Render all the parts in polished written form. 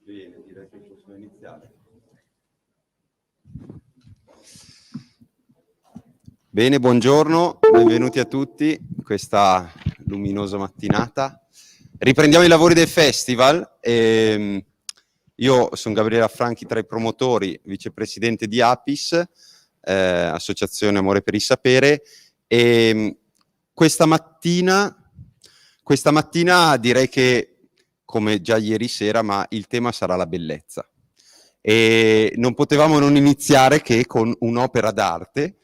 Bene, direi che possiamo iniziare. Bene, buongiorno, benvenuti a tutti questa luminosa mattinata. Riprendiamo i lavori del festival. Io sono Gabriele Franchi, tra i promotori, vicepresidente di APIS, Associazione Amore per il Sapere, e questa mattina direi che, come già ieri sera, ma il tema sarà la bellezza. E non potevamo non iniziare che con un'opera d'arte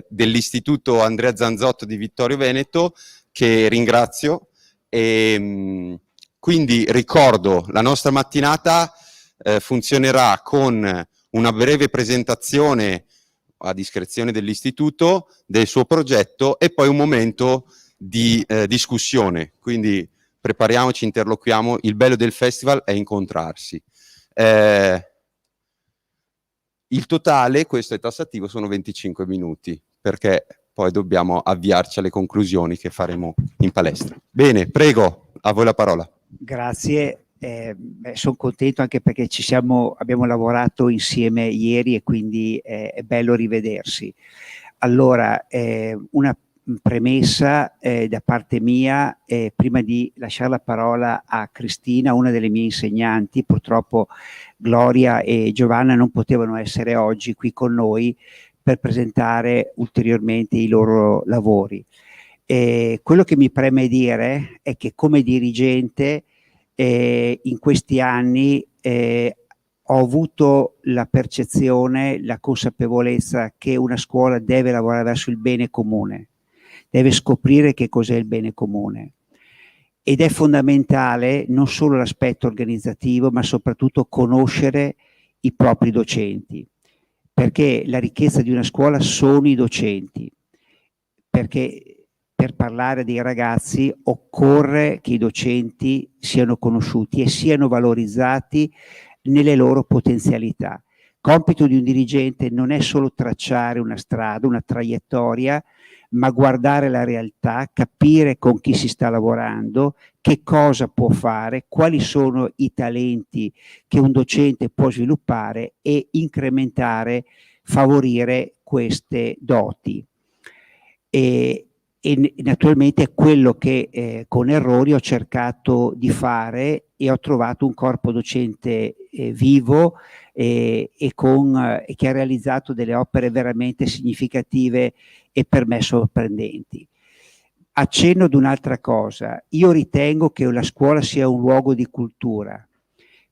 dell'Istituto Andrea Zanzotto di Vittorio Veneto, che ringrazio. Quindi ricordo, la nostra mattinata funzionerà con una breve presentazione a discrezione dell'Istituto del suo progetto e poi un momento di discussione. Quindi prepariamoci, interloquiamo. Il bello del festival è incontrarsi. Il totale, questo è tassativo, sono 25 minuti, perché poi dobbiamo avviarci alle conclusioni che faremo in palestra. Bene, prego, a voi la parola. Grazie, sono contento anche perché abbiamo lavorato insieme ieri e quindi è bello rivedersi. Allora, una premessa da parte mia, prima di lasciare la parola a Cristina, una delle mie insegnanti. Purtroppo Gloria e Giovanna non potevano essere oggi qui con noi per presentare ulteriormente i loro lavori. Quello che mi preme dire è che come dirigente in questi anni ho avuto la percezione, la consapevolezza che una scuola deve lavorare verso il bene comune, deve scoprire che cos'è il bene comune, ed è fondamentale non solo l'aspetto organizzativo ma soprattutto conoscere i propri docenti, perché la ricchezza di una scuola sono i docenti, perché per parlare dei ragazzi occorre che i docenti siano conosciuti e siano valorizzati nelle loro potenzialità. Compito di un dirigente non è solo tracciare una strada, una traiettoria, ma guardare la realtà, capire con chi si sta lavorando, che cosa può fare, quali sono i talenti che un docente può sviluppare e incrementare, favorire queste doti. E naturalmente è quello che con errori ho cercato di fare e ho trovato un corpo docente vivo e che ha realizzato delle opere veramente significative e per me sorprendenti. Accenno ad un'altra cosa: io ritengo che la scuola sia un luogo di cultura,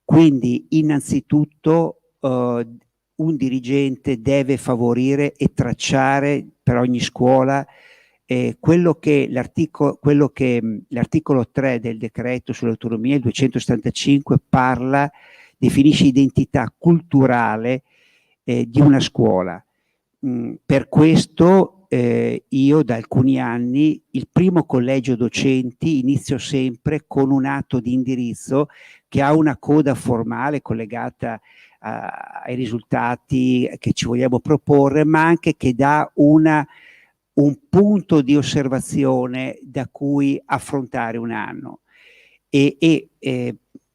quindi innanzitutto un dirigente deve favorire e tracciare per ogni scuola quello che l'articolo 3 del decreto sull'autonomia, il 275, definisce identità culturale di una scuola. Per questo io da alcuni anni il primo collegio docenti inizio sempre con un atto di indirizzo che ha una coda formale collegata ai risultati che ci vogliamo proporre, ma anche che dà un punto di osservazione da cui affrontare un anno. E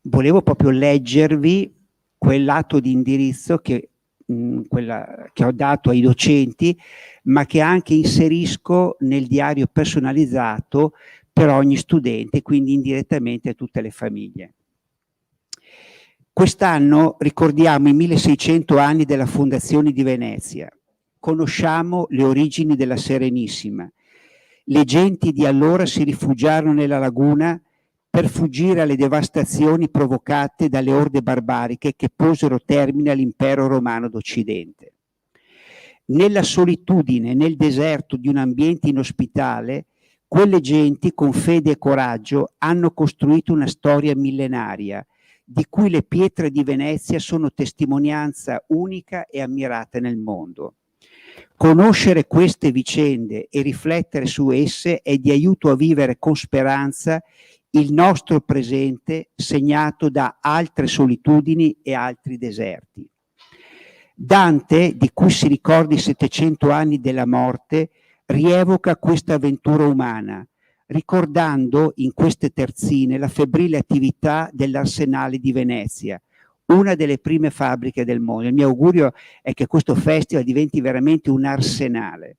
volevo proprio leggervi quell'atto di indirizzo che ho dato ai docenti, ma che anche inserisco nel diario personalizzato per ogni studente, quindi indirettamente a tutte le famiglie. Quest'anno ricordiamo i 1600 anni della fondazione di Venezia. Conosciamo le origini della Serenissima. Le genti di allora si rifugiarono nella laguna per fuggire alle devastazioni provocate dalle orde barbariche che posero termine all'impero romano d'Occidente. Nella solitudine, nel deserto di un ambiente inospitale, quelle genti con fede e coraggio hanno costruito una storia millenaria, di cui le pietre di Venezia sono testimonianza unica e ammirata nel mondo. Conoscere queste vicende e riflettere su esse è di aiuto a vivere con speranza il nostro presente segnato da altre solitudini e altri deserti. Dante, di cui si ricorda i 700 anni della morte, rievoca questa avventura umana, ricordando in queste terzine la febbrile attività dell'Arsenale di Venezia, una delle prime fabbriche del mondo. Il mio augurio è che questo festival diventi veramente un arsenale.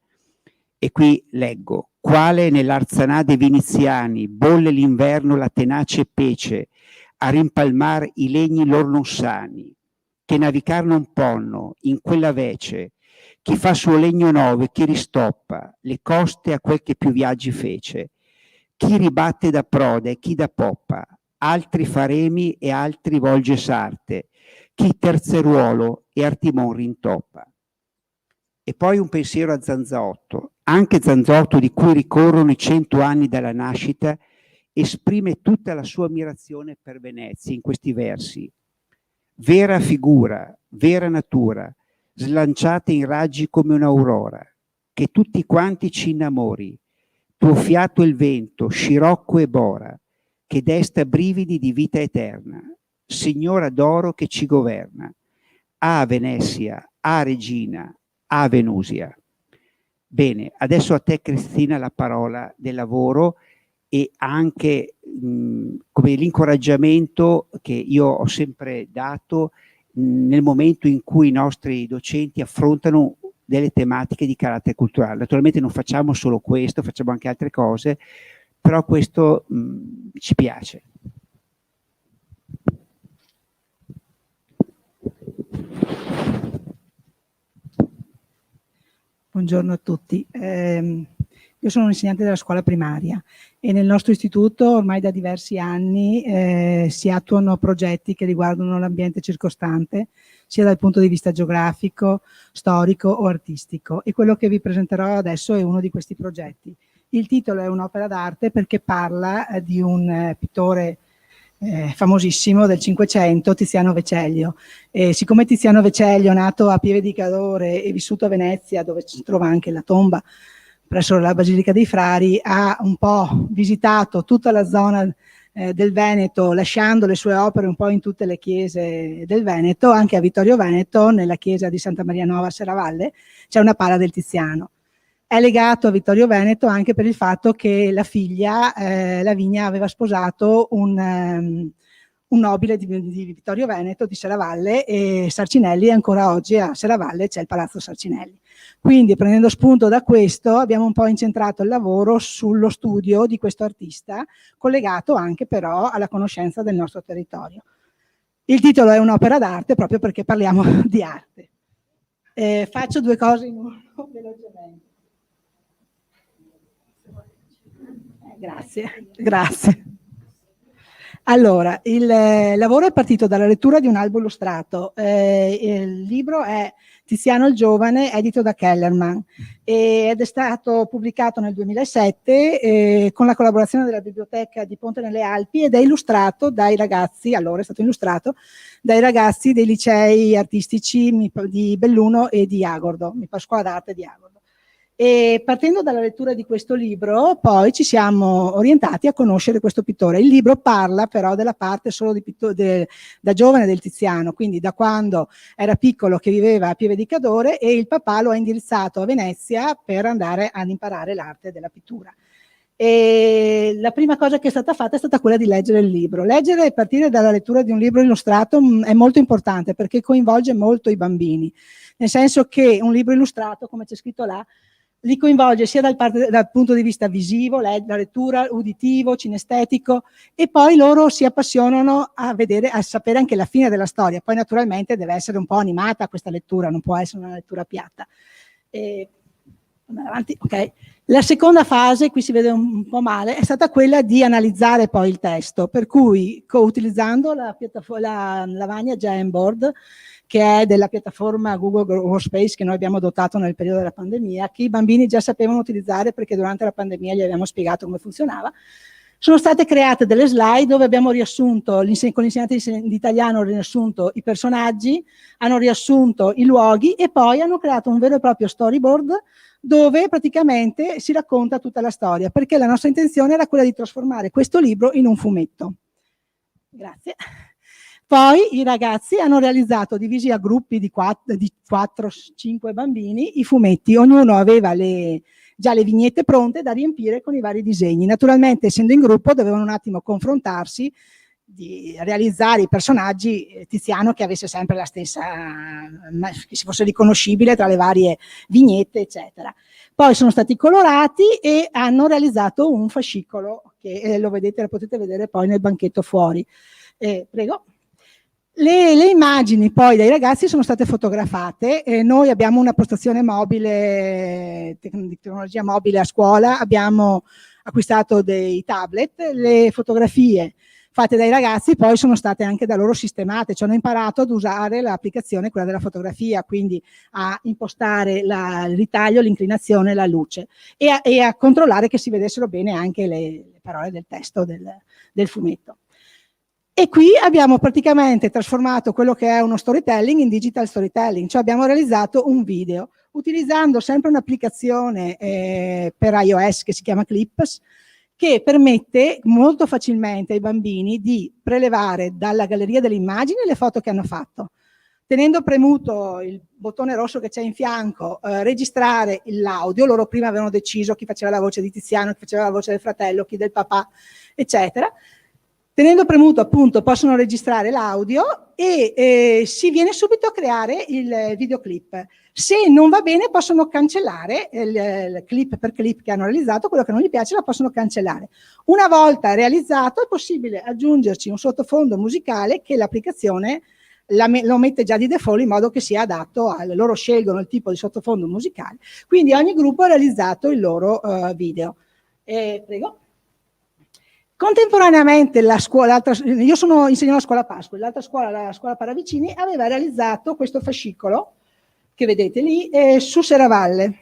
E qui leggo: quale nell'Arsanà dei Viniziani bolle l'inverno la tenace pece, a rimpalmar i legni lor non sani, che navicar non ponno in quella vece, chi fa suo legno nove, chi ristoppa le coste a quel che più viaggi fece, chi ribatte da proda e chi da poppa, altri faremi e altri volge sarte, chi terzeruolo e artimon rintoppa. E poi un pensiero a Zanzotto, anche Zanzotto, di cui ricorrono i 100 anni dalla nascita, esprime tutta la sua ammirazione per Venezia in questi versi: vera figura, vera natura, slanciata in raggi come un'aurora, che tutti quanti ci innamori, tuo fiato il vento, scirocco e bora, che desta brividi di vita eterna, signora d'oro che ci governa. Ah Venezia, ah Regina, ah Venusia. Bene, adesso a te Cristina la parola del lavoro e anche come l'incoraggiamento che io ho sempre dato nel momento in cui i nostri docenti affrontano delle tematiche di carattere culturale. Naturalmente non facciamo solo questo, facciamo anche altre cose, però questo ci piace. Buongiorno a tutti. Io sono un insegnante della scuola primaria e nel nostro istituto ormai da diversi anni si attuano progetti che riguardano l'ambiente circostante, sia dal punto di vista geografico, storico o artistico, e quello che vi presenterò adesso è uno di questi progetti. Il titolo è un'opera d'arte perché parla di un pittore famosissimo del Cinquecento, Tiziano Vecellio. Siccome Tiziano Vecellio, nato a Pieve di Cadore e vissuto a Venezia, dove si trova anche la tomba presso la Basilica dei Frari, ha un po' visitato tutta la zona del Veneto, lasciando le sue opere un po' in tutte le chiese del Veneto. Anche a Vittorio Veneto, nella chiesa di Santa Maria Nuova a Serravalle, c'è una pala del Tiziano. È legato a Vittorio Veneto anche per il fatto che la figlia, Lavinia, aveva sposato un nobile di Vittorio Veneto, di Serravalle, e Sarcinelli, e ancora oggi a Serravalle c'è il Palazzo Sarcinelli. Quindi, prendendo spunto da questo, abbiamo un po' incentrato il lavoro sullo studio di questo artista, collegato anche però alla conoscenza del nostro territorio. Il titolo è un'opera d'arte proprio perché parliamo di arte. Faccio due cose in uno, velocemente. Grazie, grazie. Allora, il lavoro è partito dalla lettura di un albo illustrato. Il libro è Tiziano il Giovane, edito da Kellerman, ed è stato pubblicato nel 2007 con la collaborazione della Biblioteca di Ponte nelle Alpi, ed è illustrato dai ragazzi, allora è stato illustrato dai ragazzi dei licei artistici di Belluno e di Agordo, Scuola d'arte di Agordo. E partendo dalla lettura di questo libro, poi ci siamo orientati a conoscere questo pittore. Il libro parla però della parte solo di da giovane del Tiziano, quindi da quando era piccolo, che viveva a Pieve di Cadore, e il papà lo ha indirizzato a Venezia per andare ad imparare l'arte della pittura. E la prima cosa che è stata fatta è stata quella di leggere il libro. Leggere e partire dalla lettura di un libro illustrato è molto importante perché coinvolge molto i bambini, nel senso che un libro illustrato, come c'è scritto là, li coinvolge sia dal punto di vista visivo, la lettura, uditivo, cinestetico, e poi loro si appassionano a vedere, a sapere anche la fine della storia. Poi naturalmente deve essere un po' animata questa lettura, non può essere una lettura piatta. Avanti, ok. La seconda fase, qui si vede un po' male, è stata quella di analizzare poi il testo, per cui utilizzando la lavagna Jamboard, che è della piattaforma Google Workspace che noi abbiamo adottato nel periodo della pandemia, che i bambini già sapevano utilizzare perché durante la pandemia gli abbiamo spiegato come funzionava. Sono state create delle slide dove abbiamo riassunto, con l'insegnante di italiano hanno riassunto i personaggi, hanno riassunto i luoghi e poi hanno creato un vero e proprio storyboard dove praticamente si racconta tutta la storia, perché la nostra intenzione era quella di trasformare questo libro in un fumetto. Grazie. Poi i ragazzi hanno realizzato, divisi a gruppi di 4-5 bambini, i fumetti. Ognuno aveva le già le vignette pronte da riempire con i vari disegni. Naturalmente, essendo in gruppo, dovevano un attimo confrontarsi, di realizzare i personaggi, Tiziano che avesse sempre la stessa, che si fosse riconoscibile tra le varie vignette, eccetera. Poi sono stati colorati e hanno realizzato un fascicolo che lo potete vedere poi nel banchetto fuori. Prego. Le immagini poi dei ragazzi sono state fotografate, noi abbiamo una postazione mobile, di tecnologia mobile a scuola, abbiamo acquistato dei tablet, le fotografie fatte dai ragazzi poi sono state anche da loro sistemate, cioè hanno imparato ad usare l'applicazione, quella della fotografia, quindi a impostare il ritaglio, l'inclinazione, la luce e a controllare che si vedessero bene anche le parole del testo del fumetto. E qui abbiamo praticamente trasformato quello che è uno storytelling in digital storytelling, cioè abbiamo realizzato un video utilizzando sempre un'applicazione per iOS che si chiama Clips, che permette molto facilmente ai bambini di prelevare dalla galleria delle immagini le foto che hanno fatto, tenendo premuto il bottone rosso che c'è in fianco, registrare l'audio. Loro prima avevano deciso chi faceva la voce di Tiziano, chi faceva la voce del fratello, chi del papà, eccetera. Tenendo premuto appunto possono registrare l'audio e si viene subito a creare il videoclip. Se non va bene possono cancellare il clip per clip che hanno realizzato, quello che non gli piace la possono cancellare. Una volta realizzato è possibile aggiungerci un sottofondo musicale che l'applicazione lo mette già di default in modo che sia adatto loro scelgono il tipo di sottofondo musicale. Quindi ogni gruppo ha realizzato il loro video. Prego. Contemporaneamente la scuola, io insegno alla scuola Pasqua, l'altra scuola, la scuola Paravicini, aveva realizzato questo fascicolo che vedete lì su Serravalle.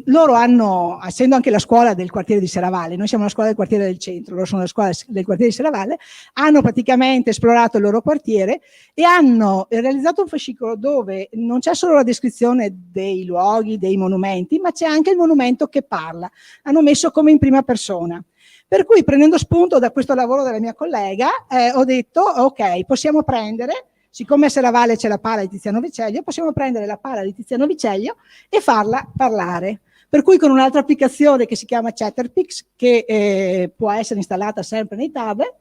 Loro hanno, essendo anche la scuola del quartiere di Serravalle, noi siamo la scuola del quartiere del centro, loro sono la scuola del quartiere di Serravalle, hanno praticamente esplorato il loro quartiere e hanno realizzato un fascicolo dove non c'è solo la descrizione dei luoghi, dei monumenti, ma c'è anche il monumento che parla. Hanno messo come in prima persona. Per cui, prendendo spunto da questo lavoro della mia collega, ho detto, ok, possiamo prendere, siccome a Serravalle c'è la pala di Tiziano Viceglio, possiamo prendere la pala di Tiziano Viceglio e farla parlare. Per cui con un'altra applicazione che si chiama Chatterpix, che può essere installata sempre nei tablet,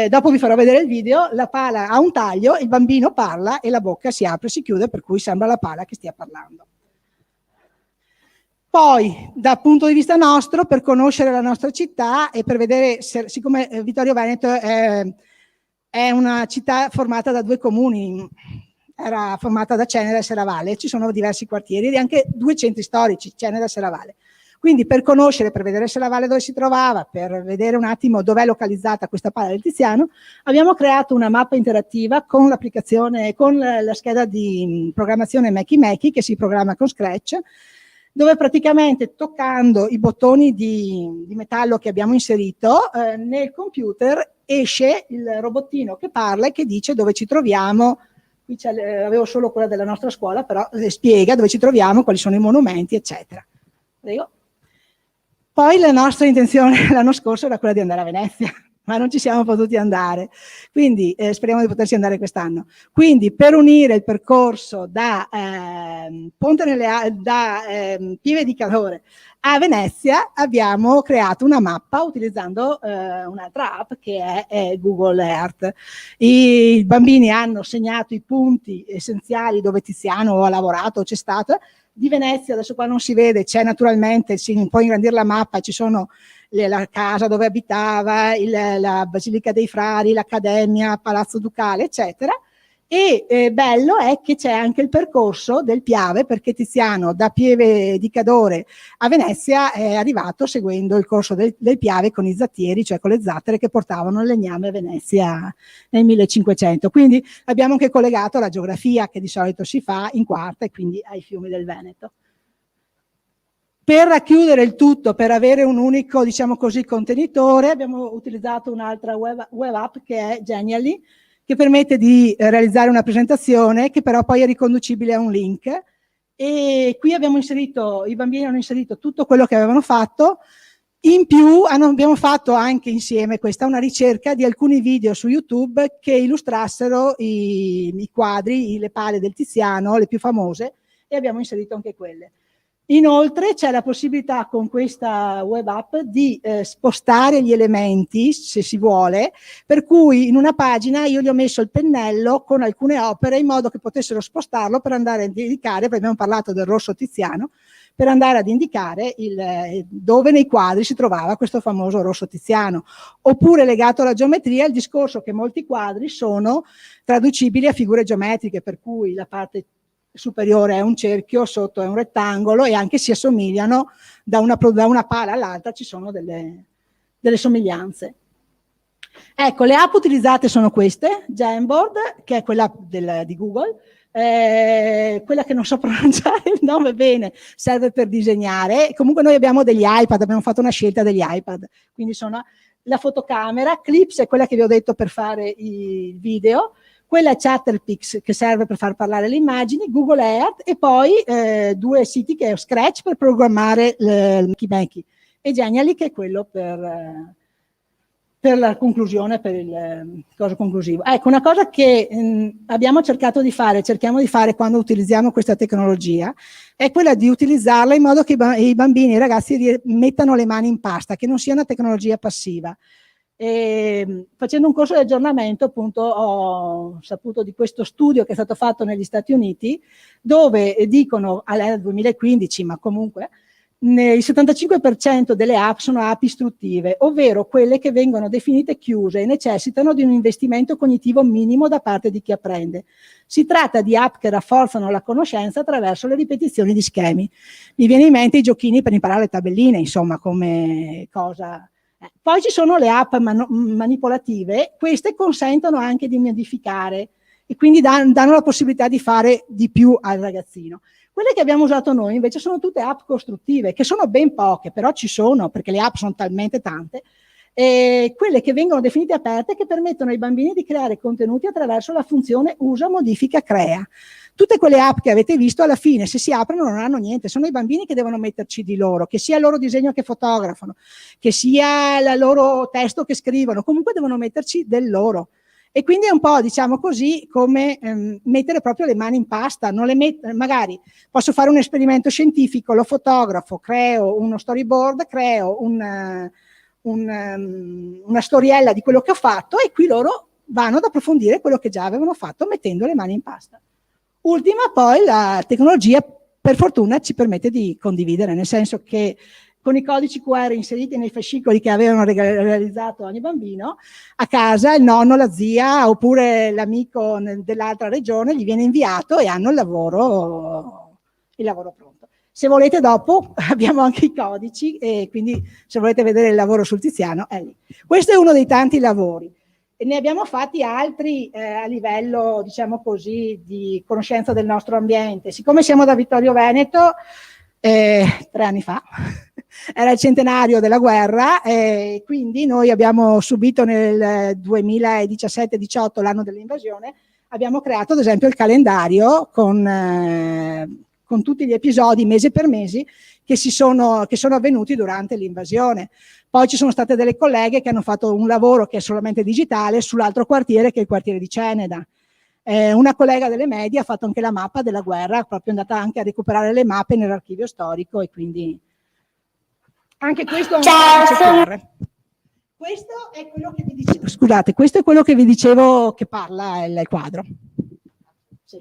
dopo vi farò vedere il video, la pala ha un taglio, il bambino parla e la bocca si apre e si chiude, per cui sembra la pala che stia parlando. Poi, dal punto di vista nostro, per conoscere la nostra città e per vedere, siccome Vittorio Veneto è una città formata da due comuni, era formata da Cenere e Serravalle, ci sono diversi quartieri e anche due centri storici, Cenere e Serravalle. Quindi per conoscere, per vedere Serravalle dove si trovava, per vedere un attimo dove è localizzata questa pala del Tiziano, abbiamo creato una mappa interattiva con l'applicazione, con la scheda di programmazione Mackie Mackie che si programma con Scratch, dove praticamente toccando i bottoni di metallo che abbiamo inserito nel computer esce il robottino che parla e che dice dove ci troviamo. Qui avevo solo quella della nostra scuola, però spiega dove ci troviamo, quali sono i monumenti, eccetera. Prego. Poi la nostra intenzione l'anno scorso era quella di andare a Venezia, ma non ci siamo potuti andare, quindi speriamo di poterci andare quest'anno. Quindi per unire il percorso da Pieve di Cadore a Venezia abbiamo creato una mappa utilizzando un'altra app che è Google Earth. I bambini hanno segnato i punti essenziali dove Tiziano ha lavorato, c'è stato. Di Venezia, adesso qua non si vede, c'è naturalmente, si può ingrandire la mappa, ci sono la casa dove abitava, la Basilica dei Frari, l'Accademia, Palazzo Ducale, eccetera. E bello è che c'è anche il percorso del Piave, perché Tiziano da Pieve di Cadore a Venezia è arrivato seguendo il corso del Piave con i zattieri, cioè con le zattere che portavano il legname a Venezia nel 1500. Quindi abbiamo anche collegato la geografia che di solito si fa in quarta e quindi ai fiumi del Veneto. Per racchiudere il tutto, per avere un unico, diciamo così, contenitore, abbiamo utilizzato un'altra web app che è Genially, che permette di realizzare una presentazione che però poi è riconducibile a un link, e qui abbiamo inserito, i bambini hanno inserito tutto quello che avevano fatto. In più abbiamo fatto anche insieme una ricerca di alcuni video su YouTube che illustrassero i quadri, le pale del Tiziano, le più famose, e abbiamo inserito anche quelle. Inoltre c'è la possibilità con questa web app di spostare gli elementi, se si vuole, per cui in una pagina io gli ho messo il pennello con alcune opere in modo che potessero spostarlo per andare a indicare, perché abbiamo parlato del rosso Tiziano, per andare ad indicare dove nei quadri si trovava questo famoso rosso Tiziano. Oppure legato alla geometria il discorso che molti quadri sono traducibili a figure geometriche, per cui la parte superiore è un cerchio, sotto è un rettangolo, e anche si assomigliano da una pala all'altra, ci sono delle somiglianze. Ecco, le app utilizzate sono queste: Jamboard, che è quella di Google, quella che non so pronunciare il nome bene, serve per disegnare. Comunque noi abbiamo degli iPad, abbiamo fatto una scelta degli iPad, quindi sono la fotocamera. Clips è quella che vi ho detto per fare i video, quella è Chatterpix che serve per far parlare le immagini, Google Earth, e poi due siti che è Scratch per programmare il Makey, e Genially che è quello per la conclusione, per il coso conclusivo. Ecco, una cosa che abbiamo cercato di fare, cerchiamo di fare quando utilizziamo questa tecnologia, è quella di utilizzarla in modo che i bambini e i ragazzi mettano le mani in pasta, che non sia una tecnologia passiva. E facendo un corso di aggiornamento, appunto, ho saputo di questo studio che è stato fatto negli Stati Uniti, dove dicono, al 2015, ma comunque, il 75% delle app sono app istruttive, ovvero quelle che vengono definite chiuse e necessitano di un investimento cognitivo minimo da parte di chi apprende. Si tratta di app che rafforzano la conoscenza attraverso le ripetizioni di schemi. Mi viene in mente i giochini per imparare le tabelline, insomma, come cosa. Poi ci sono le app manipolative, queste consentono anche di modificare e quindi danno la possibilità di fare di più al ragazzino. Quelle che abbiamo usato noi invece sono tutte app costruttive, che sono ben poche, però ci sono, perché le app sono talmente tante, e quelle che vengono definite aperte, che permettono ai bambini di creare contenuti attraverso la funzione usa, modifica, crea. Tutte quelle app che avete visto alla fine, se si aprono, non hanno niente, sono i bambini che devono metterci di loro, che sia il loro disegno che fotografano, che sia il loro testo che scrivono, comunque devono metterci del loro. E quindi è un po', diciamo così, come mettere proprio le mani in pasta. Non magari posso fare un esperimento scientifico, lo fotografo, creo uno storyboard, creo una storiella di quello che ho fatto, e qui loro vanno ad approfondire quello che già avevano fatto mettendo le mani in pasta. Ultima, poi, la tecnologia per fortuna ci permette di condividere, nel senso che con i codici QR inseriti nei fascicoli che avevano realizzato ogni bambino, a casa il nonno, la zia oppure l'amico dell'altra regione gli viene inviato e hanno il lavoro pronto. Se volete dopo abbiamo anche i codici, e quindi se volete vedere il lavoro sul Tiziano è lì. Questo è uno dei tanti lavori. E ne abbiamo fatti altri a livello, diciamo così, di conoscenza del nostro ambiente. Siccome siamo da Vittorio Veneto, 3 anni fa, era il centenario della guerra, e quindi noi abbiamo subito nel 2017-18, l'anno dell'invasione, abbiamo creato ad esempio il calendario con tutti gli episodi mese per mese che sono avvenuti durante l'invasione. Poi ci sono state delle colleghe che hanno fatto un lavoro che è solamente digitale sull'altro quartiere, che è il quartiere di Ceneda. Una collega delle medie ha fatto anche la mappa della guerra, proprio è andata anche a recuperare le mappe nell'archivio storico, e quindi anche questo è un codice. Questo è quello che vi dicevo. Scusate, questo è quello che vi dicevo che parla il quadro. Sì.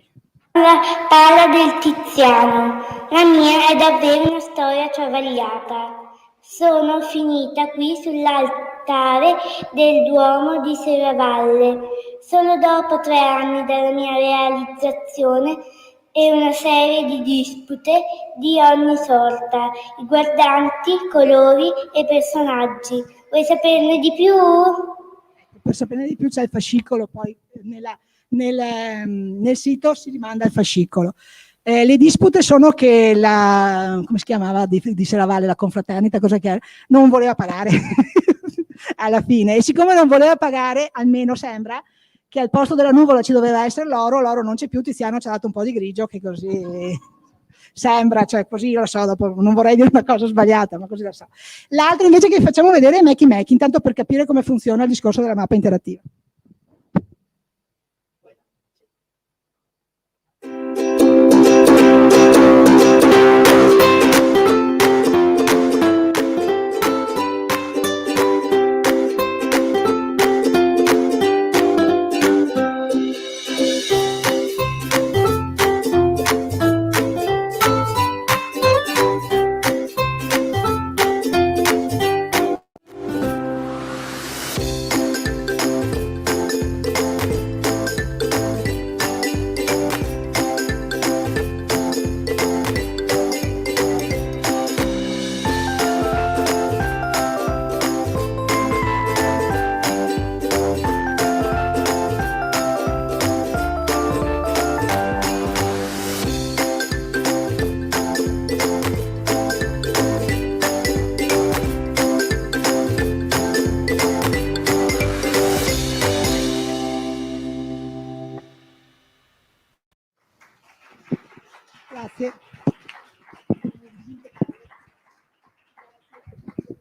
Parla del Tiziano. La mia è davvero una storia travagliata. Sono finita qui sull'altare del Duomo di Serravalle. Solo dopo 3 anni dalla mia realizzazione e una serie di dispute di ogni sorta, riguardanti colori e personaggi. Vuoi saperne di più? Per saperne di più c'è il fascicolo, poi nel sito si rimanda al fascicolo. Le dispute sono che come si chiamava di Serravalle, la confraternita, cosa che era, non voleva pagare alla fine, e siccome non voleva pagare, almeno sembra che al posto della nuvola ci doveva essere l'oro non c'è più, Tiziano ci ha dato un po' di grigio, che così sembra, cioè così lo so, dopo non vorrei dire una cosa sbagliata, ma così lo so. L'altro invece che facciamo vedere è Makey, intanto per capire come funziona il discorso della mappa interattiva.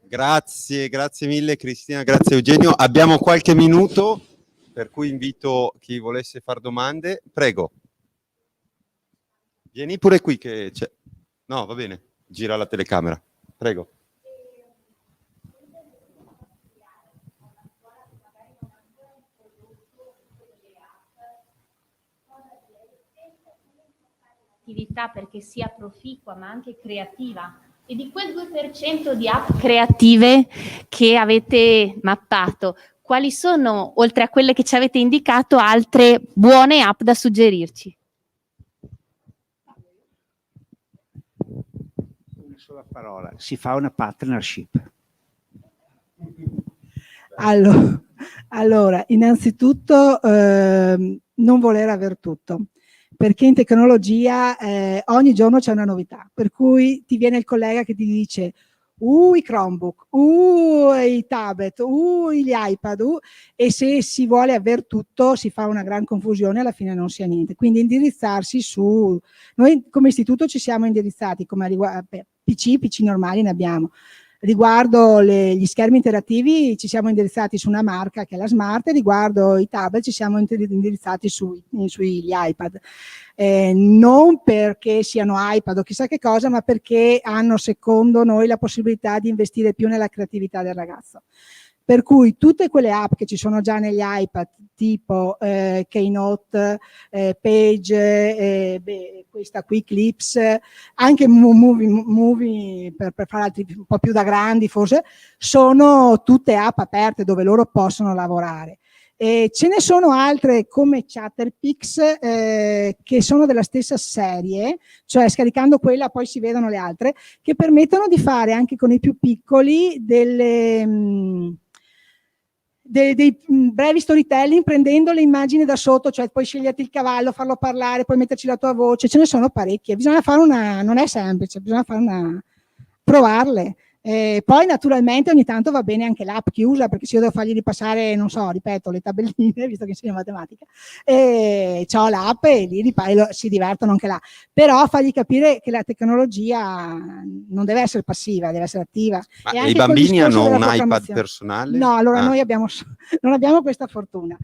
Grazie. Grazie mille Cristina, grazie Eugenio. Abbiamo qualche minuto, per cui invito chi volesse fare domande. Prego. Vieni pure qui che c'è. No, va bene, gira la telecamera. Prego. Attività perché sia proficua ma anche creativa, e di quel 2% di app creative che avete mappato, quali sono, oltre a quelle che ci avete indicato, altre buone app da suggerirci? Una sola parola, si fa una partnership. Allora, innanzitutto non voler aver tutto, perché in tecnologia ogni giorno c'è una novità, per cui ti viene il collega che ti dice i Chromebook, i tablet, gli iPad, e se si vuole aver tutto si fa una gran confusione, alla fine non si ha niente. Quindi indirizzarsi su, noi come istituto ci siamo indirizzati, come PC normali ne abbiamo. Riguardo gli schermi interattivi ci siamo indirizzati su una marca che è la Smart, e riguardo i tablet ci siamo indirizzati sugli iPad. Non perché siano iPad o chissà che cosa, ma perché hanno, secondo noi, la possibilità di investire più nella creatività del ragazzo. Per cui tutte quelle app che ci sono già negli iPad, tipo Keynote, Page, questa qui, Clips, anche Movie per fare altri un po' più da grandi forse, sono tutte app aperte dove loro possono lavorare. Ce ne sono altre come Chatterpix che sono della stessa serie, cioè scaricando quella poi si vedono le altre, che permettono di fare anche con i più piccoli dei brevi storytelling, prendendo le immagini da sotto, cioè puoi sceglierti il cavallo, farlo parlare, puoi metterci la tua voce, ce ne sono parecchie, bisogna fare non è semplice, bisogna fare provarle. Poi naturalmente ogni tanto va bene anche l'app chiusa, perché se io devo fargli ripassare, non so, ripeto, le tabelline, visto che insegno matematica, c'ho l'app e lì si divertono anche là, però fargli capire che la tecnologia non deve essere passiva, deve essere attiva. Ma i bambini hanno un iPad personale? No, allora noi non abbiamo questa fortuna.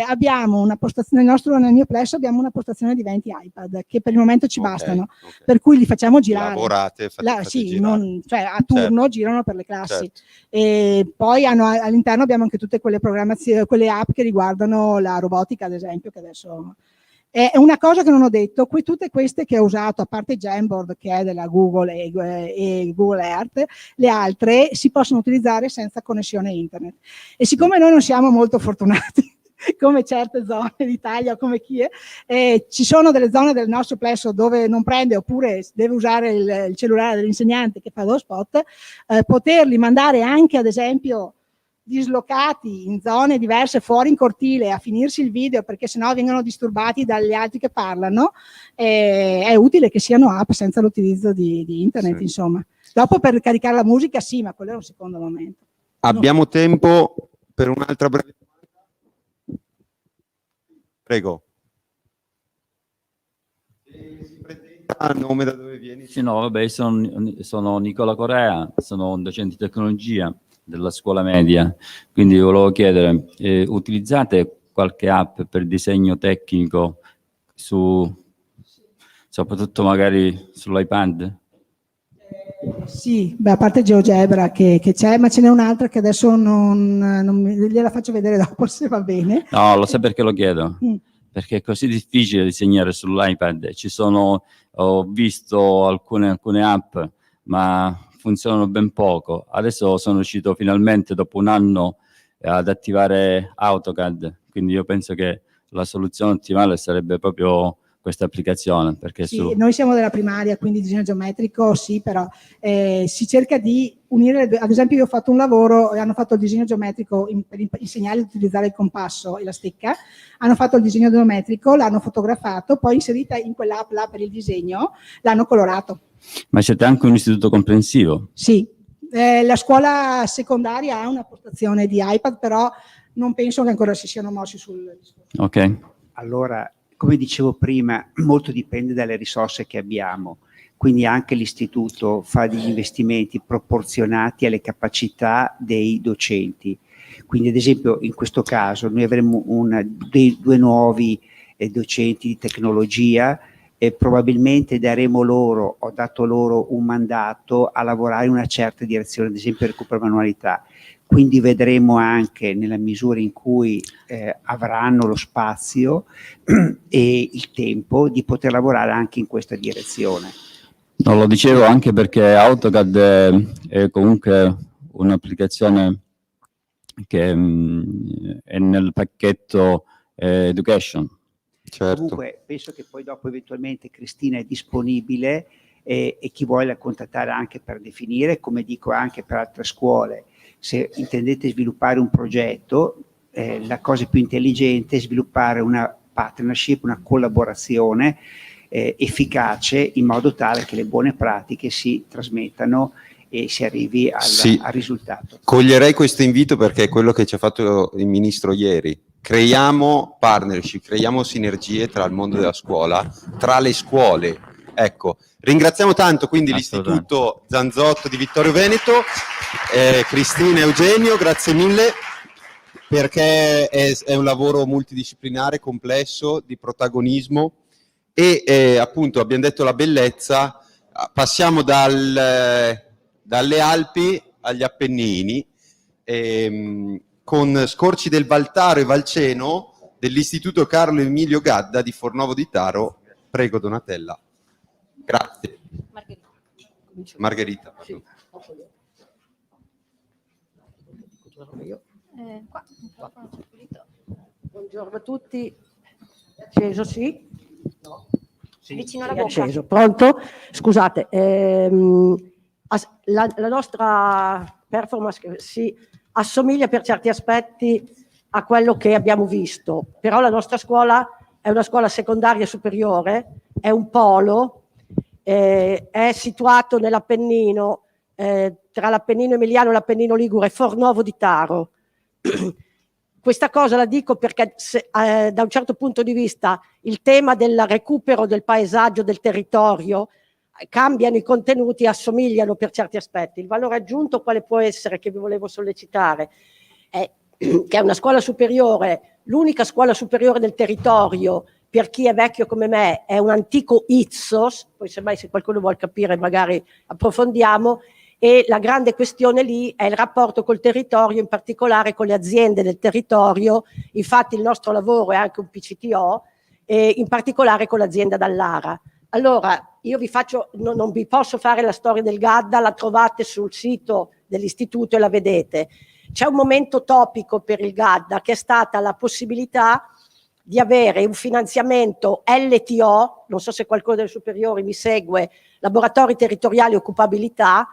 Abbiamo una postazione nel mio plesso, abbiamo una postazione di 20 iPad che per il momento ci bastano, per cui li facciamo girare. Lavorate, fate sì, girare. cioè a turno girano per le classi. Certo. E poi all'interno abbiamo anche tutte quelle programmazioni, quelle app che riguardano la robotica, ad esempio, che adesso è una cosa che non ho detto. Tutte queste che ho usato, a parte Jamboard che è della Google e Google Earth, le altre si possono utilizzare senza connessione internet, e siccome noi non siamo molto fortunati come certe zone d'Italia, come chi è, ci sono delle zone del nostro plesso dove non prende, oppure deve usare il cellulare dell'insegnante che fa lo spot, poterli mandare anche, ad esempio, dislocati in zone diverse fuori in cortile a finirsi il video, perché sennò vengono disturbati dagli altri che parlano, è utile che siano app senza l'utilizzo di internet, sì. Insomma, dopo per caricare la musica sì, ma quello è un secondo momento. Abbiamo tempo per un'altra breve. Prego. Si presenta a nome, da dove vieni? Sì, no, vabbè, sono Nicola Corea, sono un docente di tecnologia della scuola media, quindi volevo chiedere, utilizzate qualche app per disegno tecnico soprattutto magari sull'iPad? Sì, a parte GeoGebra che c'è, ma ce n'è un'altra che adesso non gliela faccio vedere dopo, se va bene. No, lo sai perché lo chiedo? Perché è così difficile disegnare sull'iPad. Ho visto alcune app, ma funzionano ben poco. Adesso sono riuscito finalmente, dopo un anno, ad attivare AutoCAD, quindi io penso che la soluzione ottimale sarebbe proprio questa applicazione, perché sì, noi siamo della primaria, quindi disegno geometrico sì, però si cerca di unire, ad esempio io ho fatto un lavoro e hanno fatto il disegno geometrico per insegnare ad utilizzare il compasso e la stecca, hanno fatto il disegno geometrico, l'hanno fotografato, poi inserita in quell'app là per il disegno, l'hanno colorato. Ma siete anche un istituto comprensivo? Sì, la scuola secondaria ha una postazione di iPad, però non penso che ancora si siano mossi sul discorso. Ok. Allora, come dicevo prima, molto dipende dalle risorse che abbiamo, quindi anche l'istituto fa degli investimenti proporzionati alle capacità dei docenti. Quindi ad esempio in questo caso noi avremo due nuovi docenti di tecnologia e probabilmente ho dato loro un mandato a lavorare in una certa direzione, ad esempio recupero manualità. Quindi vedremo anche nella misura in cui avranno lo spazio e il tempo di poter lavorare anche in questa direzione. No, lo dicevo anche perché AutoCAD è comunque un'applicazione che è nel pacchetto Education. Certo. Comunque penso che poi dopo eventualmente Cristina è disponibile e chi vuole la contattare anche per definire, come dico anche per altre scuole, se intendete sviluppare un progetto, la cosa più intelligente è sviluppare una partnership, una collaborazione efficace in modo tale che le buone pratiche si trasmettano e si arrivi al risultato. Coglierei questo invito perché è quello che ci ha fatto il ministro ieri. Creiamo partnership, creiamo sinergie tra il mondo della scuola, tra le scuole. Ecco, ringraziamo tanto quindi l'Istituto Zanzotto di Vittorio Veneto, Cristina e Eugenio, grazie mille, perché è un lavoro multidisciplinare, complesso, di protagonismo e appunto abbiamo detto la bellezza, passiamo dalle Alpi agli Appennini, con Scorci del Valtaro e Valceno dell'Istituto Carlo Emilio Gadda di Fornovo di Taro. Prego Donatella. Grazie. Margherita. Sì. Buongiorno a tutti. Acceso, sì? No. Sì. Vicino alla bocca. Acceso. Pronto? Scusate, la nostra performance si assomiglia per certi aspetti a quello che abbiamo visto, però la nostra scuola è una scuola secondaria superiore, è un polo, è situato nell'Appennino, tra l'Appennino Emiliano e l'Appennino Ligure, Fornovo di Taro. Questa cosa la dico perché da un certo punto di vista il tema del recupero del paesaggio, del territorio, cambiano i contenuti, assomigliano per certi aspetti. Il valore aggiunto quale può essere, che vi volevo sollecitare, è che è una scuola superiore, l'unica scuola superiore del territorio, per chi è vecchio come me, è un antico Ipsos, poi semmai se qualcuno vuol capire magari approfondiamo, e la grande questione lì è il rapporto col territorio, in particolare con le aziende del territorio. Infatti il nostro lavoro è anche un PCTO, e in particolare con l'azienda Dallara. Allora, io vi faccio, non vi posso fare la storia del Gadda, la trovate sul sito dell'istituto e la vedete. C'è un momento topico per il Gadda che è stata la possibilità di avere un finanziamento LTO, non so se qualcuno delle superiori mi segue, laboratori territoriali occupabilità,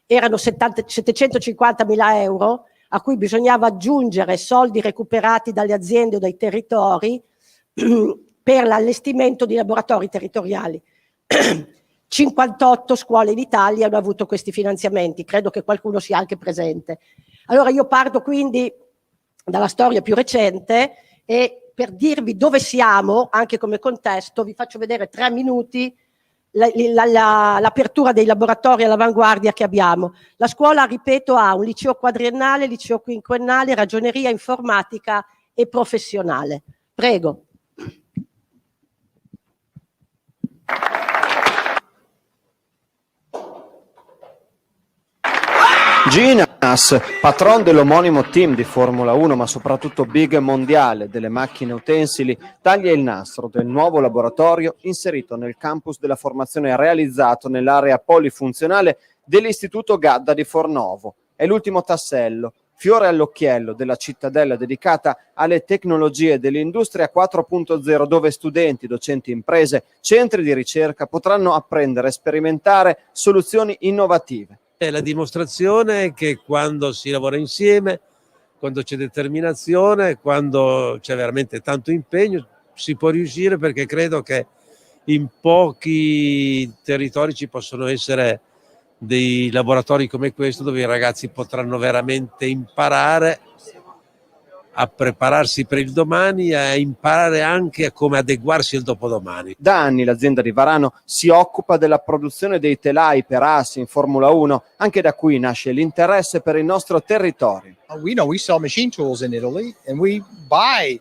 erano 750.000 euro a cui bisognava aggiungere soldi recuperati dalle aziende o dai territori per l'allestimento di laboratori territoriali. 58 scuole in Italia hanno avuto questi finanziamenti, credo che qualcuno sia anche presente. Allora io parto quindi dalla storia più recente e per dirvi dove siamo, anche come contesto, vi faccio vedere 3 minuti l'apertura dei laboratori all'avanguardia che abbiamo. La scuola, ripeto, ha un liceo quadriennale, liceo quinquennale, ragioneria, informatica e professionale. Prego. Ginas, patron dell'omonimo team di Formula 1, ma soprattutto big mondiale delle macchine utensili, taglia il nastro del nuovo laboratorio inserito nel campus della formazione realizzato nell'area polifunzionale dell'Istituto Gadda di Fornovo. È l'ultimo tassello, fiore all'occhiello della cittadella dedicata alle tecnologie dell'industria 4.0, dove studenti, docenti, imprese, centri di ricerca potranno apprendere e sperimentare soluzioni innovative. È la dimostrazione che quando si lavora insieme, quando c'è determinazione, quando c'è veramente tanto impegno, si può riuscire, perché credo che in pochi territori ci possono essere dei laboratori come questo dove i ragazzi potranno veramente imparare a prepararsi per il domani e a imparare anche a come adeguarsi al dopodomani. Da anni l'azienda di Varano si occupa della produzione dei telai per assi in Formula 1, anche da qui nasce l'interesse per il nostro territorio. We sell machine tools in Italy and we buy.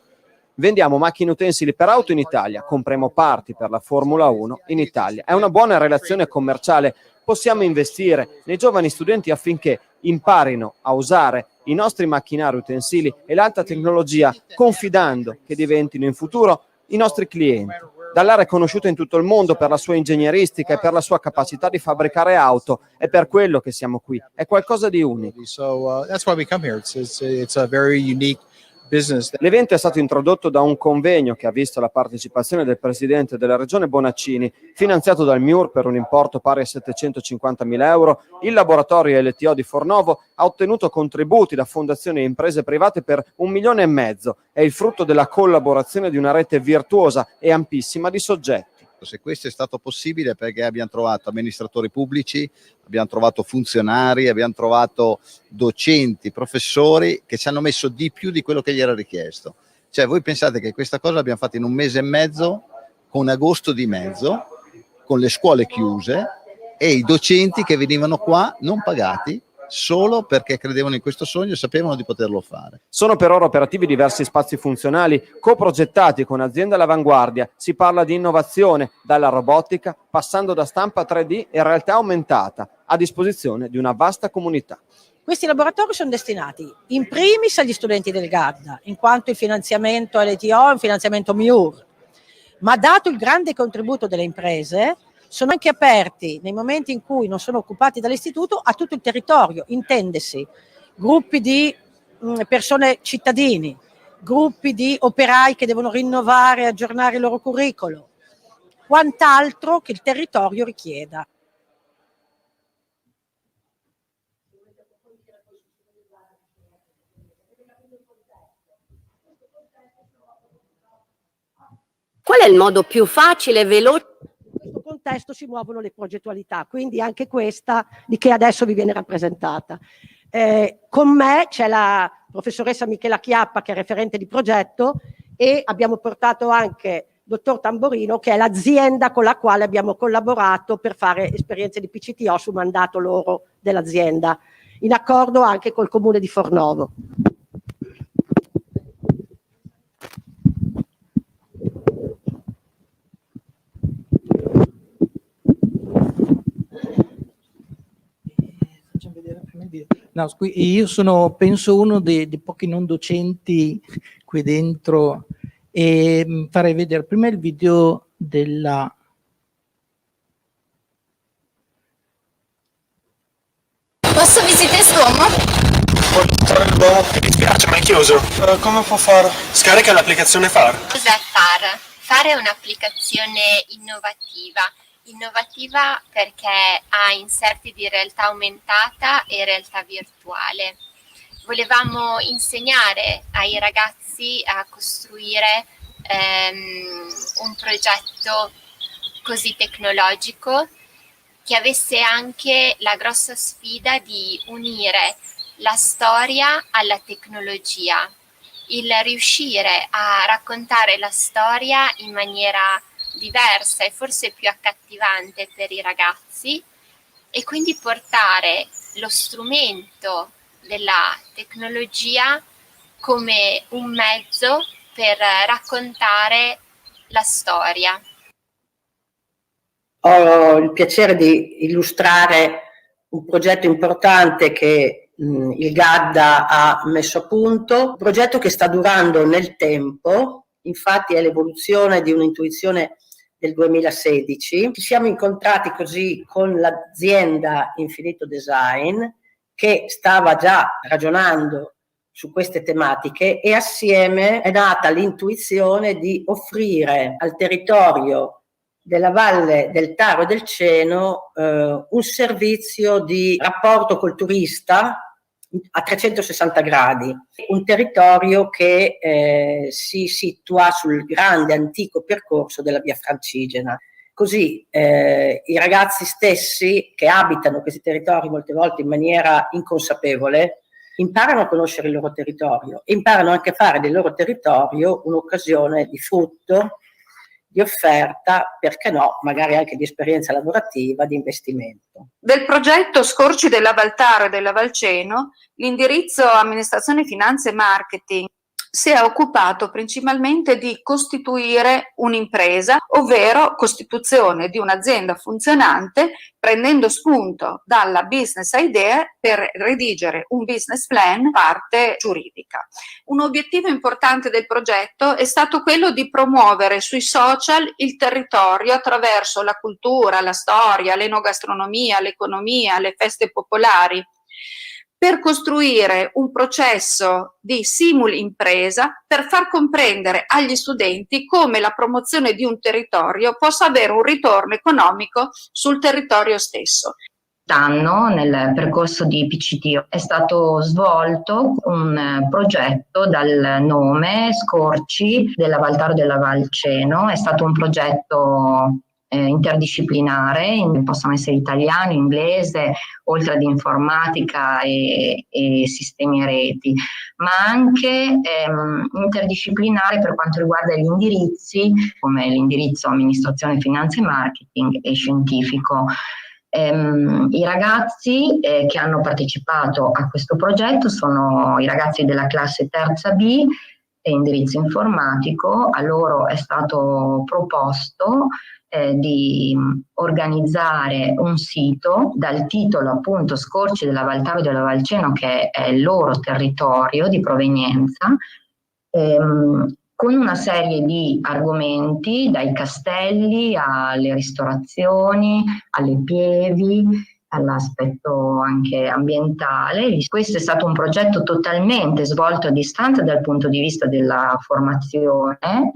Vendiamo macchine utensili per auto in Italia, compriamo parti per la Formula 1 in Italia. È una buona relazione commerciale, possiamo investire nei giovani studenti affinché imparino a usare i nostri macchinari utensili e l'alta tecnologia, confidando che diventino in futuro i nostri clienti. Dallara è conosciuta in tutto il mondo per la sua ingegneristica e per la sua capacità di fabbricare auto, è per quello che siamo qui, è qualcosa di unico. So that's why we come here. It's a very unique business. L'evento è stato introdotto da un convegno che ha visto la partecipazione del presidente della regione Bonaccini, finanziato dal MIUR per un importo pari a 750.000 euro. Il laboratorio LTO di Fornovo ha ottenuto contributi da fondazioni e imprese private per 1,5 milioni. È il frutto della collaborazione di una rete virtuosa e ampissima di soggetti. Se questo è stato possibile perché abbiamo trovato amministratori pubblici, abbiamo trovato funzionari, abbiamo trovato docenti, professori che ci hanno messo di più di quello che gli era richiesto. Cioè voi pensate che questa cosa l'abbiamo fatta in 1 mese e mezzo, con agosto di mezzo, con le scuole chiuse e i docenti che venivano qua non pagati, solo perché credevano in questo sogno e sapevano di poterlo fare. Sono per ora operativi diversi spazi funzionali coprogettati con aziende all'avanguardia. Si parla di innovazione dalla robotica, passando da stampa 3D e realtà aumentata, a disposizione di una vasta comunità. Questi laboratori sono destinati in primis agli studenti del GAD, in quanto il finanziamento LTO è un finanziamento MIUR, ma dato il grande contributo delle imprese, sono anche aperti nei momenti in cui non sono occupati dall'istituto a tutto il territorio, intendesi gruppi di persone cittadini, gruppi di operai che devono rinnovare e aggiornare il loro curriculum, quant'altro che il territorio richieda. Qual è il modo più facile e veloce? In questo contesto si muovono le progettualità, quindi anche questa di che adesso vi viene rappresentata. Con me c'è la professoressa Michela Chiappa, che è referente di progetto, e abbiamo portato anche dottor Tamborino, che è l'azienda con la quale abbiamo collaborato per fare esperienze di PCTO su mandato loro dell'azienda, in accordo anche col comune di Fornovo. No, io penso uno dei pochi non docenti qui dentro, e farei vedere prima il video della... Posso visitare Duomo? Portare il Duomo, mi dispiace, ma è chiuso. Come può fare? Scarica l'applicazione FAR. Cos'è FAR? FAR è un'applicazione innovativa perché ha inserti di realtà aumentata e realtà virtuale. Volevamo insegnare ai ragazzi a costruire un progetto così tecnologico che avesse anche la grossa sfida di unire la storia alla tecnologia, il riuscire a raccontare la storia in maniera diversa e forse più accattivante per i ragazzi, e quindi portare lo strumento della tecnologia come un mezzo per raccontare la storia. Ho il piacere di illustrare un progetto importante che il GADDA ha messo a punto, un progetto che sta durando nel tempo, infatti è l'evoluzione di un'intuizione del 2016. Ci siamo incontrati così con l'azienda Infinito Design, che stava già ragionando su queste tematiche, e assieme è nata l'intuizione di offrire al territorio della Valle del Taro e del Ceno un servizio di rapporto col turista a 360 gradi, un territorio che si situa sul grande antico percorso della via Francigena. Così i ragazzi stessi che abitano questi territori molte volte in maniera inconsapevole imparano a conoscere il loro territorio e imparano anche a fare del loro territorio un'occasione di frutto, di offerta, perché no, magari anche di esperienza lavorativa, di investimento. Del progetto Scorci della Valtaro e della Valceno, l'indirizzo Amministrazione, Finanze e Marketing si è occupato principalmente di costituire un'impresa, ovvero costituzione di un'azienda funzionante, prendendo spunto dalla business idea per redigere un business plan, parte giuridica. Un obiettivo importante del progetto è stato quello di promuovere sui social il territorio attraverso la cultura, la storia, l'enogastronomia, l'economia, le feste popolari, per costruire un processo di simul impresa per far comprendere agli studenti come la promozione di un territorio possa avere un ritorno economico sul territorio stesso. Quest'anno nel percorso di PCT è stato svolto un progetto dal nome Scorci della Valtaro della Valceno. È stato un progetto interdisciplinare, possono essere italiano, inglese, oltre ad informatica e sistemi e reti, ma anche interdisciplinare per quanto riguarda gli indirizzi, come l'indirizzo amministrazione, finanze e marketing e scientifico. I ragazzi che hanno partecipato a questo progetto sono i ragazzi della classe terza B e indirizzo informatico. A loro è stato proposto di organizzare un sito dal titolo appunto Scorci della Valtaro della Valceno, che è il loro territorio di provenienza, con una serie di argomenti, dai castelli alle ristorazioni, alle pievi, all'aspetto anche ambientale. Questo è stato un progetto totalmente svolto a distanza dal punto di vista della formazione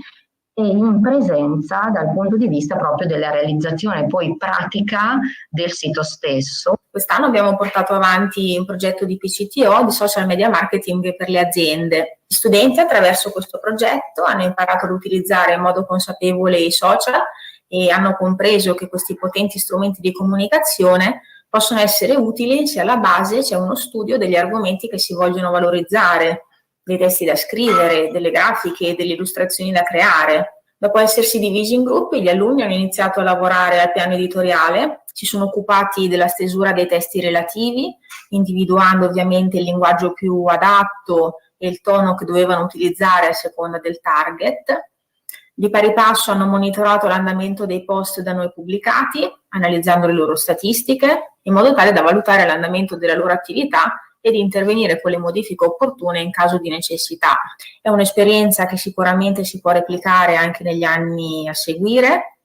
e in presenza dal punto di vista proprio della realizzazione poi pratica del sito stesso. Quest'anno abbiamo portato avanti un progetto di PCTO, di social media marketing per le aziende. Gli studenti attraverso questo progetto hanno imparato ad utilizzare in modo consapevole i social e hanno compreso che questi potenti strumenti di comunicazione possono essere utili se alla base c'è uno studio degli argomenti che si vogliono valorizzare, dei testi da scrivere, delle grafiche, delle illustrazioni da creare. Dopo essersi divisi in gruppi, gli alunni hanno iniziato a lavorare al piano editoriale, si sono occupati della stesura dei testi relativi, individuando ovviamente il linguaggio più adatto e il tono che dovevano utilizzare a seconda del target. Di pari passo hanno monitorato l'andamento dei post da noi pubblicati, analizzando le loro statistiche, in modo tale da valutare l'andamento della loro attività e di intervenire con le modifiche opportune in caso di necessità. È un'esperienza che sicuramente si può replicare anche negli anni a seguire.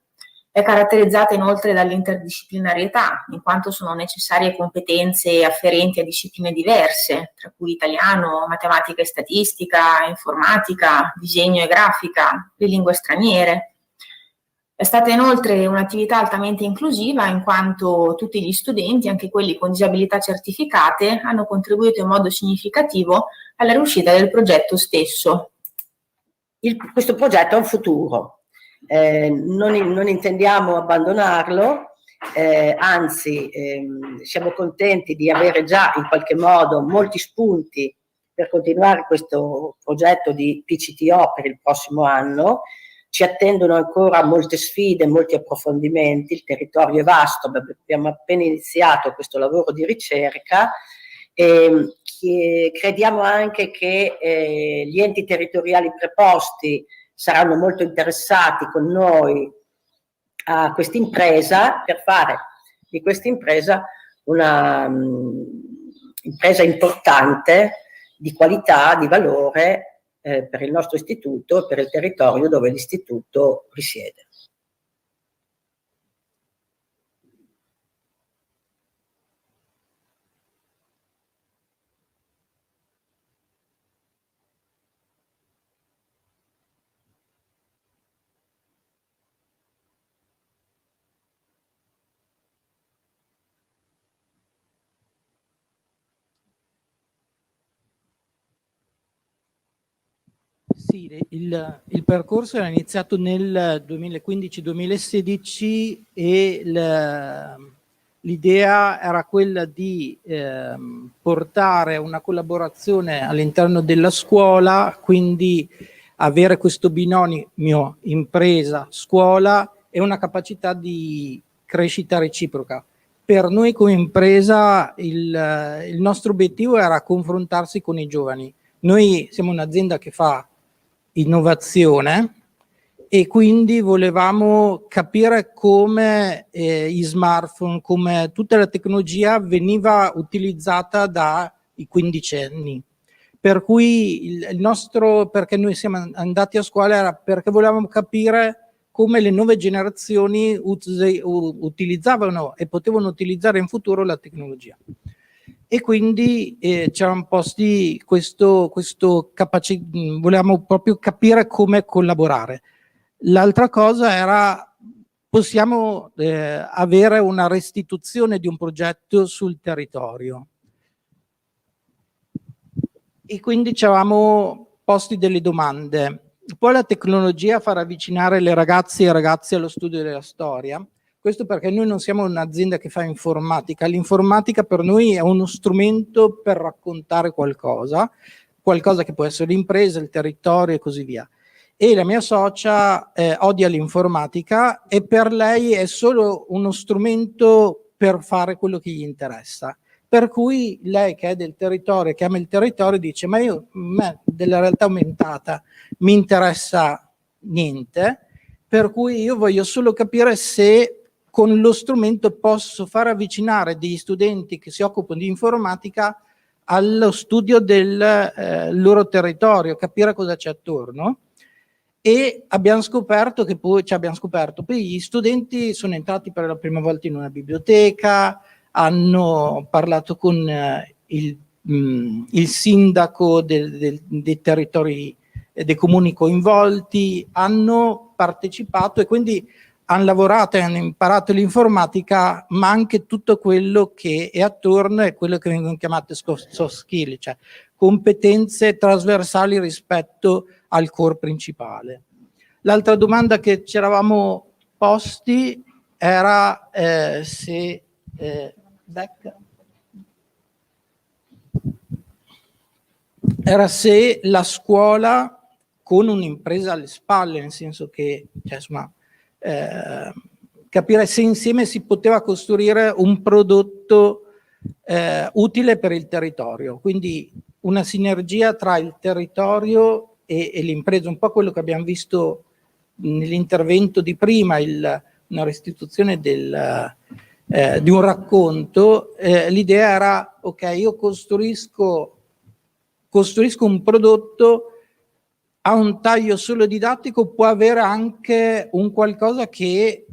È caratterizzata inoltre dall'interdisciplinarietà, in quanto sono necessarie competenze afferenti a discipline diverse, tra cui italiano, matematica e statistica, informatica, disegno e grafica, le lingue straniere. È stata inoltre un'attività altamente inclusiva, in quanto tutti gli studenti, anche quelli con disabilità certificate, hanno contribuito in modo significativo alla riuscita del progetto stesso. Questo progetto ha un futuro, non intendiamo abbandonarlo, anzi siamo contenti di avere già in qualche modo molti spunti per continuare questo progetto di PCTO per il prossimo anno. Ci attendono ancora molte sfide, molti approfondimenti, il territorio è vasto, abbiamo appena iniziato questo lavoro di ricerca e crediamo anche che gli enti territoriali preposti saranno molto interessati con noi a questa impresa, per fare di questa impresa una impresa importante, di qualità, di valore, per il nostro istituto e per il territorio dove l'istituto risiede. Sì, il percorso era iniziato nel 2015-2016 e l'idea era quella di portare una collaborazione all'interno della scuola, quindi avere questo binomio impresa-scuola e una capacità di crescita reciproca. Per noi come impresa il nostro obiettivo era confrontarsi con i giovani. Noi siamo un'azienda che fa innovazione e quindi volevamo capire come gli smartphone, come tutta la tecnologia veniva utilizzata dai quindicenni. Per cui perché noi siamo andati a scuola era perché volevamo capire come le nuove generazioni utilizzavano e potevano utilizzare in futuro la tecnologia. E quindi ci eravamo posti volevamo proprio capire come collaborare. L'altra cosa era, possiamo avere una restituzione di un progetto sul territorio. E quindi ci eravamo posti delle domande. Poi la tecnologia farà avvicinare le ragazze e i ragazzi allo studio della storia. Questo perché noi non siamo un'azienda che fa informatica. L'informatica per noi è uno strumento per raccontare qualcosa che può essere l'impresa, il territorio e così via. E la mia socia odia l'informatica e per lei è solo uno strumento per fare quello che gli interessa. Per cui lei, che è del territorio, che ama il territorio, dice: ma me della realtà aumentata mi interessa niente, per cui io voglio solo capire se con lo strumento posso far avvicinare degli studenti che si occupano di informatica allo studio del loro territorio, capire cosa c'è attorno. E abbiamo scoperto che poi gli studenti sono entrati per la prima volta in una biblioteca, hanno parlato con il sindaco dei territori, dei comuni coinvolti, hanno partecipato e quindi hanno lavorato e hanno imparato l'informatica, ma anche tutto quello che è attorno è quello che vengono chiamate soft skill, cioè competenze trasversali rispetto al core principale. L'altra domanda che ci eravamo posti era se la scuola con un'impresa alle spalle, nel senso che capire se insieme si poteva costruire un prodotto utile per il territorio, quindi una sinergia tra il territorio e l'impresa, un po' quello che abbiamo visto nell'intervento di prima, una restituzione di un racconto. L'idea era: ok, io costruisco un prodotto, ha un taglio solo didattico, può avere anche un qualcosa che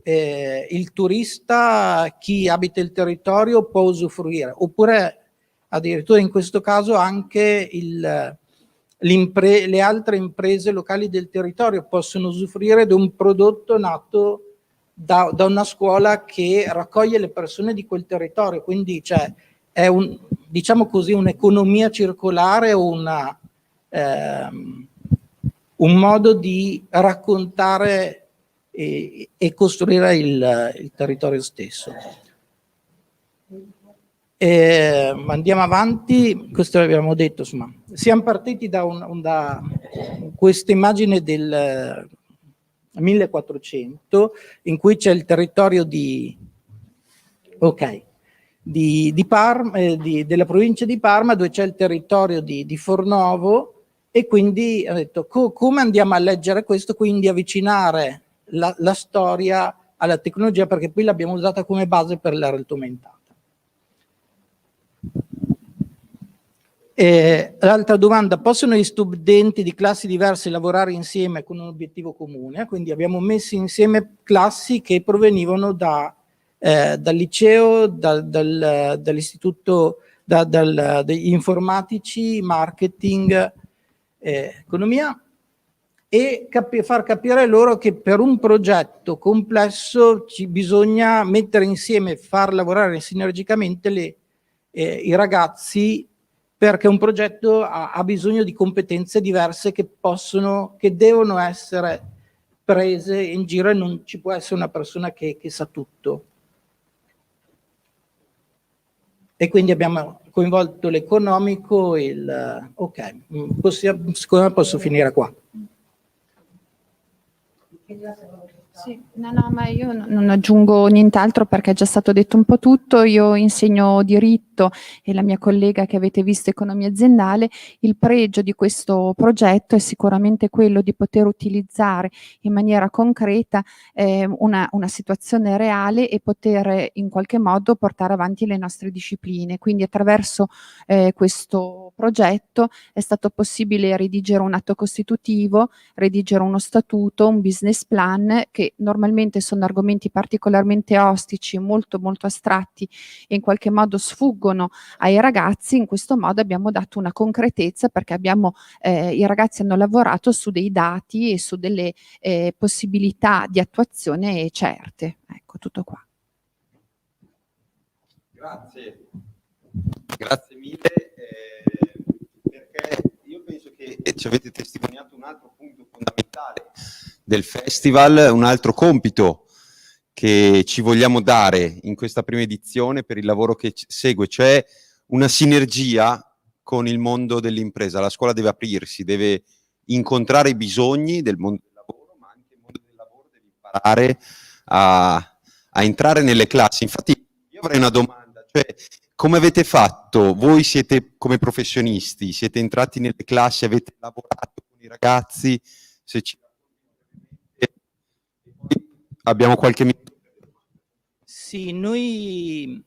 il turista, chi abita il territorio, può usufruire, oppure addirittura in questo caso anche le altre imprese locali del territorio possono usufruire di un prodotto nato da una scuola che raccoglie le persone di quel territorio, quindi è diciamo così, un'economia circolare o un modo di raccontare e costruire il territorio stesso. Andiamo avanti, questo l'abbiamo detto, insomma. Siamo partiti da questa immagine del 1400 in cui c'è il territorio della provincia di Parma, dove c'è il territorio di Fornovo, e quindi ho detto come andiamo a leggere questo, quindi avvicinare la storia alla tecnologia, perché poi l'abbiamo usata come base per la realtà aumentata. L'altra domanda: possono gli studenti di classi diverse lavorare insieme con un obiettivo comune? Quindi abbiamo messo insieme classi che provenivano dal liceo, dall'istituto, degli informatici, marketing, economia, e far capire loro che per un progetto complesso bisogna mettere insieme, far lavorare sinergicamente i ragazzi, perché un progetto ha bisogno di competenze diverse che devono essere prese in giro, e non ci può essere una persona che sa tutto. e quindi abbiamo coinvolto l'economico e ok, secondo me posso finire qua. Sì, no, ma io non aggiungo nient'altro perché è già stato detto un po' tutto. Io insegno diritto e la mia collega che avete visto economia aziendale. Il pregio di questo progetto è sicuramente quello di poter utilizzare in maniera concreta una situazione reale e poter in qualche modo portare avanti le nostre discipline. Quindi attraverso questo progetto è stato possibile redigere un atto costitutivo, redigere uno statuto, un business plan, che normalmente sono argomenti particolarmente ostici, molto molto astratti e in qualche modo sfuggono ai ragazzi. In questo modo abbiamo dato una concretezza perché i ragazzi hanno lavorato su dei dati e su delle possibilità di attuazione certe. Ecco, tutto qua. Grazie mille, perché io penso che ci avete testimoniato un altro punto fondamentale del festival, un altro compito che ci vogliamo dare in questa prima edizione per il lavoro che segue, cioè una sinergia con il mondo dell'impresa. La scuola deve aprirsi, deve incontrare i bisogni del mondo del lavoro, ma anche il mondo del lavoro deve imparare a entrare nelle classi. Infatti io avrei una domanda, cioè come avete fatto? Voi siete come professionisti, siete entrati nelle classi, avete lavorato con i ragazzi, se ci abbiamo qualche minuto. Sì, noi,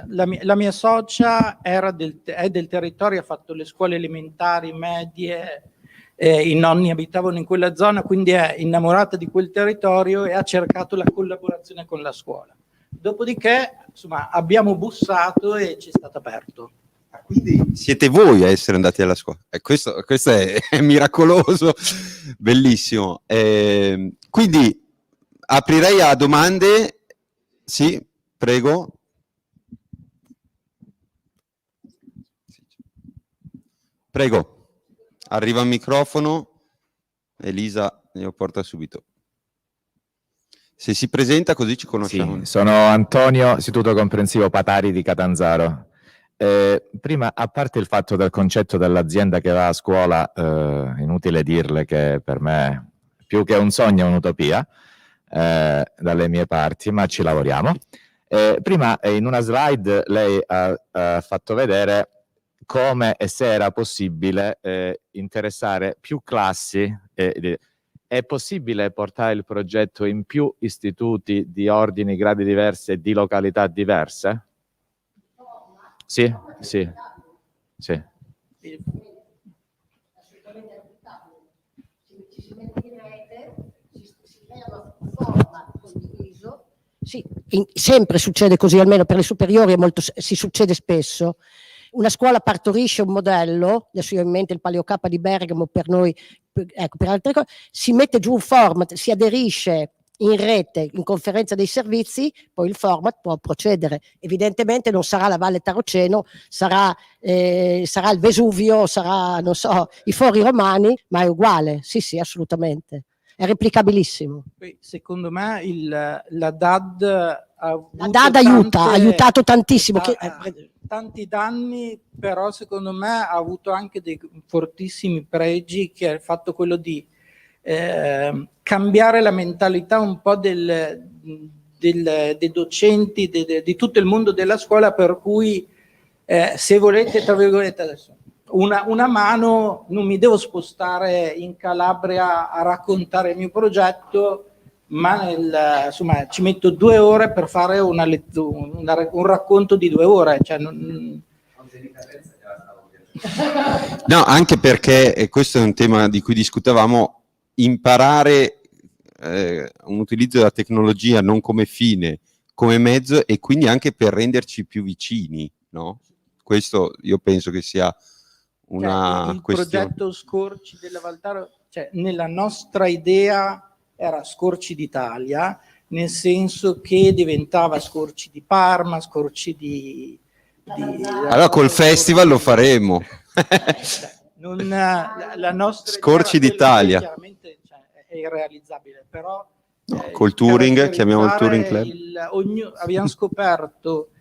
la mia socia è del territorio, ha fatto le scuole elementari, medie, i nonni abitavano in quella zona, quindi è innamorata di quel territorio e ha cercato la collaborazione con la scuola. Dopodiché, insomma, abbiamo bussato e ci è stato aperto. Quindi siete voi a essere andati alla scuola. Questo è miracoloso, bellissimo. Quindi aprirei a domande. Sì, prego. Prego, arriva il microfono. Elisa glielo porta subito. Se si presenta così ci conosciamo. Sì, sono Antonio, Istituto Comprensivo Patari di Catanzaro. Prima, a parte il fatto del concetto dell'azienda che va a scuola, inutile dirle che per me più che un sogno è un'utopia, dalle mie parti, ma ci lavoriamo. Prima in una slide lei ha fatto vedere come e se era possibile interessare più classi. È possibile portare il progetto in più istituti di ordini, gradi diversi e di località diverse? Sì, sì, sì. Sì, sempre succede così, almeno per le superiori si succede spesso. Una scuola partorisce un modello, adesso io ho in mente il Palio K di Bergamo, per noi, ecco, per altre cose, si mette giù un format, si aderisce in rete, in conferenza dei servizi, poi il format può procedere. Evidentemente non sarà la Valle Taroceno, sarà il Vesuvio, sarà, non so, i Fori Romani, ma è uguale, sì, assolutamente. È replicabilissimo. Secondo me la DAD ha aiutato tantissimo. Tanti danni, però secondo me ha avuto anche dei fortissimi pregi, che è il fatto quello di cambiare la mentalità un po' dei docenti, di tutto il mondo della scuola, per cui se volete, tra virgolette, adesso una mano, non mi devo spostare in Calabria a raccontare il mio progetto, ma insomma ci metto 2 ore per fare un racconto di 2 ore. Cioè, No, anche perché, e questo è un tema di cui discutevamo, imparare un utilizzo della tecnologia non come fine, come mezzo, e quindi anche per renderci più vicini, no? Questo io penso che sia una questione. Il progetto Scorci della Valtaro, cioè nella nostra idea era Scorci d'Italia, nel senso che diventava Scorci di Parma, Scorci di allora col festival lo faremo. La nostra Scorci d'Italia. Chiaramente è irrealizzabile, però col touring, chiamiamo il touring club. Abbiamo scoperto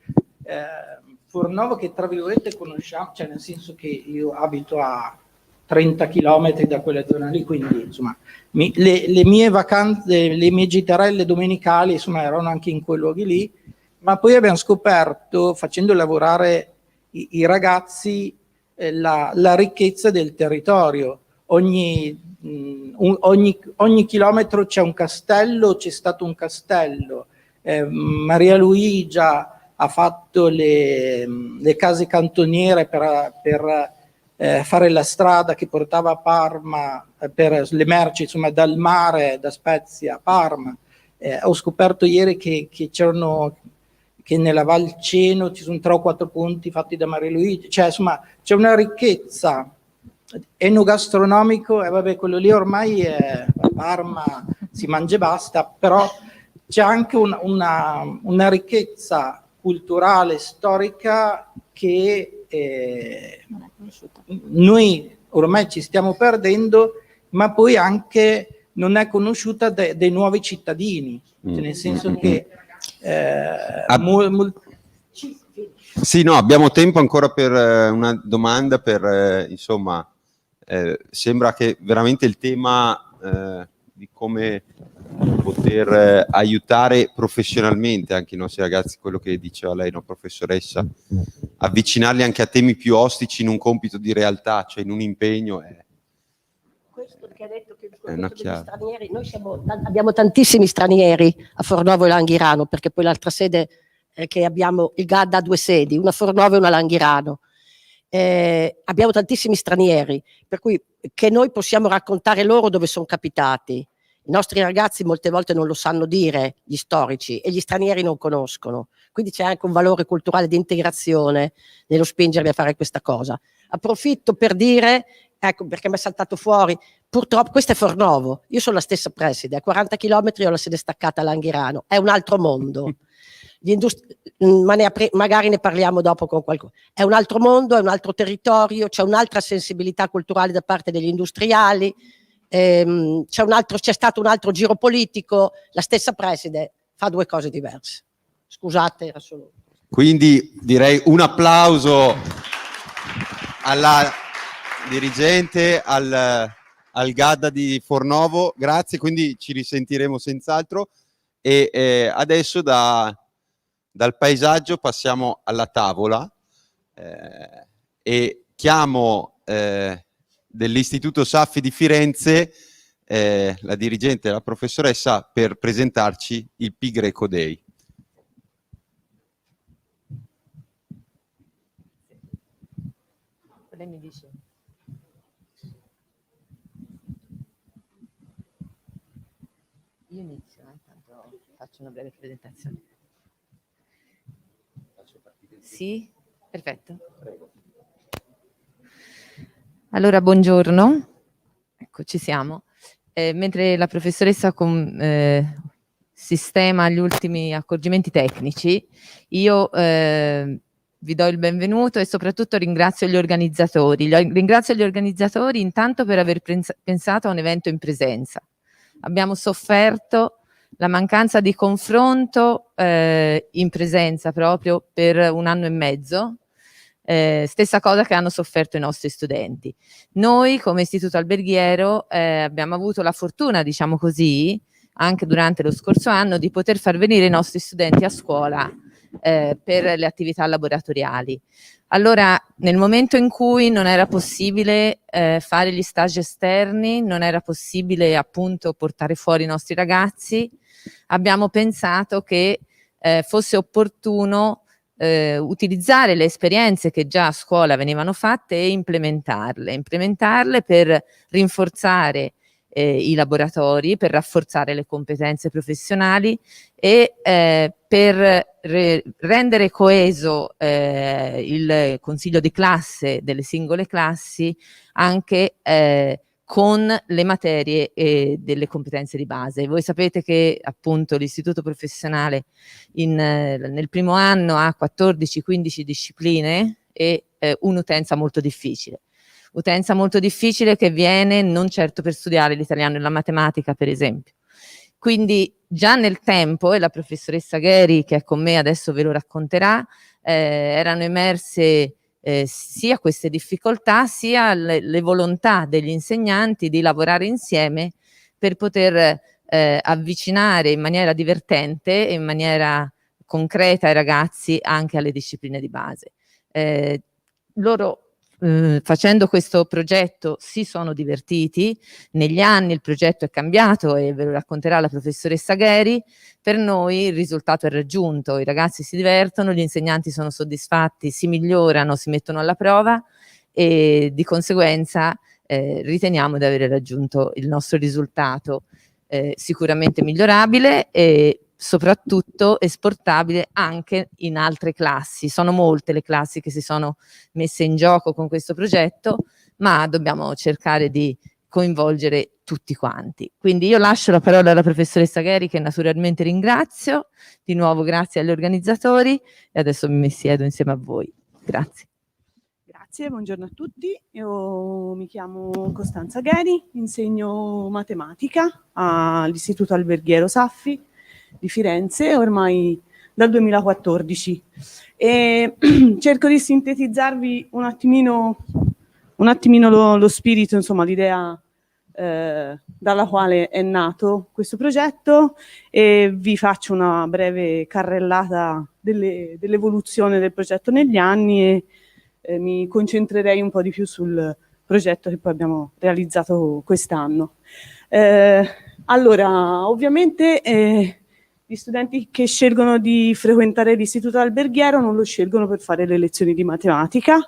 Fornovo che tra virgolette conosciamo, cioè nel senso che io abito a 30 km da quella zona lì, quindi insomma le mie vacanze, le mie gitarelle domenicali insomma erano anche in quei luoghi lì, ma poi abbiamo scoperto, facendo lavorare i ragazzi, la ricchezza del territorio. Ogni chilometro c'è un castello, c'è stato un castello. Maria Luigia ha fatto le case cantoniere per fare la strada che portava a Parma per le merci, insomma, dal mare, da Spezia a Parma. Ho scoperto ieri che nella Val Ceno ci sono 3 o 4 punti fatti da Maria Luigia, cioè insomma c'è una ricchezza enogastronomico, e vabbè, quello lì ormai a Parma si mangia e basta, però c'è anche una ricchezza culturale, storica che noi ormai ci stiamo perdendo, ma poi anche non è conosciuta dai nuovi cittadini, cioè nel senso che Sì, no, abbiamo tempo ancora per una domanda, per insomma, sembra che veramente il tema di come poter aiutare professionalmente anche i nostri ragazzi, quello che diceva lei, no, professoressa, avvicinarli anche a temi più ostici in un compito di realtà, cioè in un impegno. Questo che ha detto che Una degli chiave. stranieri, noi abbiamo tantissimi stranieri a Fornovo e Langhirano, perché poi l'altra sede che abbiamo, il GAD ha 2 sedi, una a Fornovo e una a Langhirano. Abbiamo tantissimi stranieri, per cui che noi possiamo raccontare loro dove sono capitati. I nostri ragazzi molte volte non lo sanno dire, gli storici, e gli stranieri non conoscono. Quindi c'è anche un valore culturale di integrazione nello spingerli a fare questa cosa. Approfitto per dire, ecco, perché mi è saltato fuori, purtroppo questo è Fornovo, io sono la stessa preside, a 40 km ho la sede staccata a Langhirano, è un altro mondo. Magari ne parliamo dopo con qualcuno. È un altro mondo, è un altro territorio, c'è un'altra sensibilità culturale da parte degli industriali, c'è stato un altro giro politico, la stessa preside fa 2 cose diverse. Scusate, era solo... Quindi direi un applauso alla dirigente, al GAD di Fornovo, grazie, quindi ci risentiremo senz'altro. E adesso dal paesaggio passiamo alla tavola e chiamo dell'Istituto Saffi di Firenze la dirigente, la professoressa, per presentarci il Pi Greco Day. Lei mi dice. Io inizio, intanto faccio una breve presentazione. Sì? Perfetto. Allora, buongiorno. Ecco, ci siamo. Mentre la professoressa sistema gli ultimi accorgimenti tecnici, io vi do il benvenuto e soprattutto ringrazio gli organizzatori. Ringrazio gli organizzatori intanto per aver pensato a un evento in presenza. Abbiamo sofferto la mancanza di confronto in presenza proprio per 1 anno e mezzo, stessa cosa che hanno sofferto i nostri studenti. Noi come Istituto Alberghiero abbiamo avuto la fortuna, diciamo così, anche durante lo scorso anno, di poter far venire i nostri studenti a scuola per le attività laboratoriali. Allora, nel momento in cui non era possibile fare gli stage esterni, non era possibile appunto portare fuori i nostri ragazzi, abbiamo pensato che fosse opportuno utilizzare le esperienze che già a scuola venivano fatte e implementarle per rinforzare i laboratori, per rafforzare le competenze professionali e per rendere coeso il consiglio di classe delle singole classi anche con le materie e delle competenze di base. Voi sapete che appunto l'istituto professionale nel primo anno ha 14-15 discipline e un'utenza molto difficile. Utenza molto difficile che viene non certo per studiare l'italiano e la matematica, per esempio. Quindi già nel tempo, e la professoressa Gheri che è con me adesso ve lo racconterà, erano emerse sia queste difficoltà sia le volontà degli insegnanti di lavorare insieme per poter avvicinare in maniera divertente e in maniera concreta i ragazzi anche alle discipline di base. Loro facendo questo progetto si sono divertiti, negli anni il progetto è cambiato e ve lo racconterà la professoressa Gheri. Per noi il risultato è raggiunto, i ragazzi si divertono, gli insegnanti sono soddisfatti, si migliorano, si mettono alla prova e di conseguenza riteniamo di aver raggiunto il nostro risultato, sicuramente migliorabile e soprattutto esportabile anche in altre classi. Sono molte le classi che si sono messe in gioco con questo progetto, ma dobbiamo cercare di coinvolgere tutti quanti. Quindi io lascio la parola alla professoressa Gheri, che naturalmente ringrazio, di nuovo grazie agli organizzatori e adesso mi siedo insieme a voi. Grazie. Grazie, buongiorno a tutti. Io mi chiamo Costanza Gheri, insegno matematica all'Istituto Alberghiero Saffi di Firenze ormai dal 2014 e cerco di sintetizzarvi un attimino lo spirito, insomma l'idea dalla quale è nato questo progetto e vi faccio una breve carrellata dell'evoluzione del progetto negli anni e mi concentrerei un po' di più sul progetto che poi abbiamo realizzato quest'anno. Allora, ovviamente gli studenti che scelgono di frequentare l'istituto alberghiero non lo scelgono per fare le lezioni di matematica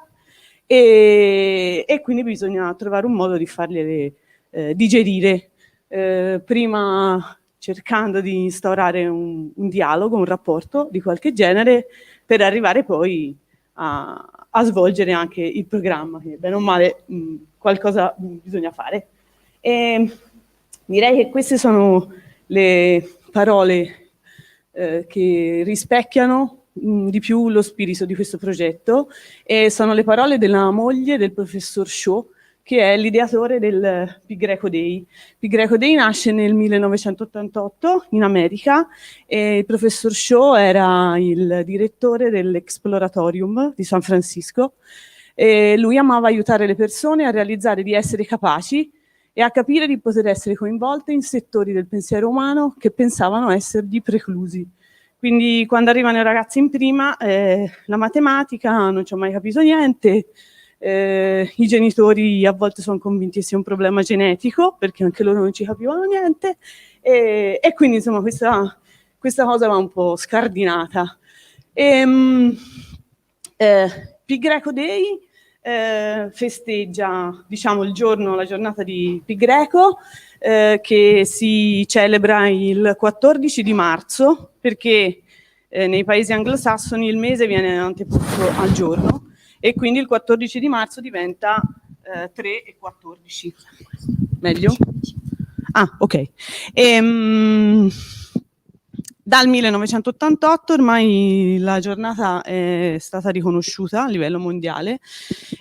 e quindi bisogna trovare un modo di fargliele digerire, prima cercando di instaurare un dialogo, un rapporto di qualche genere per arrivare poi a svolgere anche il programma, che bene o male qualcosa bisogna fare. E direi che queste sono le parole che rispecchiano di più lo spirito di questo progetto e sono le parole della moglie del professor Shaw, che è l'ideatore del Pi Greco Day. Pi Greco Day nasce nel 1988 in America e il professor Shaw era il direttore dell'Exploratorium di San Francisco e lui amava aiutare le persone a realizzare di essere capaci e a capire di poter essere coinvolte in settori del pensiero umano che pensavano essergli preclusi. Quindi quando arrivano i ragazzi in prima, la matematica non ci ho mai capito niente, i genitori a volte sono convinti che sia un problema genetico, perché anche loro non ci capivano niente, e quindi insomma questa cosa va un po' scardinata. Pi Greco Day festeggia, diciamo, la giornata di Pi Greco, che si celebra il 14 di marzo, perché nei paesi anglosassoni il mese viene anteposto al giorno, e quindi il 14 di marzo diventa 3 e 14. Meglio? Ah, ok. Dal 1988 ormai la giornata è stata riconosciuta a livello mondiale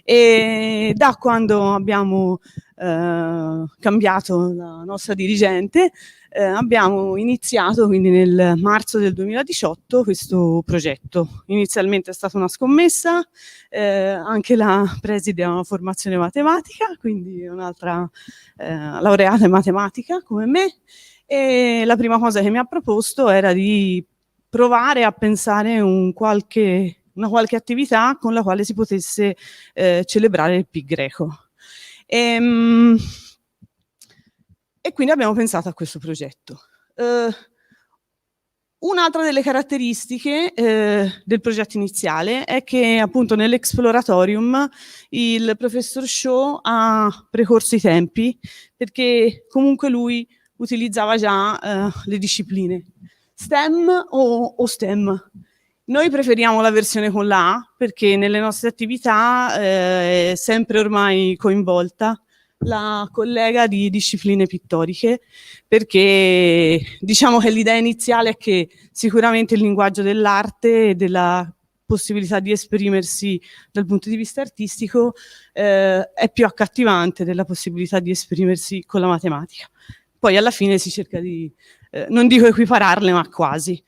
e da quando abbiamo cambiato la nostra dirigente abbiamo iniziato quindi nel marzo del 2018 questo progetto. Inizialmente è stata una scommessa, anche la preside ha una formazione matematica, quindi un'altra laureata in matematica come me. E la prima cosa che mi ha proposto era di provare a pensare una qualche attività con la quale si potesse celebrare il Pi Greco. E quindi abbiamo pensato a questo progetto. Un'altra delle caratteristiche del progetto iniziale è che appunto nell'Exploratorium il professor Shaw ha precorso i tempi, perché comunque lui utilizzava già le discipline STEM o STEM. Noi preferiamo la versione con la A perché nelle nostre attività è sempre ormai coinvolta la collega di discipline pittoriche, perché diciamo che l'idea iniziale è che sicuramente il linguaggio dell'arte e della possibilità di esprimersi dal punto di vista artistico è più accattivante della possibilità di esprimersi con la matematica. Poi alla fine si cerca di, non dico equipararle, ma quasi.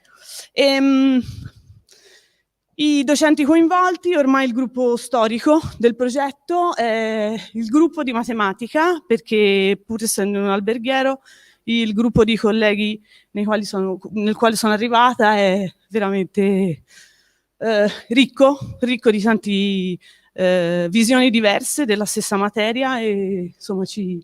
I docenti coinvolti, ormai il gruppo storico del progetto è il gruppo di matematica, perché pur essendo un alberghiero, il gruppo di colleghi nel quale sono arrivata è veramente ricco di tanti visioni diverse della stessa materia, e insomma ci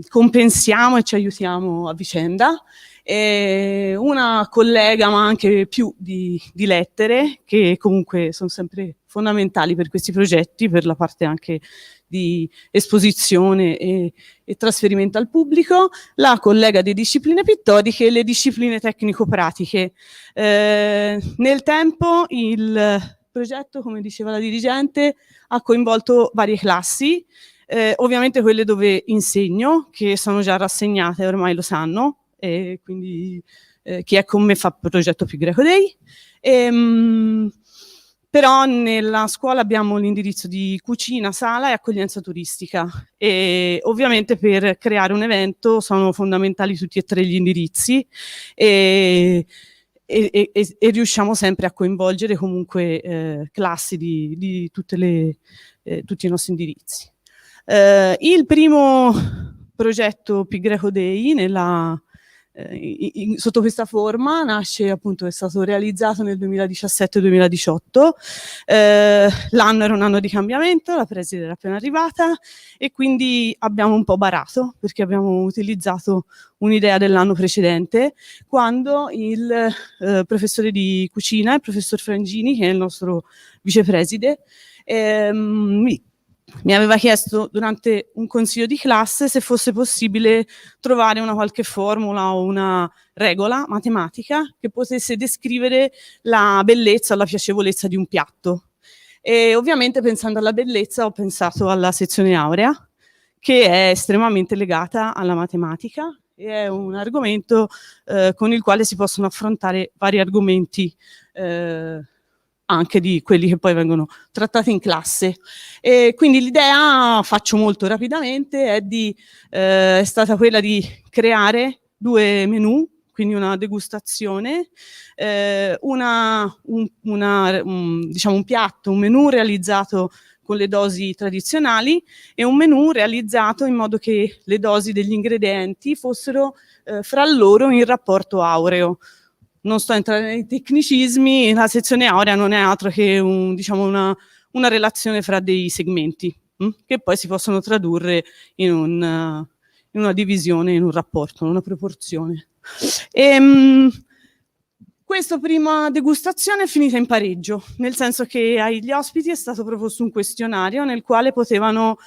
compensiamo e ci aiutiamo a vicenda. E una collega, ma anche più di lettere, che comunque sono sempre fondamentali per questi progetti, per la parte anche di esposizione e trasferimento al pubblico, la collega di discipline pittoriche e le discipline tecnico-pratiche. Nel tempo il progetto, come diceva la dirigente, ha coinvolto varie classi, ovviamente quelle dove insegno, che sono già rassegnate, ormai lo sanno, e quindi chi è con me fa progetto Pi Greco Day. Però nella scuola abbiamo l'indirizzo di cucina, sala e accoglienza turistica, e ovviamente per creare un evento sono fondamentali tutti e tre gli indirizzi, e riusciamo sempre a coinvolgere comunque classi di tutti i nostri indirizzi. Il primo progetto Pi Greco Day sotto questa forma nasce, appunto, è stato realizzato nel 2017-2018. L'anno era un anno di cambiamento, la preside era appena arrivata e quindi abbiamo un po' barato, perché abbiamo utilizzato un'idea dell'anno precedente, quando il professore di cucina, il professor Frangini, che è il nostro vicepreside, mi aveva chiesto durante un consiglio di classe se fosse possibile trovare una qualche formula o una regola matematica che potesse descrivere la bellezza o la piacevolezza di un piatto. E ovviamente, pensando alla bellezza, ho pensato alla sezione aurea, che è estremamente legata alla matematica e è un argomento con il quale si possono affrontare vari argomenti, anche di quelli che poi vengono trattati in classe. E quindi l'idea, faccio molto rapidamente, è stata quella di creare 2 menù, quindi una degustazione, diciamo un piatto, un menù realizzato con le dosi tradizionali e un menù realizzato in modo che le dosi degli ingredienti fossero fra loro in rapporto aureo. Non sto a entrare nei tecnicismi, la sezione aurea non è altro che una relazione fra dei segmenti che poi si possono tradurre in una divisione, in un rapporto, in una proporzione. Questa prima degustazione è finita in pareggio, nel senso che agli ospiti è stato proposto un questionario nel quale potevano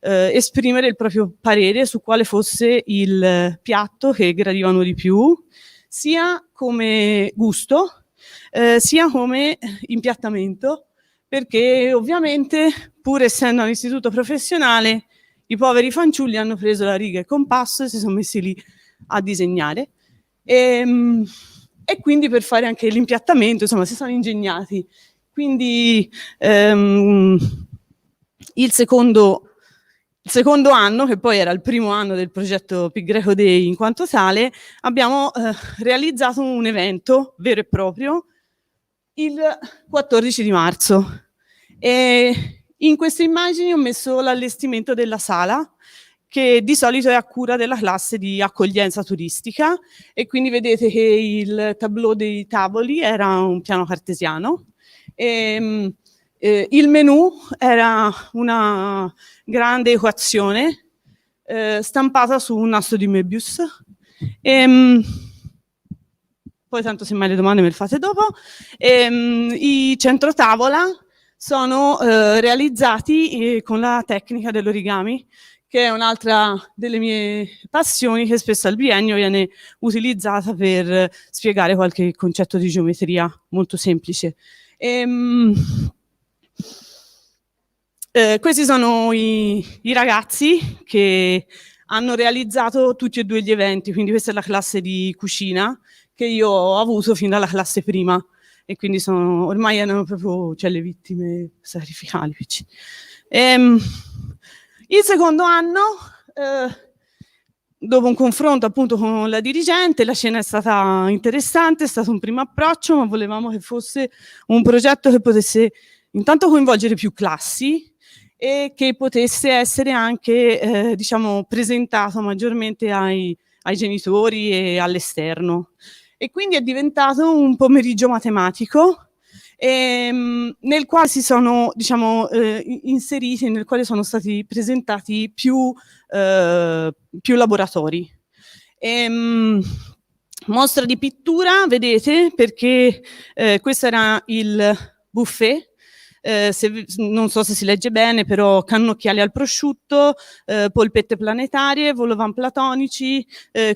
esprimere il proprio parere su quale fosse il piatto che gradivano di più, sia come gusto, sia come impiattamento, perché ovviamente, pur essendo un istituto professionale, i poveri fanciulli hanno preso la riga e il compasso e si sono messi lì a disegnare. E quindi, per fare anche l'impiattamento, insomma, si sono ingegnati. Quindi il secondo anno, che poi era il primo anno del progetto Pi Greco Day in quanto tale, abbiamo realizzato un evento vero e proprio il 14 di marzo. E in queste immagini ho messo l'allestimento della sala, che di solito è a cura della classe di accoglienza turistica, e quindi vedete che il tableau dei tavoli era un piano cartesiano. Il menù era una grande equazione stampata su un nastro di Möbius. Poi tanto semmai le domande me le fate dopo. I centrotavola sono realizzati con la tecnica dell'origami, che è un'altra delle mie passioni, che spesso al biennio viene utilizzata per spiegare qualche concetto di geometria molto semplice. Questi sono i ragazzi che hanno realizzato tutti e due gli eventi, quindi questa è la classe di cucina che io ho avuto fin dalla classe prima, e quindi ormai erano proprio le vittime sacrificali. Il secondo anno dopo un confronto appunto con la dirigente, la scena è stata interessante, è stato un primo approccio, ma volevamo che fosse un progetto che potesse intanto coinvolgere più classi e che potesse essere anche diciamo, presentato maggiormente ai genitori e all'esterno. E quindi è diventato un pomeriggio matematico nel quale si sono diciamo, inseriti, nel quale sono stati presentati più laboratori. Mostra di pittura, vedete, perché questo era il buffet. Non so se si legge bene, però cannocchiali al prosciutto, polpette planetarie, volovan platonici,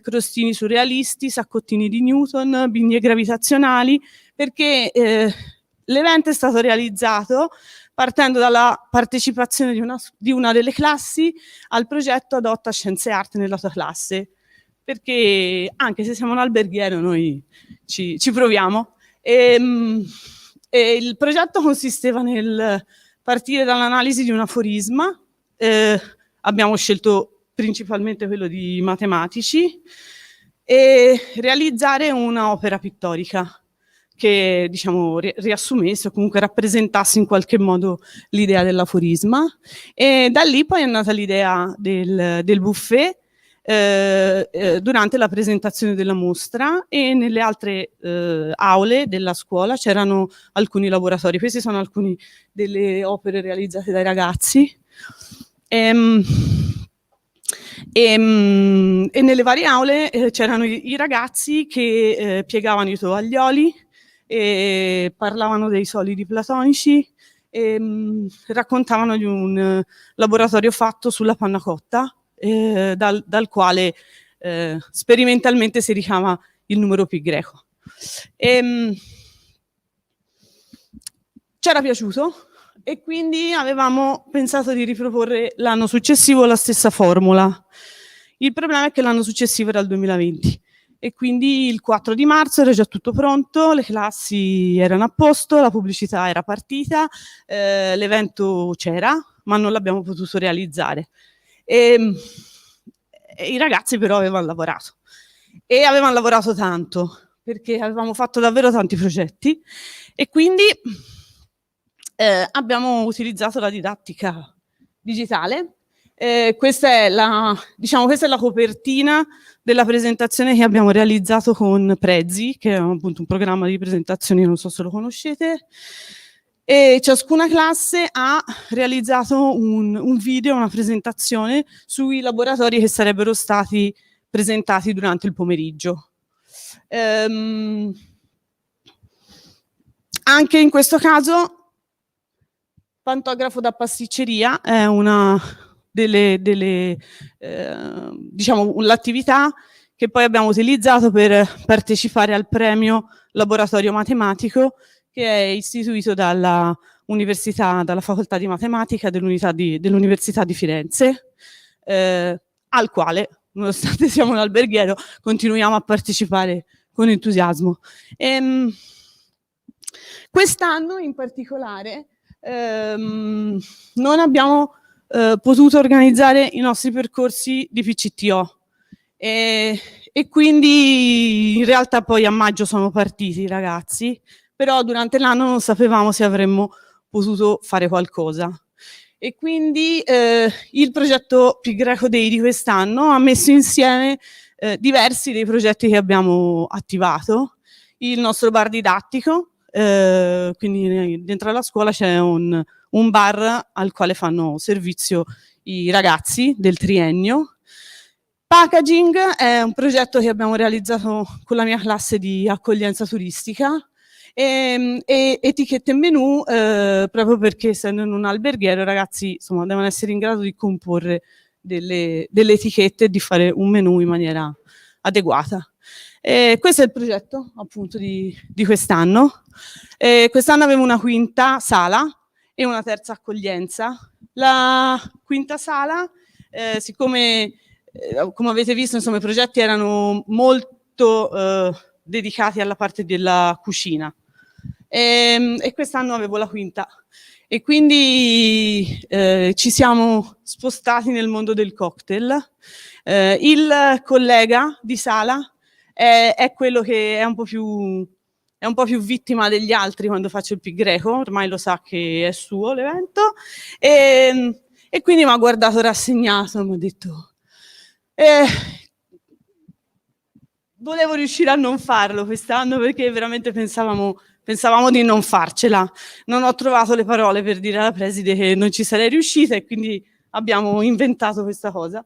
crostini surrealisti, saccottini di Newton, bigne gravitazionali, perché l'evento è stato realizzato partendo dalla partecipazione di una delle classi al progetto Adotta Scienze e Arte nella tua classe, perché anche se siamo un alberghiero noi ci proviamo. E il progetto consisteva nel partire dall'analisi di un aforisma, abbiamo scelto principalmente quello di matematici, e realizzare un'opera pittorica che diciamo riassumesse o comunque rappresentasse in qualche modo l'idea dell'aforisma, e da lì poi è nata l'idea del buffet durante la presentazione della mostra, e nelle altre aule della scuola c'erano alcuni laboratori. Queste sono alcune delle opere realizzate dai ragazzi. E nelle varie aule c'erano i ragazzi che piegavano i tovaglioli e parlavano dei solidi platonici e raccontavano di un laboratorio fatto sulla panna cotta, dal quale sperimentalmente si ricava il numero pi greco. C'era piaciuto e quindi avevamo pensato di riproporre l'anno successivo la stessa formula. Il problema è che l'anno successivo era il 2020 e quindi il 4 di marzo era già tutto pronto, le classi erano a posto, la pubblicità era partita, l'evento c'era, ma non l'abbiamo potuto realizzare. E i ragazzi però avevano lavorato e avevano lavorato tanto, perché avevamo fatto davvero tanti progetti, e quindi abbiamo utilizzato la didattica digitale. Questa è la copertina della presentazione che abbiamo realizzato con Prezi, che è appunto un programma di presentazioni, non so se lo conoscete. E ciascuna classe ha realizzato un video, una presentazione sui laboratori che sarebbero stati presentati durante il pomeriggio. Anche in questo caso Pantografo da pasticceria è una diciamo l'attività che poi abbiamo utilizzato per partecipare al premio laboratorio matematico, che è istituito dalla facoltà di matematica dell'Università di Firenze, al quale, nonostante siamo un alberghiero, continuiamo a partecipare con entusiasmo. Quest'anno in particolare non abbiamo potuto organizzare i nostri percorsi di PCTO e quindi in realtà poi a maggio sono partiti i ragazzi, però durante l'anno non sapevamo se avremmo potuto fare qualcosa. E quindi il progetto Pi Greco Day di quest'anno ha messo insieme diversi dei progetti che abbiamo attivato. Il nostro bar didattico, quindi dentro la scuola c'è un bar al quale fanno servizio i ragazzi del triennio. Packaging è un progetto che abbiamo realizzato con la mia classe di accoglienza turistica, e etichette e menù, proprio perché essendo in un alberghiero i ragazzi insomma devono essere in grado di comporre delle etichette e di fare un menù in maniera adeguata. Questo è il progetto appunto di quest'anno. Quest'anno avevo una quinta sala e una terza accoglienza. La quinta sala, siccome come avete visto insomma i progetti erano molto dedicati alla parte della cucina, e quest'anno avevo la quinta E quindi ci siamo spostati nel mondo del cocktail. Il collega di sala è quello che è un po' più vittima degli altri quando faccio il pi greco, ormai lo sa che è suo l'evento, e quindi mi ha guardato rassegnato e mi ha detto volevo riuscire a non farlo quest'anno perché veramente pensavamo di non farcela. Non ho trovato le parole per dire alla preside che non ci sarei riuscita e quindi abbiamo inventato questa cosa.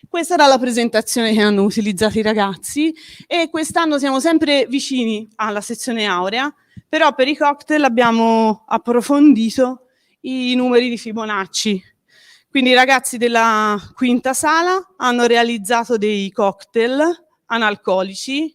Questa era la presentazione che hanno utilizzato i ragazzi e quest'anno siamo sempre vicini alla sezione aurea, però per i cocktail abbiamo approfondito i numeri di Fibonacci. Quindi i ragazzi della quinta sala hanno realizzato dei cocktail analcolici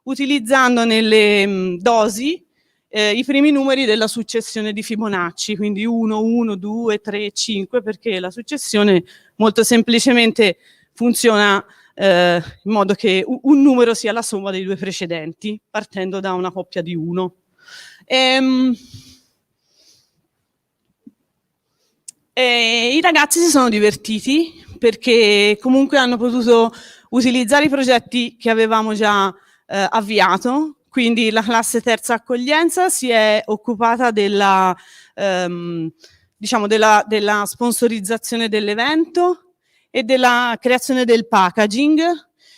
utilizzando nelle dosi i primi numeri della successione di Fibonacci, quindi 1, 1, 2, 3, 5, perché la successione molto semplicemente funziona in modo che un numero sia la somma dei due precedenti, partendo da una coppia di 1. I ragazzi si sono divertiti perché comunque hanno potuto utilizzare i progetti che avevamo già avviato, quindi la classe terza accoglienza si è occupata della sponsorizzazione dell'evento e della creazione del packaging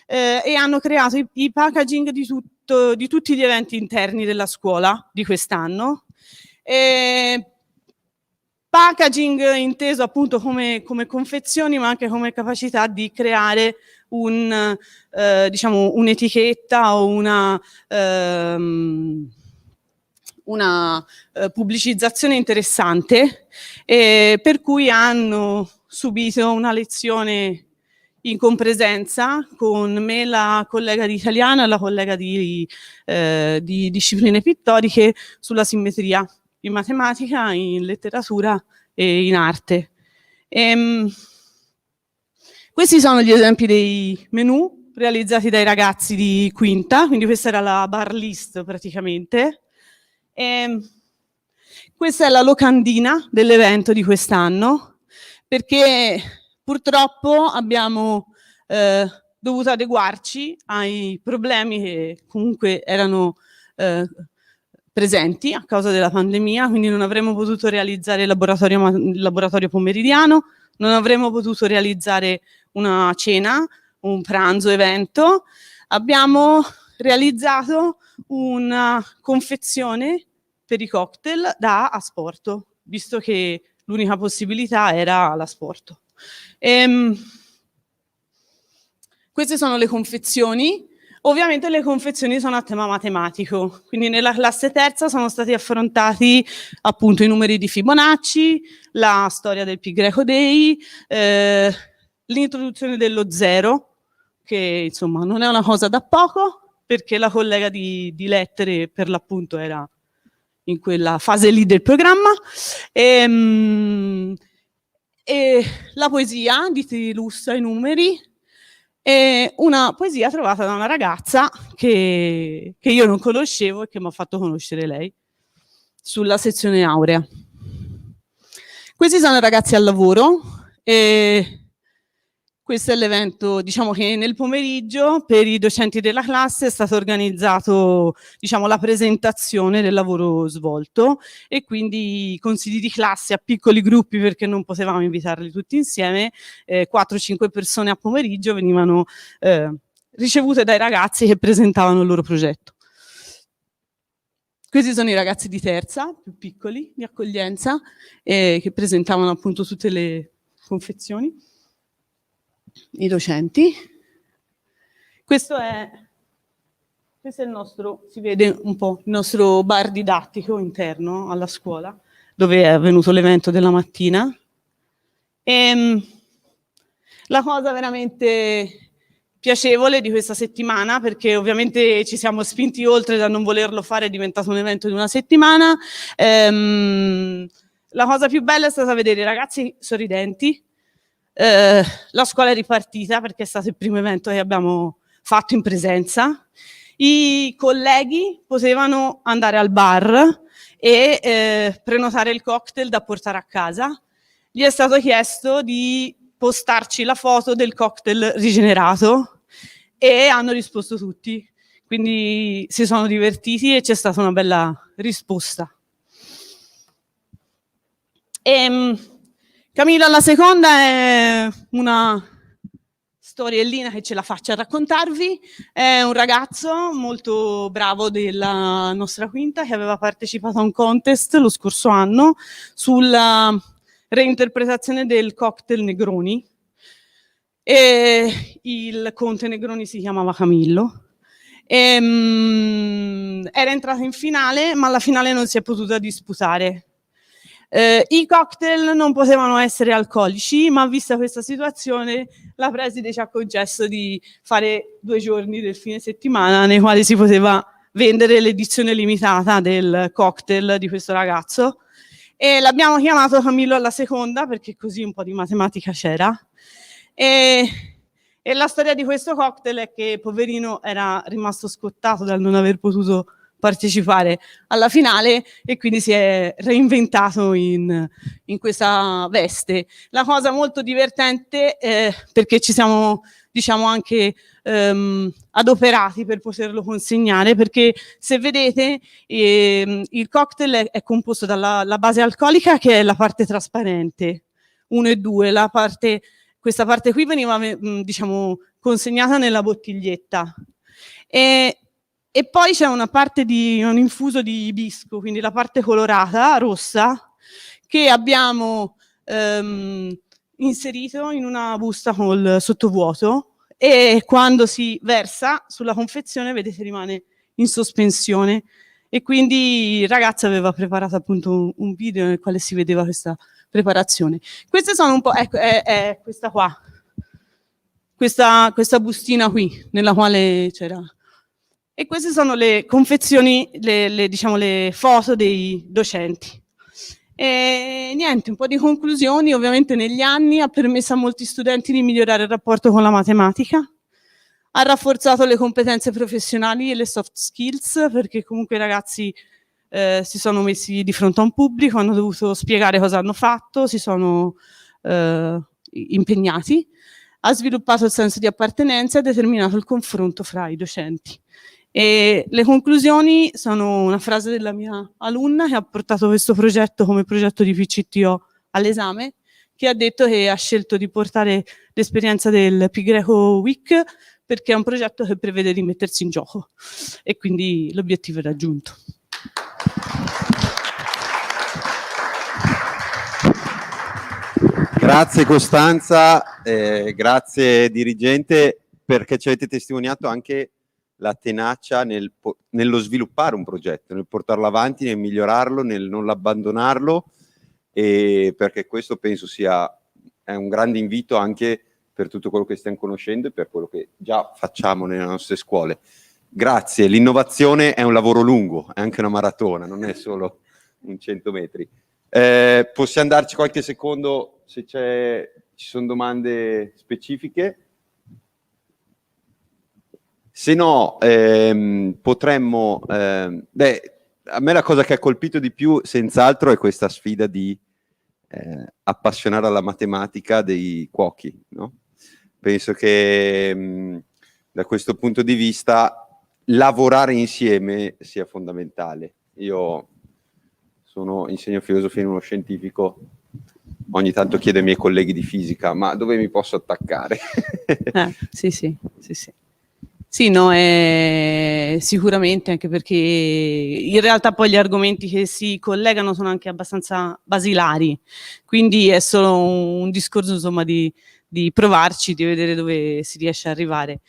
e hanno creato i packaging di tutti gli eventi interni della scuola di quest'anno. Packaging inteso appunto come confezioni, ma anche come capacità di creare un'etichetta o una pubblicizzazione interessante, per cui hanno subito una lezione in compresenza con me, la collega di italiano e la collega di discipline pittoriche sulla simmetria in matematica, in letteratura e in arte. Questi sono gli esempi dei menù realizzati dai ragazzi di quinta, quindi questa era la bar list praticamente. Questa è la locandina dell'evento di quest'anno, perché purtroppo abbiamo dovuto adeguarci ai problemi che comunque erano presenti a causa della pandemia, quindi non avremmo potuto realizzare il laboratorio pomeridiano, non avremmo potuto realizzare una cena, un pranzo evento. Abbiamo realizzato una confezione per i cocktail da asporto, visto che l'unica possibilità era l'asporto. Queste sono le confezioni. Ovviamente le confezioni sono a tema matematico, quindi nella classe terza sono stati affrontati appunto i numeri di Fibonacci, la storia del pi greco dei, l'introduzione dello zero, che insomma non è una cosa da poco, perché la collega di lettere per l'appunto era in quella fase lì del programma, e la poesia di ti illustra i numeri, e una poesia trovata da una ragazza che io non conoscevo e che mi ha fatto conoscere lei sulla sezione aurea. Questi sono i ragazzi al lavoro e questo è l'evento, diciamo che nel pomeriggio per i docenti della classe è stato organizzato, diciamo, la presentazione del lavoro svolto e quindi i consigli di classe a piccoli gruppi, perché non potevamo invitarli tutti insieme, 4-5 persone a pomeriggio venivano ricevute dai ragazzi che presentavano il loro progetto. Questi sono i ragazzi di terza, più piccoli, di accoglienza, che presentavano appunto tutte le confezioni. I docenti. Questo è il nostro, si vede un po', il nostro bar didattico interno alla scuola, dove è avvenuto l'evento della mattina. La cosa veramente piacevole di questa settimana, perché ovviamente ci siamo spinti oltre da non volerlo fare, è diventato un evento di una settimana. La cosa più bella è stata vedere i ragazzi sorridenti. La scuola è ripartita perché è stato il primo evento che abbiamo fatto in presenza I colleghi potevano andare al bar e prenotare il cocktail da portare a casa. Gli è stato chiesto di postarci la foto del cocktail rigenerato e hanno risposto tutti. Quindi si sono divertiti e c'è stata una bella risposta. Camilla la seconda è una storiellina che ce la faccio a raccontarvi. È un ragazzo molto bravo della nostra quinta che aveva partecipato a un contest lo scorso anno sulla reinterpretazione del cocktail Negroni, e il conte Negroni si chiamava Camillo. Era entrato in finale, ma alla finale non si è potuta disputare. I cocktail non potevano essere alcolici, ma vista questa situazione la preside ci ha concesso di fare 2 giorni del fine settimana nei quali si poteva vendere l'edizione limitata del cocktail di questo ragazzo, e l'abbiamo chiamato Camillo alla seconda perché così un po' di matematica c'era. E la storia di questo cocktail è che poverino era rimasto scottato dal non aver potuto partecipare alla finale e quindi si è reinventato in questa veste. La cosa molto divertente perché ci siamo, diciamo, anche adoperati per poterlo consegnare, perché se vedete il cocktail è composto dalla base alcolica, che è la parte trasparente 1 e 2, questa parte qui veniva diciamo consegnata nella bottiglietta, e poi c'è una parte di un infuso di ibisco, quindi la parte colorata, rossa, che abbiamo inserito in una busta col sottovuoto, e quando si versa sulla confezione, vedete, rimane in sospensione. E quindi il ragazzo aveva preparato appunto un video nel quale si vedeva questa preparazione. Queste sono un po', ecco, è questa qua, questa bustina qui, nella quale c'era. E queste sono le confezioni, diciamo, le foto dei docenti. E niente, un po' di conclusioni. Ovviamente negli anni ha permesso a molti studenti di migliorare il rapporto con la matematica, ha rafforzato le competenze professionali e le soft skills, perché comunque i ragazzi si sono messi di fronte a un pubblico, hanno dovuto spiegare cosa hanno fatto, si sono impegnati, ha sviluppato il senso di appartenenza e ha determinato il confronto fra i docenti. E le conclusioni sono una frase della mia alunna che ha portato questo progetto come progetto di PCTO all'esame, che ha detto che ha scelto di portare l'esperienza del Pi Greco Week perché è un progetto che prevede di mettersi in gioco, e quindi l'obiettivo è raggiunto. Grazie Costanza, grazie dirigente, perché ci avete testimoniato anche la tenacia nello sviluppare un progetto, nel portarlo avanti, nel migliorarlo, nel non abbandonarlo, e perché questo penso è un grande invito anche per tutto quello che stiamo conoscendo e per quello che già facciamo nelle nostre scuole. Grazie, l'innovazione è un lavoro lungo, è anche una maratona, non è solo un 100 metri. Possiamo darci qualche secondo se ci sono domande specifiche? Se no, potremmo... a me la cosa che ha colpito di più, senz'altro, è questa sfida di appassionare alla matematica dei cuochi, no? Penso che da questo punto di vista lavorare insieme sia fondamentale. Io insegno filosofia in uno scientifico, ogni tanto chiedo ai miei colleghi di fisica, ma dove mi posso attaccare? Sì. Sì, no, sicuramente, anche perché in realtà poi gli argomenti che si collegano sono anche abbastanza basilari, quindi è solo un discorso, insomma, di provarci, di vedere dove si riesce a arrivare.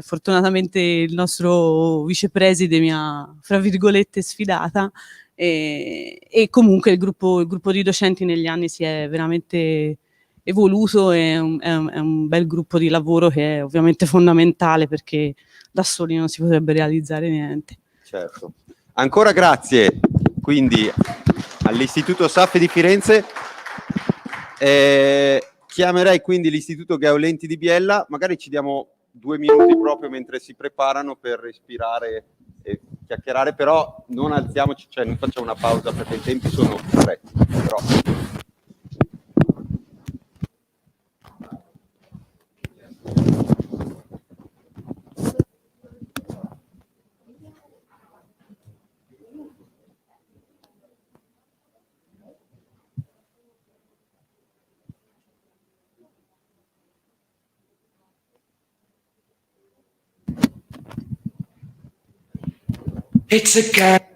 Fortunatamente il nostro vicepreside mi ha, fra virgolette, sfidata, e comunque il gruppo di docenti negli anni si è veramente evoluto, è un bel gruppo di lavoro che è ovviamente fondamentale, perché da soli non si potrebbe realizzare niente. Certo. Ancora grazie quindi all'Istituto SAFE di Firenze. Chiamerei quindi l'Istituto Gaulenti di Biella, magari ci diamo 2 minuti proprio mentre si preparano per respirare e chiacchierare, però non alziamoci, cioè non facciamo una pausa perché i tempi sono stretti. Però. It's a guy.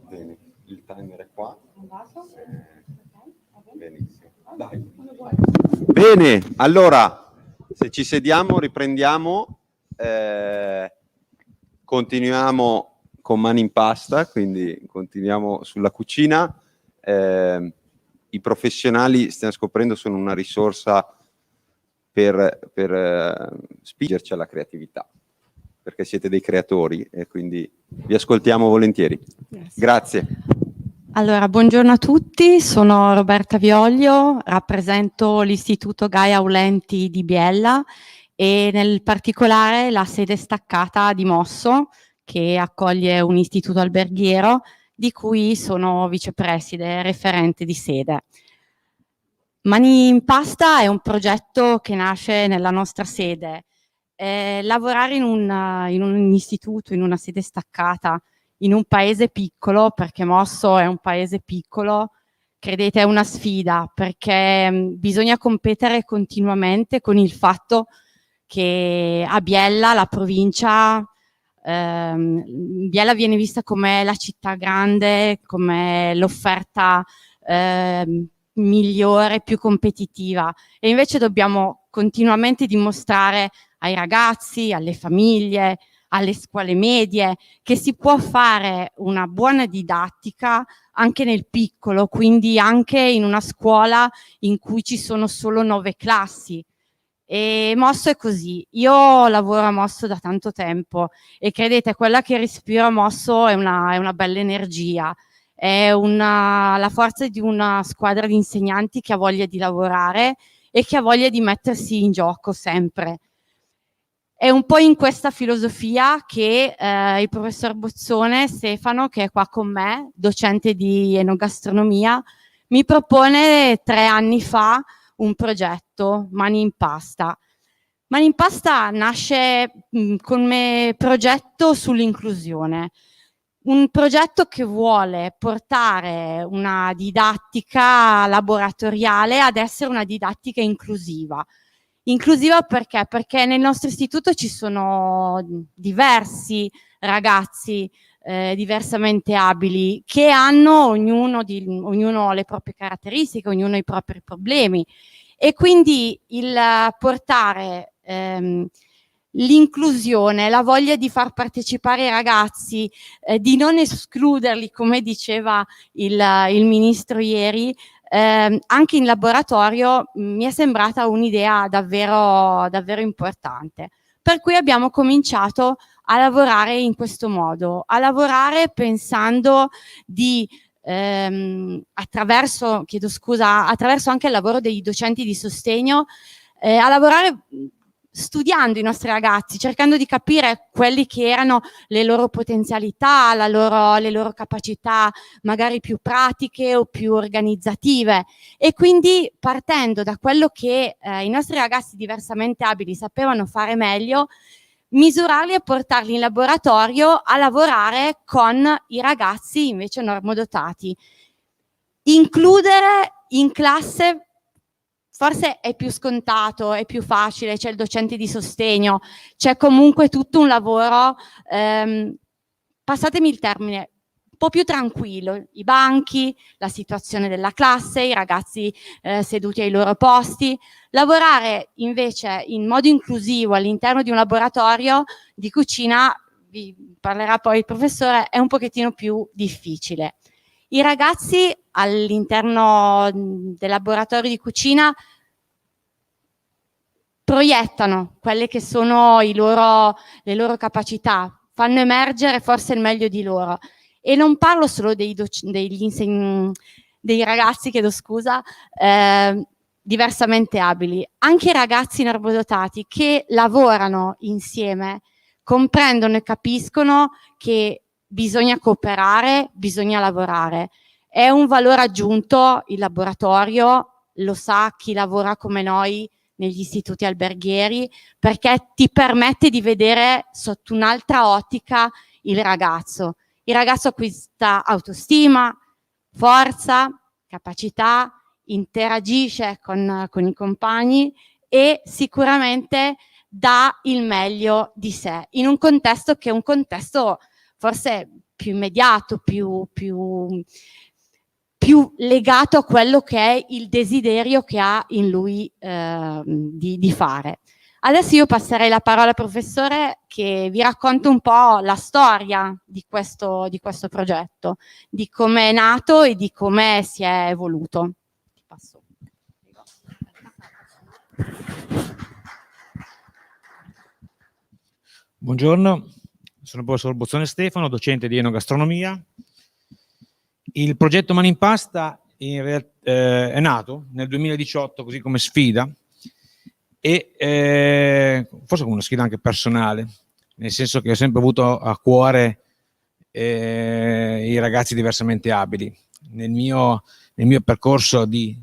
Bene, il timer è qua. Benissimo. Dai. Bene, allora, se ci sediamo, riprendiamo, continuiamo con Mani in Pasta, quindi continuiamo sulla cucina. I professionali, stiamo scoprendo, sono una risorsa per spingerci alla creatività, perché siete dei creatori e quindi vi ascoltiamo volentieri. Grazie. Allora, buongiorno a tutti, sono Roberta Vioglio, rappresento l'Istituto Gaia Aulenti di Biella e nel particolare la sede staccata di Mosso, che accoglie un istituto alberghiero di cui sono vicepreside, referente di sede. Mani in Pasta è un progetto che nasce nella nostra sede. Lavorare in un istituto, in una sede staccata, in un paese piccolo, perché Mosso è un paese piccolo, credete, è una sfida, perché bisogna competere continuamente con il fatto che a Biella, la provincia, Biella viene vista come la città grande, come l'offerta migliore, più competitiva, e invece dobbiamo continuamente dimostrare ai ragazzi, alle famiglie, alle scuole medie, che si può fare una buona didattica anche nel piccolo, quindi anche in una scuola in cui ci sono solo 9 classi. E Mosso è così. Io lavoro a Mosso da tanto tempo e credete, quella che respiro a Mosso è una bella energia, è la forza di una squadra di insegnanti che ha voglia di lavorare e che ha voglia di mettersi in gioco sempre. È un po' in questa filosofia che il professor Bozzone Stefano, che è qua con me, docente di enogastronomia, mi propone 3 anni fa un progetto, Mani in Pasta. Mani in Pasta nasce come progetto sull'inclusione, un progetto che vuole portare una didattica laboratoriale ad essere una didattica inclusiva. Inclusiva perché? Perché nel nostro istituto ci sono diversi ragazzi diversamente abili che hanno ognuno le proprie caratteristiche, ognuno i propri problemi, e quindi il portare l'inclusione, la voglia di far partecipare i ragazzi, di non escluderli, come diceva il ministro ieri, anche in laboratorio, mi è sembrata un'idea davvero, davvero importante. Per cui abbiamo cominciato a lavorare in questo modo, a lavorare pensando di, attraverso anche il lavoro dei docenti di sostegno, a lavorare studiando i nostri ragazzi, cercando di capire quelli che erano le loro potenzialità, le loro capacità magari più pratiche o più organizzative, e quindi partendo da quello che i nostri ragazzi diversamente abili sapevano fare meglio, misurarli e portarli in laboratorio a lavorare con i ragazzi invece normodotati. Includere in classe forse è più scontato, è più facile, c'è il docente di sostegno, c'è comunque tutto un lavoro, passatemi il termine, un po' più tranquillo, i banchi, la situazione della classe, i ragazzi seduti ai loro posti. Lavorare invece in modo inclusivo all'interno di un laboratorio di cucina, vi parlerà poi il professore, è un pochettino più difficile. I ragazzi all'interno del laboratorio di cucina proiettano quelle che sono le loro capacità, fanno emergere forse il meglio di loro. E non parlo solo dei ragazzi, chiedo scusa, diversamente abili, anche i ragazzi normodotati che lavorano insieme comprendono e capiscono che bisogna cooperare, bisogna lavorare. È un valore aggiunto il laboratorio, lo sa chi lavora come noi negli istituti alberghieri, perché ti permette di vedere sotto un'altra ottica il ragazzo. Il ragazzo acquista autostima, forza, capacità, interagisce con i compagni e sicuramente dà il meglio di sé in un contesto che è un contesto forse più immediato, più legato a quello che è il desiderio che ha in lui di fare. Adesso io passerei la parola al professore che vi racconta un po' la storia di questo progetto, di come è nato e di come si è evoluto. Ti passo. Buongiorno, sono il professor Bozzone Stefano, docente di enogastronomia. Il progetto Mani in Pasta è nato nel 2018 così come sfida e forse come una sfida anche personale, nel senso che ho sempre avuto a cuore i ragazzi diversamente abili. Nel mio percorso di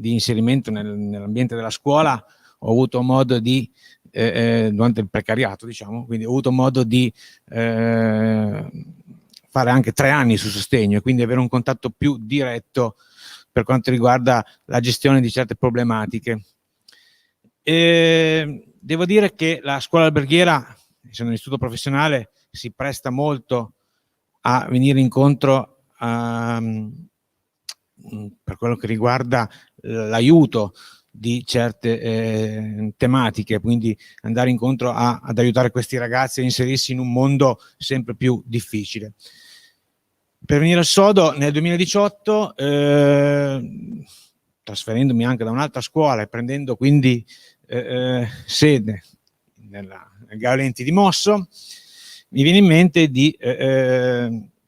inserimento nell'ambiente della scuola ho avuto modo di durante il precariato, diciamo, quindi ho avuto modo di fare anche 3 anni su sostegno e quindi avere un contatto più diretto per quanto riguarda la gestione di certe problematiche. Devo dire che la scuola alberghiera, essendo un istituto professionale, si presta molto a venire incontro per quello che riguarda l'aiuto di certe tematiche, quindi andare incontro ad aiutare questi ragazzi a inserirsi in un mondo sempre più difficile. Per venire al sodo, nel 2018, trasferendomi anche da un'altra scuola e prendendo quindi sede nel Gaolenti di Mosso, mi viene in mente di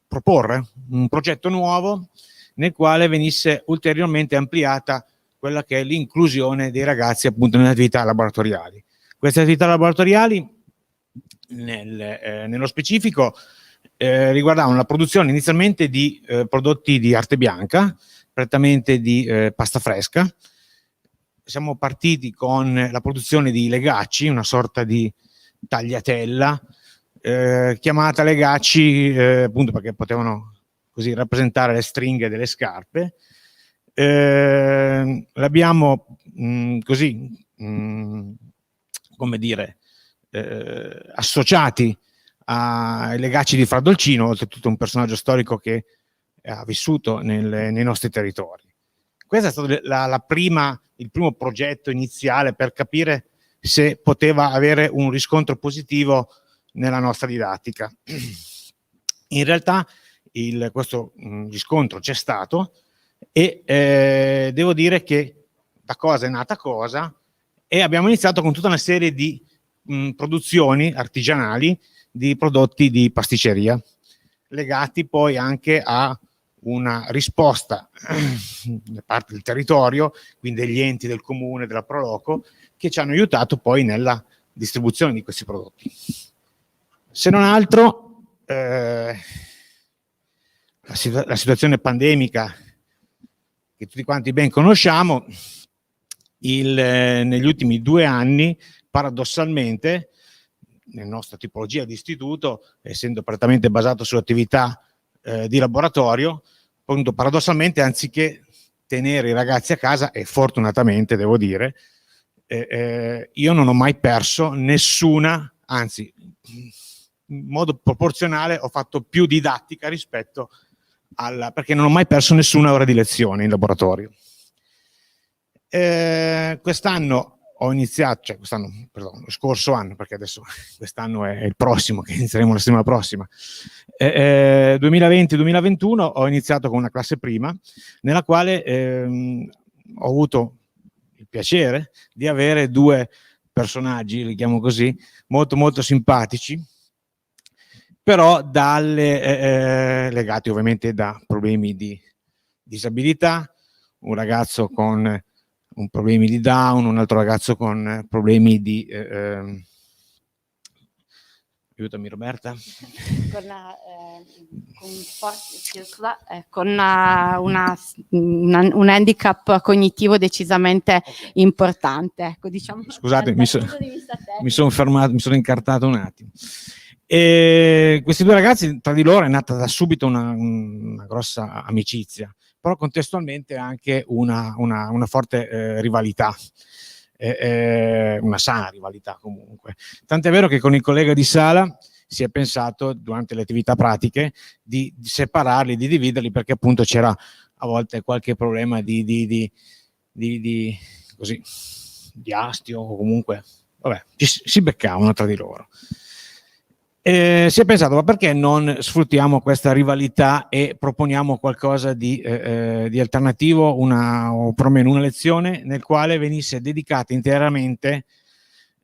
proporre un progetto nuovo nel quale venisse ulteriormente ampliata quella che è l'inclusione dei ragazzi appunto nelle attività laboratoriali. Queste attività laboratoriali, nello specifico, riguardavano la produzione inizialmente di prodotti di arte bianca, prettamente di pasta fresca. Siamo partiti con la produzione di legacci, una sorta di tagliatella, chiamata legacci appunto perché potevano così rappresentare le stringhe delle scarpe. L'abbiamo come dire, associati ai legacci di Fra Dolcino, oltretutto un personaggio storico che ha vissuto nei nostri territori. Questo è stato il primo progetto iniziale per capire se poteva avere un riscontro positivo nella nostra didattica. In realtà questo riscontro c'è stato e devo dire che da cosa è nata cosa e abbiamo iniziato con tutta una serie di produzioni artigianali di prodotti di pasticceria legati poi anche a una risposta da parte del territorio, quindi degli enti del comune, della Proloco, che ci hanno aiutato poi nella distribuzione di questi prodotti. Se non altro, la situazione pandemica che tutti quanti ben conosciamo, negli ultimi 2 anni, paradossalmente, nella nostra tipologia di istituto, essendo prettamente basato sull'attività di laboratorio, appunto, paradossalmente, anziché tenere i ragazzi a casa, e fortunatamente devo dire, io non ho mai perso nessuna, anzi, in modo proporzionale ho fatto più didattica rispetto perché non ho mai perso nessuna ora di lezione in laboratorio. Quest'anno ho iniziato, cioè lo scorso anno, perché adesso quest'anno è il prossimo, che inizieremo la settimana prossima, 2020-2021 ho iniziato con una classe prima, nella quale ho avuto il piacere di avere 2 personaggi, li chiamo così, molto molto simpatici, però legati ovviamente da problemi di disabilità, un ragazzo con problemi di Down, un altro ragazzo con problemi di aiutami Roberta, con un handicap cognitivo decisamente importante, ecco, diciamo. Scusate, mi sono fermato, mi sono incartato un attimo. E questi 2 ragazzi, tra di loro è nata da subito una grossa amicizia, però contestualmente anche una forte rivalità, una sana rivalità comunque. Tant'è vero che con il collega di sala si è pensato, durante le attività pratiche, di separarli, di dividerli, perché appunto c'era a volte qualche problema di astio, o comunque, vabbè, si beccavano tra di loro. Si è pensato, ma perché non sfruttiamo questa rivalità e proponiamo qualcosa di alternativo, o perlomeno una lezione nel quale venisse dedicata interamente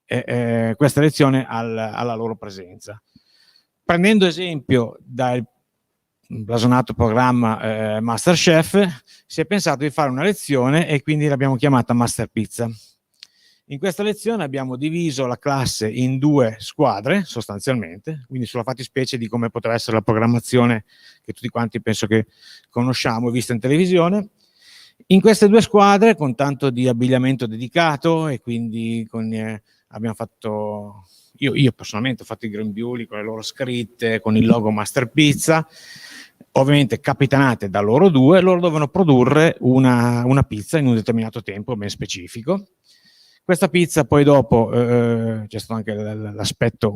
questa lezione alla loro presenza. Prendendo esempio dal blasonato programma Masterchef, si è pensato di fare una lezione e quindi l'abbiamo chiamata Master Pizza. In questa lezione abbiamo diviso la classe in 2 squadre, sostanzialmente, quindi sulla fattispecie di come potrebbe essere la programmazione che tutti quanti penso che conosciamo, vista in televisione. In queste 2 squadre, con tanto di abbigliamento dedicato, e quindi abbiamo fatto, io personalmente ho fatto i grembiuli con le loro scritte, con il logo Master Pizza, ovviamente capitanate da loro 2, loro dovevano produrre una pizza in un determinato tempo ben specifico. Questa pizza poi dopo c'è stato anche l'aspetto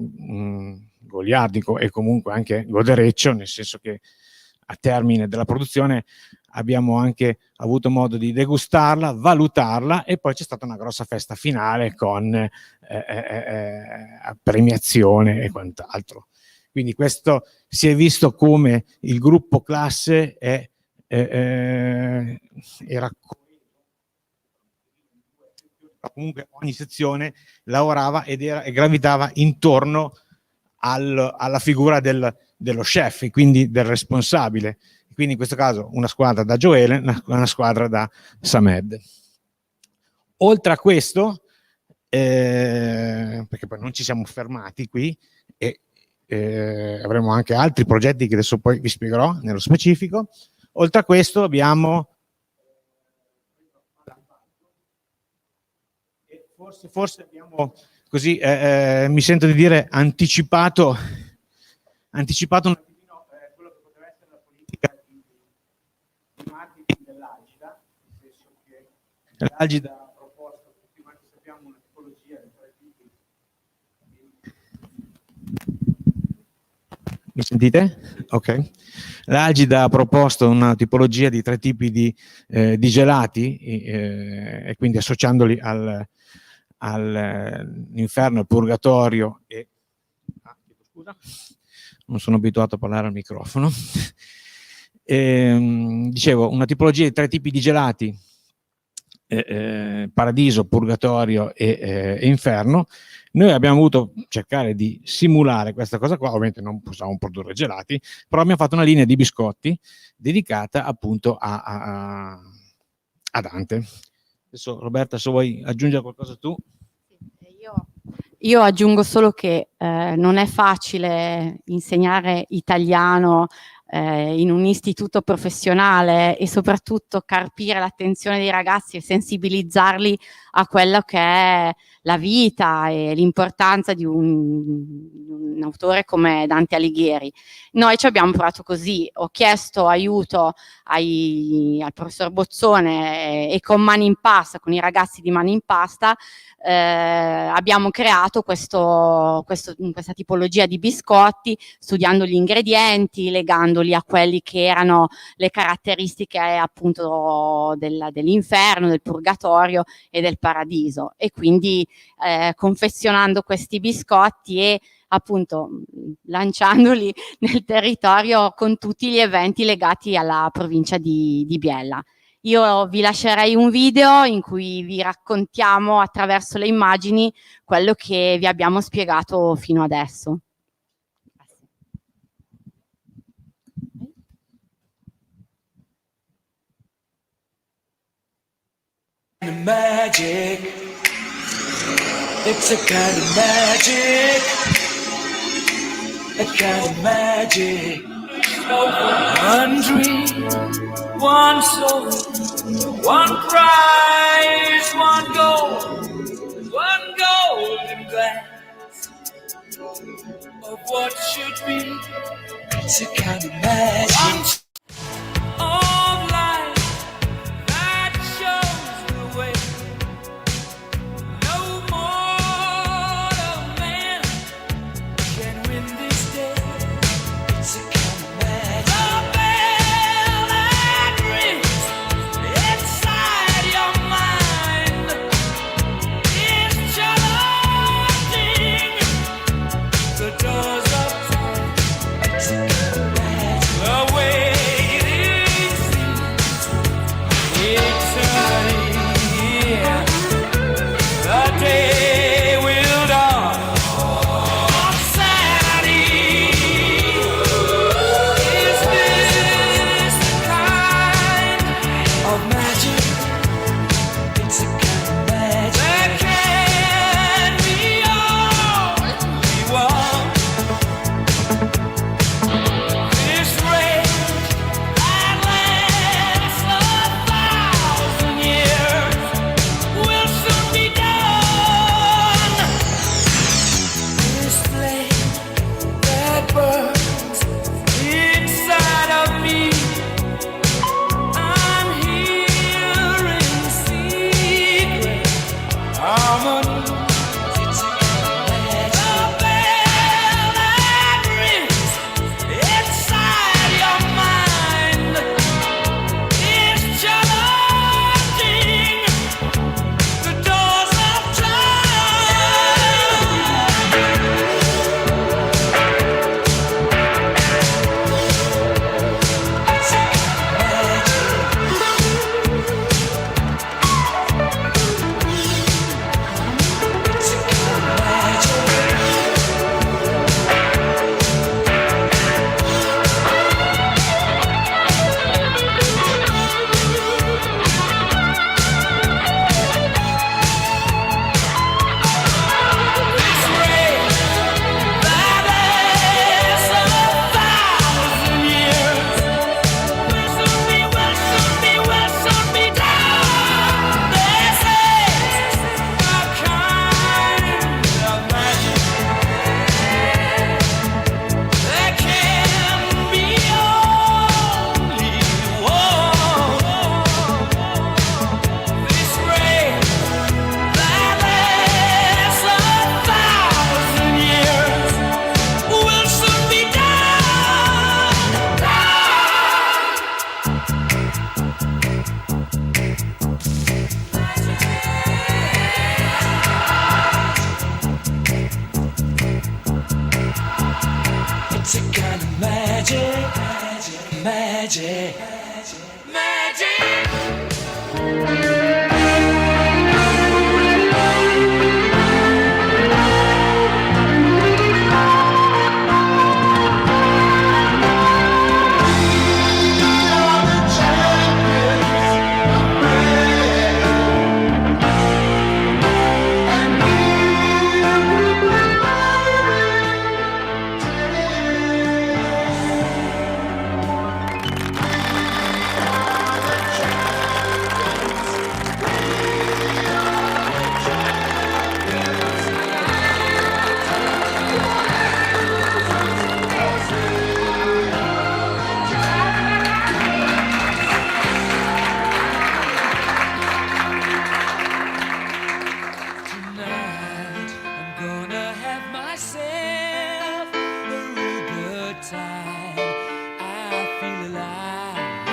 goliardico e comunque anche godereccio, nel senso che a termine della produzione abbiamo anche avuto modo di degustarla, valutarla, e poi c'è stata una grossa festa finale con premiazione e quant'altro. Quindi questo si è visto come il gruppo classe era comunque ogni sezione lavorava e gravitava intorno alla figura dello chef, e quindi del responsabile. Quindi in questo caso una squadra da Joele, una squadra da Samed. Oltre a questo, perché poi non ci siamo fermati qui, e avremo anche altri progetti che adesso poi vi spiegherò nello specifico. Oltre a questo abbiamo forse abbiamo così, mi sento di dire, anticipato un attimino quello che potrebbe essere la politica di marketing dell'Agida, nel senso che l'Agida ha proposto, tutti quanti sappiamo, una tipologia di 3 tipi. Mi sentite? Ok. L'Agida ha proposto una tipologia di 3 tipi di gelati, e quindi associandoli all'inferno, al purgatorio e scusa, non sono abituato a parlare al microfono. Dicevo, una tipologia di 3 tipi di gelati paradiso, purgatorio e inferno. Noi abbiamo voluto cercare di simulare questa cosa qua, ovviamente non possiamo produrre gelati, però abbiamo fatto una linea di biscotti dedicata appunto a Dante. Adesso Roberta, se vuoi aggiungere qualcosa tu. Io aggiungo solo che non è facile insegnare italiano in un istituto professionale e soprattutto carpire l'attenzione dei ragazzi e sensibilizzarli a quello che è la vita e l'importanza di un autore come Dante Alighieri. Noi ci abbiamo provato così, ho chiesto aiuto al professor Bozzone e con Mani in Pasta, con i ragazzi di Mani in Pasta, abbiamo creato questa tipologia di biscotti, studiando gli ingredienti, legandoli a quelli che erano le caratteristiche appunto dell'inferno, del purgatorio e del paradiso, e quindi confezionando questi biscotti e appunto lanciandoli nel territorio con tutti gli eventi legati alla provincia di Biella. Io vi lascerei un video in cui vi raccontiamo attraverso le immagini quello che vi abbiamo spiegato fino adesso. Magic, it's a kind of magic, a kind of magic. One dream, one soul, one prize, one golden glance of what should be. It's a kind of magic. Of life that shows the way. No mortal man can win this day. It's a kind of magic. The bell that rings inside your mind is challenging the doors of time. It's a kind of magic. The way it is, eternity. The day will dawn on Saturday. Is this the kind of magic? It's a kind of magic. There can be only one. This rage that lasts 1,000 years will soon be done. This flame that burns inside of me, I'm hearing secret harmonies. It's a kind of magic. The bell that rings inside your mind is challenging the doors of time. It's a kind of magic. It's a kind of This rage that lasts 1,000 years will soon be done. This is a kind of magic. There can be only one. This rage that lasts 1,000 years will soon be done. It's a kind of magic, magic, magic, magic. myself a real good time. I feel alive,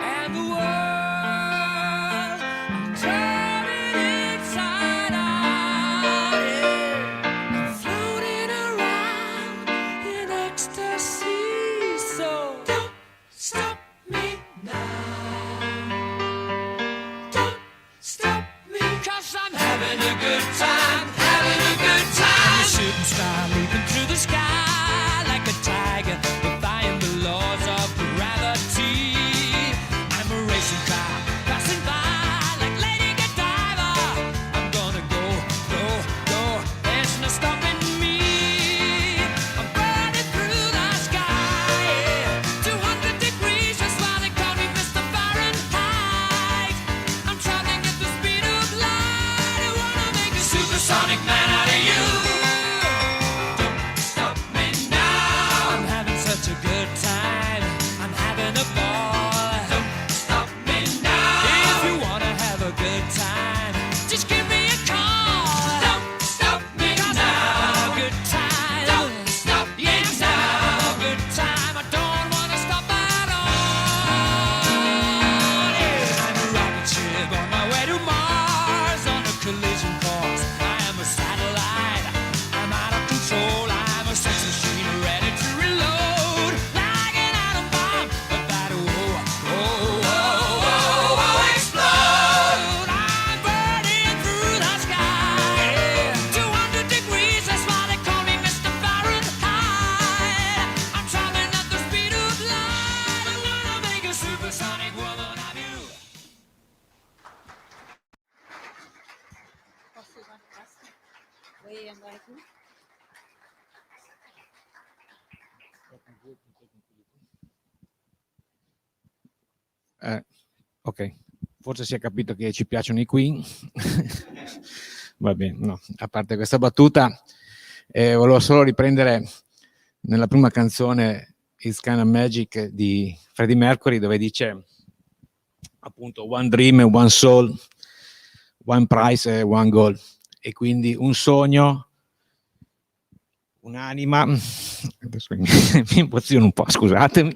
and the world turning inside out. Yeah. I'm floating around in ecstasy, so don't stop me now. Don't stop me, 'cause I'm having a good time, having a good time. I'm a shooting star leaping through the sky like a tiger, defying the laws of gravity. I'm a racing car passing by like Lady Godiva. I'm gonna go, go, go, there's no stopping me. I'm burning through the sky, yeah. 200 degrees, that's why they call me Mr. Fahrenheit. I'm traveling at the speed of light. I wanna make a supersonic man out of you. Don't stop me now. I'm having such a good time. I'm having a ball. Don't stop me now. If you wanna have a good time, just give me a call. Don't stop me now. Good time. Don't stop me now. Good time. I don't wanna stop at all. Yeah. I'm a rocket ship on my way to Mars on a collision course. I am a satellite. I'm out of control. I'm a sex machine ready to reload like an atom bomb about to explode. I'm burning through the sky. 200 degrees, that's why they call me Mr. Fahrenheit. I'm traveling at the speed of light. I'm gonna make a supersonic woman of you. Vuoi andare tu? Ok, forse si è capito che ci piacciono i Queen. Va bene, no, a parte questa battuta, volevo solo riprendere nella prima canzone It's Kind of Magic di Freddie Mercury, dove dice appunto one dream, one soul, one prize e one goal. E quindi un sogno, un'anima, adesso mi emoziono un po', scusatemi,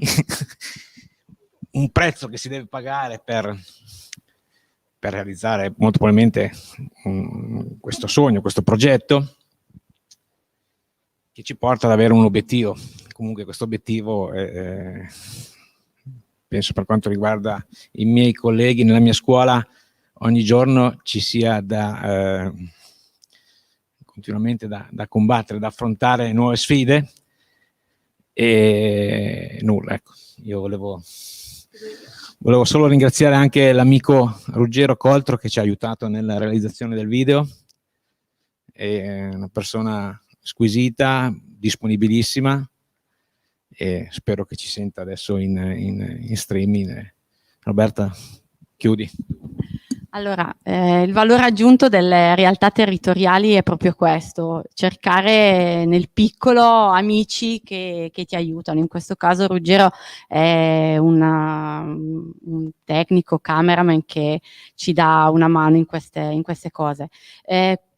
un prezzo che si deve pagare per realizzare molto probabilmente questo sogno, questo progetto, che ci porta ad avere un obiettivo. Comunque questo obiettivo, penso per quanto riguarda i miei colleghi nella mia scuola, ogni giorno ci sia continuamente da combattere, da affrontare nuove sfide. E nulla, ecco, io volevo solo ringraziare anche l'amico Ruggero Coltro che ci ha aiutato nella realizzazione del video. È una persona squisita, disponibilissima, e spero che ci senta adesso in streaming. Roberta, chiudi. Allora, il valore aggiunto delle realtà territoriali è proprio questo: cercare nel piccolo amici che ti aiutano. In questo caso Ruggero è un tecnico, cameraman, che ci dà una mano in queste cose.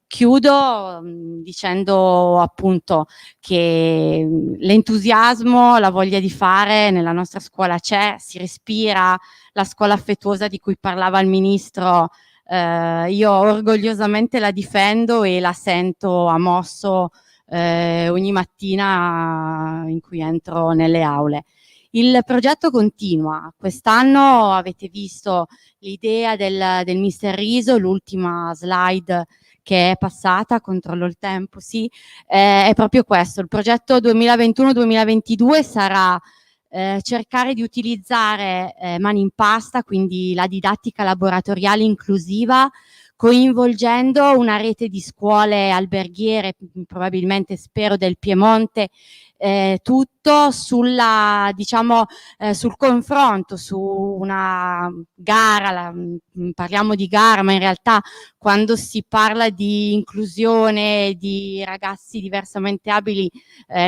Chiudo dicendo appunto che l'entusiasmo, la voglia di fare nella nostra scuola c'è, si respira. La scuola affettuosa di cui parlava il ministro, io orgogliosamente la difendo e la sento a mosso ogni mattina in cui entro nelle aule. Il progetto continua. Quest'anno avete visto l'idea del Mister Riso, l'ultima slide che è passata, controllo il tempo, sì, è proprio questo. Il progetto 2021-2022 sarà cercare di utilizzare mani in pasta, quindi la didattica laboratoriale inclusiva, coinvolgendo una rete di scuole alberghiere, probabilmente spero del Piemonte, tutto sulla, diciamo, sul confronto, su una gara, parliamo di gara, ma in realtà quando si parla di inclusione di ragazzi diversamente abili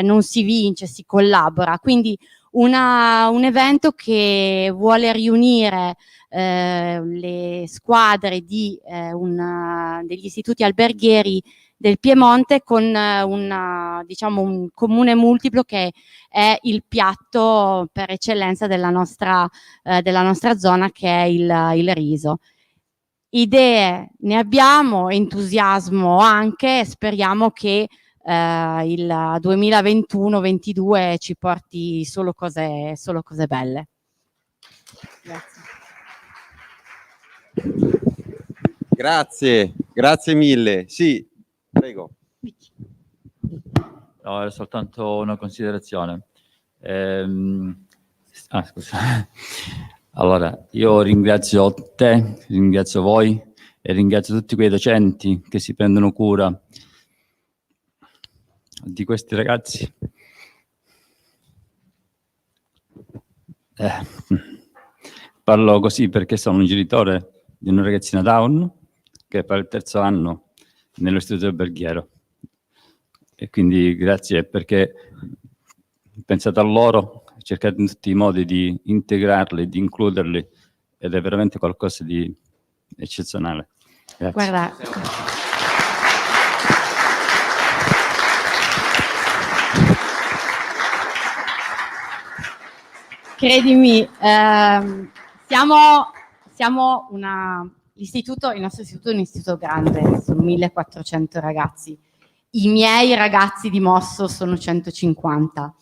non si vince, si collabora. Quindi un evento che vuole riunire le squadre degli istituti alberghieri del Piemonte con un comune multiplo che è il piatto per eccellenza della nostra zona, che è il riso. Idee ne abbiamo, entusiasmo anche, speriamo che il 2021-22 ci porti solo cose belle. Grazie mille. Sì, prego. No, è soltanto una considerazione. Scusa. Allora, io ringrazio te, ringrazio voi e ringrazio tutti quei docenti che si prendono cura di questi ragazzi. Parlo così perché sono un genitore di una ragazzina Down che fa il 3º anno nell'istituto alberghiero, e quindi grazie perché pensate a loro, cercate in tutti i modi di integrarli, di includerli, ed è veramente qualcosa di eccezionale. Grazie. Guarda, credimi, il nostro istituto è un istituto grande, sono 1400 ragazzi. I miei ragazzi di Mosso sono 150.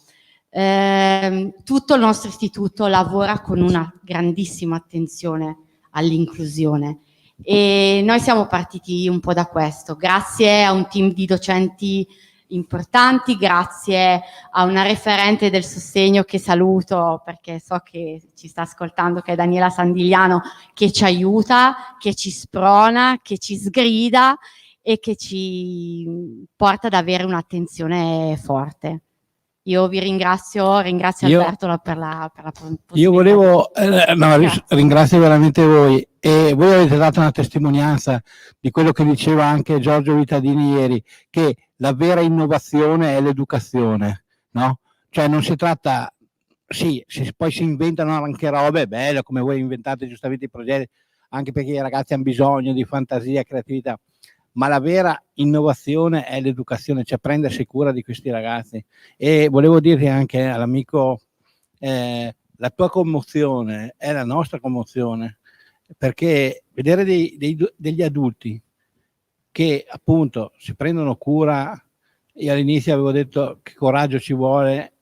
Tutto il nostro istituto lavora con una grandissima attenzione all'inclusione, e noi siamo partiti un po' da questo, grazie a un team di docenti importanti, grazie a una referente del sostegno che saluto perché so che ci sta ascoltando, che è Daniela Sandigliano, che ci aiuta, che ci sprona, che ci sgrida e che ci porta ad avere un'attenzione forte. Io vi ringrazio Alberto per la possibilità. Io volevo, ringrazio veramente voi, e voi avete dato una testimonianza di quello che diceva anche Giorgio Vitadini ieri, che la vera innovazione è l'educazione, no? Cioè non si tratta, poi si inventano anche robe belle, come voi inventate giustamente i progetti, anche perché i ragazzi hanno bisogno di fantasia e creatività, ma la vera innovazione è l'educazione, cioè prendersi cura di questi ragazzi. E volevo dirti anche all'amico, la tua commozione è la nostra commozione, perché vedere degli adulti che appunto si prendono cura, io all'inizio avevo detto che coraggio ci vuole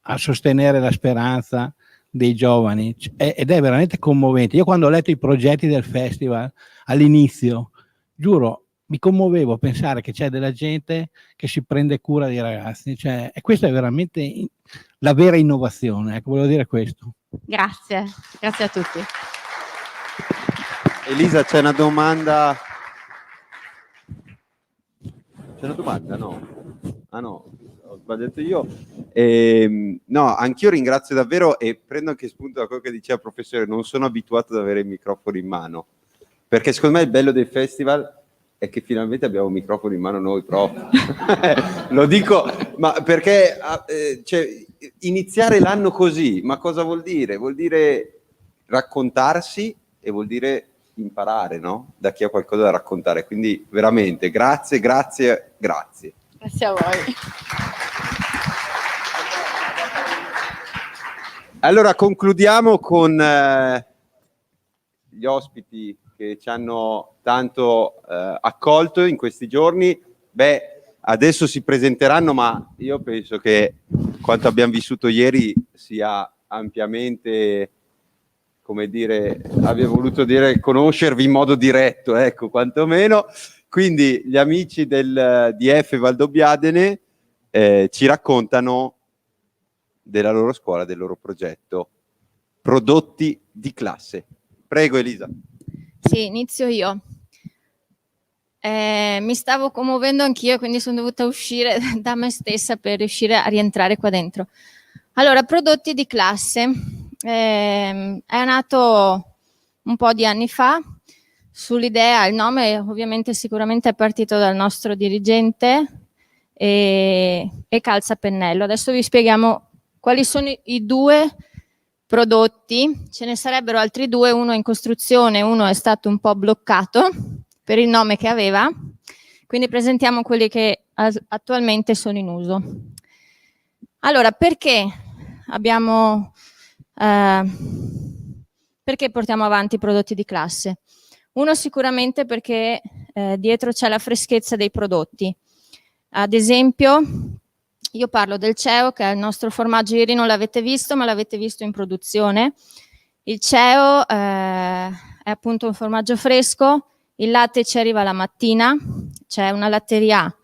a sostenere la speranza dei giovani, ed è veramente commovente. Io quando ho letto i progetti del festival all'inizio, giuro, mi commuovevo a pensare che c'è della gente che si prende cura dei ragazzi, cioè, e questa è veramente la vera innovazione, ecco, volevo dire questo. Grazie a tutti. Elisa, c'è una domanda? C'è una domanda? No. Ah no, ho sbagliato io. No, anch'io ringrazio davvero, e prendo anche spunto da quello che diceva il professore, non sono abituato ad avere il microfono in mano, perché secondo me il bello del festival è che finalmente abbiamo un microfono in mano noi, prof. Lo dico, ma perché cioè, iniziare l'anno così, ma cosa vuol dire? Vuol dire raccontarsi e vuol dire imparare, no? Da chi ha qualcosa da raccontare. Quindi veramente grazie. Grazie a voi. Allora concludiamo con gli ospiti che ci hanno tanto accolto in questi giorni. Beh, adesso si presenteranno, ma io penso che quanto abbiamo vissuto ieri sia ampiamente, come dire, abbia voluto dire conoscervi in modo diretto, ecco, quantomeno. Quindi gli amici del DF Valdobbiadene ci raccontano della loro scuola, del loro progetto Prodotti di classe. Prego Elisa. Sì, inizio io. Mi stavo commuovendo anch'io, quindi sono dovuta uscire da me stessa per riuscire a rientrare qua dentro. Allora, Prodotti di classe è nato un po' di anni fa sull'idea, il nome ovviamente sicuramente è partito dal nostro dirigente e calza a pennello. Adesso vi spieghiamo quali sono i due prodotti. Ce ne sarebbero altri due, uno è in costruzione, uno è stato un po' bloccato per il nome che aveva, quindi presentiamo quelli che attualmente sono in uso. Allora, perché portiamo avanti i prodotti di classe? Uno sicuramente perché dietro c'è la freschezza dei prodotti. Ad esempio, io parlo del CEO, che è il nostro formaggio. Ieri non l'avete visto, ma l'avete visto in produzione. Il CEO è appunto un formaggio fresco, il latte ci arriva la mattina, c'è una latteria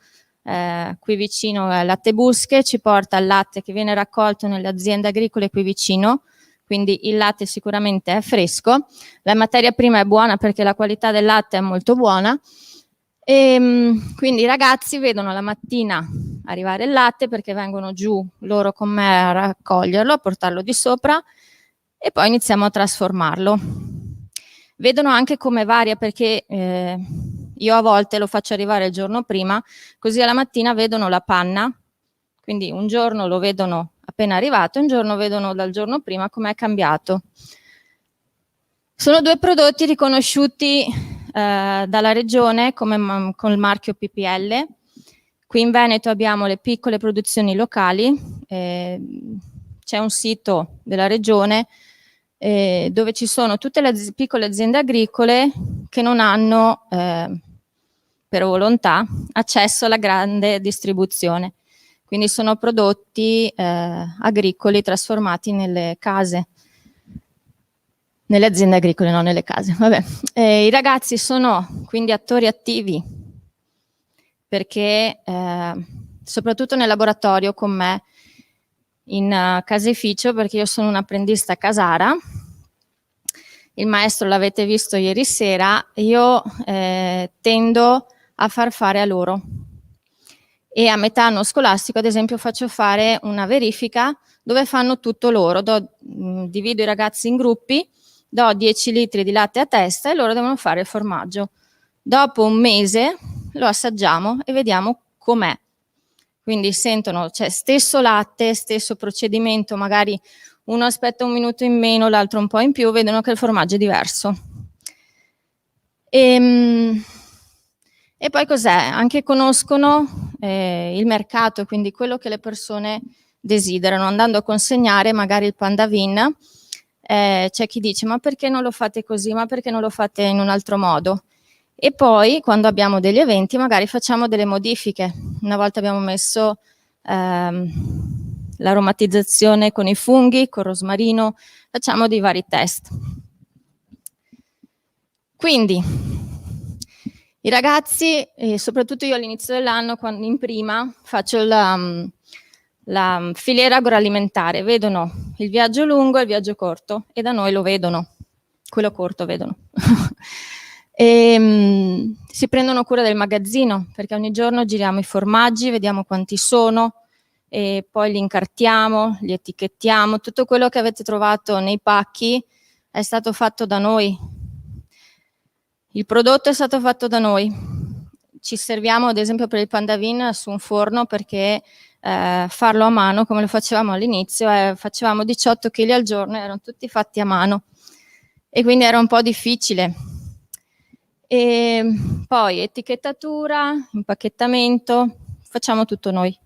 qui vicino, Latte Busche, ci porta il latte che viene raccolto nelle aziende agricole qui vicino, quindi il latte sicuramente è fresco, la materia prima è buona perché la qualità del latte è molto buona, e quindi i ragazzi vedono la mattina arrivare il latte perché vengono giù loro con me a raccoglierlo, a portarlo di sopra e poi iniziamo a trasformarlo. Vedono anche come varia, perché io a volte lo faccio arrivare il giorno prima, così alla mattina vedono la panna, quindi un giorno lo vedono appena arrivato, un giorno vedono dal giorno prima com'è cambiato. Sono due prodotti riconosciuti dalla regione come con il marchio PPL. Qui in Veneto abbiamo le piccole produzioni locali, c'è un sito della regione dove ci sono tutte le piccole aziende agricole che non hanno per volontà accesso alla grande distribuzione, quindi sono prodotti agricoli trasformati nelle case, nelle aziende agricole, non nelle case. Vabbè. I ragazzi sono quindi attori attivi perché soprattutto nel laboratorio con me in caseificio, perché io sono un'apprendista casara, il maestro l'avete visto ieri sera, io tendo a far fare a loro e a metà anno scolastico ad esempio faccio fare una verifica dove fanno tutto loro, divido i ragazzi in gruppi, do 10 litri di latte a testa e loro devono fare il formaggio. Dopo un mese lo assaggiamo e vediamo com'è. Quindi sentono, cioè stesso latte, stesso procedimento, magari uno aspetta un minuto in meno, l'altro un po' in più, vedono che il formaggio è diverso. E poi cos'è? Anche conoscono il mercato, quindi quello che le persone desiderano. Andando a consegnare magari il Pandavin, c'è chi dice ma perché non lo fate così, ma perché non lo fate in un altro modo? E poi quando abbiamo degli eventi magari facciamo delle modifiche. Una volta abbiamo messo l'aromatizzazione con i funghi, con rosmarino, facciamo dei vari test. Quindi i ragazzi, soprattutto io all'inizio dell'anno, quando in prima faccio la filiera agroalimentare, vedono il viaggio lungo e il viaggio corto e da noi lo vedono, quello corto vedono. Si prendono cura del magazzino perché ogni giorno giriamo i formaggi, vediamo quanti sono e poi li incartiamo, li etichettiamo. Tutto quello che avete trovato nei pacchi è stato fatto da noi. Il prodotto è stato fatto da noi. Ci serviamo ad esempio per il Pandavin su un forno perché farlo a mano come lo facevamo all'inizio, facevamo 18 kg al giorno, erano tutti fatti a mano e quindi era un po' difficile. E poi etichettatura, impacchettamento, facciamo tutto noi.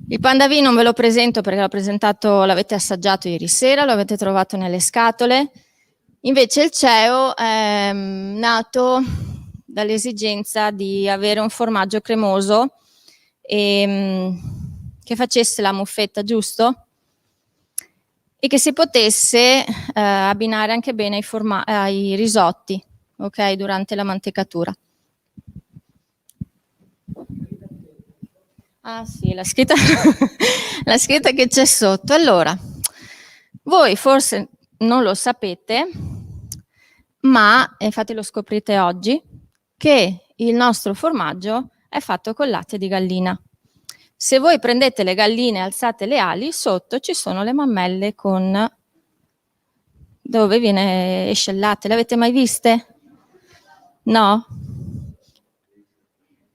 Il Pandavin non ve lo presento perché l'avete assaggiato ieri sera, lo avete trovato nelle scatole. Invece il CEO è nato dall'esigenza di avere un formaggio cremoso e che facesse la muffetta, giusto? E che si potesse abbinare anche bene ai risotti, ok, durante la mantecatura. Ah sì, la scritta, la scritta che c'è sotto. Allora, voi forse non lo sapete, ma infatti lo scoprite oggi, che il nostro formaggio è fatto col latte di gallina. Se voi prendete le galline e alzate le ali, sotto ci sono le mammelle con dove esce il latte. Le avete mai viste? No?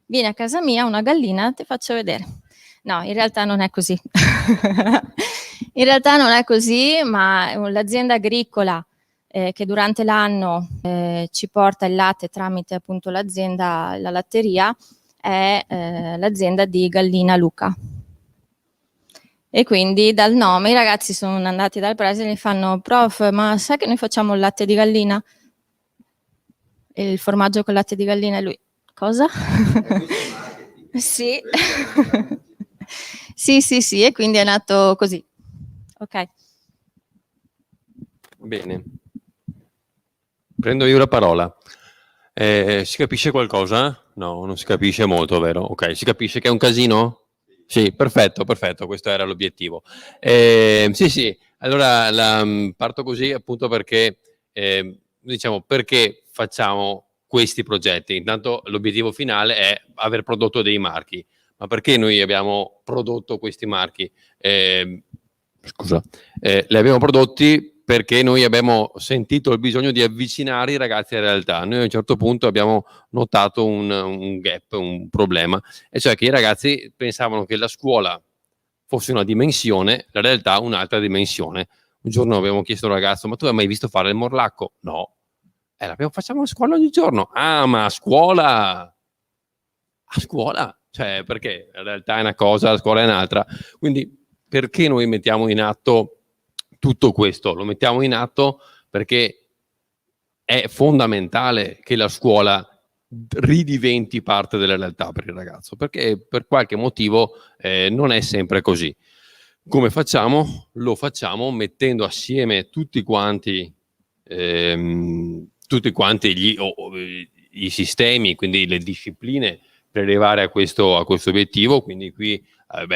vieni a casa mia, una gallina, ti faccio vedere. No, in realtà non è così. In realtà non è così, ma l'azienda agricola che durante l'anno ci porta il latte tramite appunto l'azienda, la latteria, è l'azienda di Gallina Luca. E quindi dal nome i ragazzi sono andati dal preside e gli fanno: prof, ma sai che noi facciamo il latte di gallina? E il formaggio con latte di gallina? E lui: cosa? Sì. sì, e quindi è nato così. Ok. Bene. Prendo io la parola. Si capisce qualcosa? No, non si capisce molto, vero? Ok, si capisce che è un casino? Sì, perfetto, questo era l'obiettivo. Sì, allora parto così appunto perché, diciamo, perché facciamo questi progetti. Intanto l'obiettivo finale è aver prodotto dei marchi. Ma perché noi abbiamo prodotto questi marchi? Li abbiamo prodotti perché noi abbiamo sentito il bisogno di avvicinare i ragazzi alla realtà. Noi a un certo punto abbiamo notato un gap, un problema, e cioè che i ragazzi pensavano che la scuola fosse una dimensione, la realtà un'altra dimensione. Un giorno abbiamo chiesto a un ragazzo: ma tu hai mai visto fare il morlacco? No. Facciamo a scuola ogni giorno. Ah, ma a scuola? A scuola? Cioè, perché la realtà è una cosa, la scuola è un'altra. Quindi perché noi mettiamo in atto tutto questo? Lo mettiamo in atto perché è fondamentale che la scuola ridiventi parte della realtà per il ragazzo, perché per qualche motivo non è sempre così. Come facciamo? Lo facciamo mettendo assieme tutti quanti i sistemi, quindi le discipline per arrivare a questo obiettivo. Quindi qui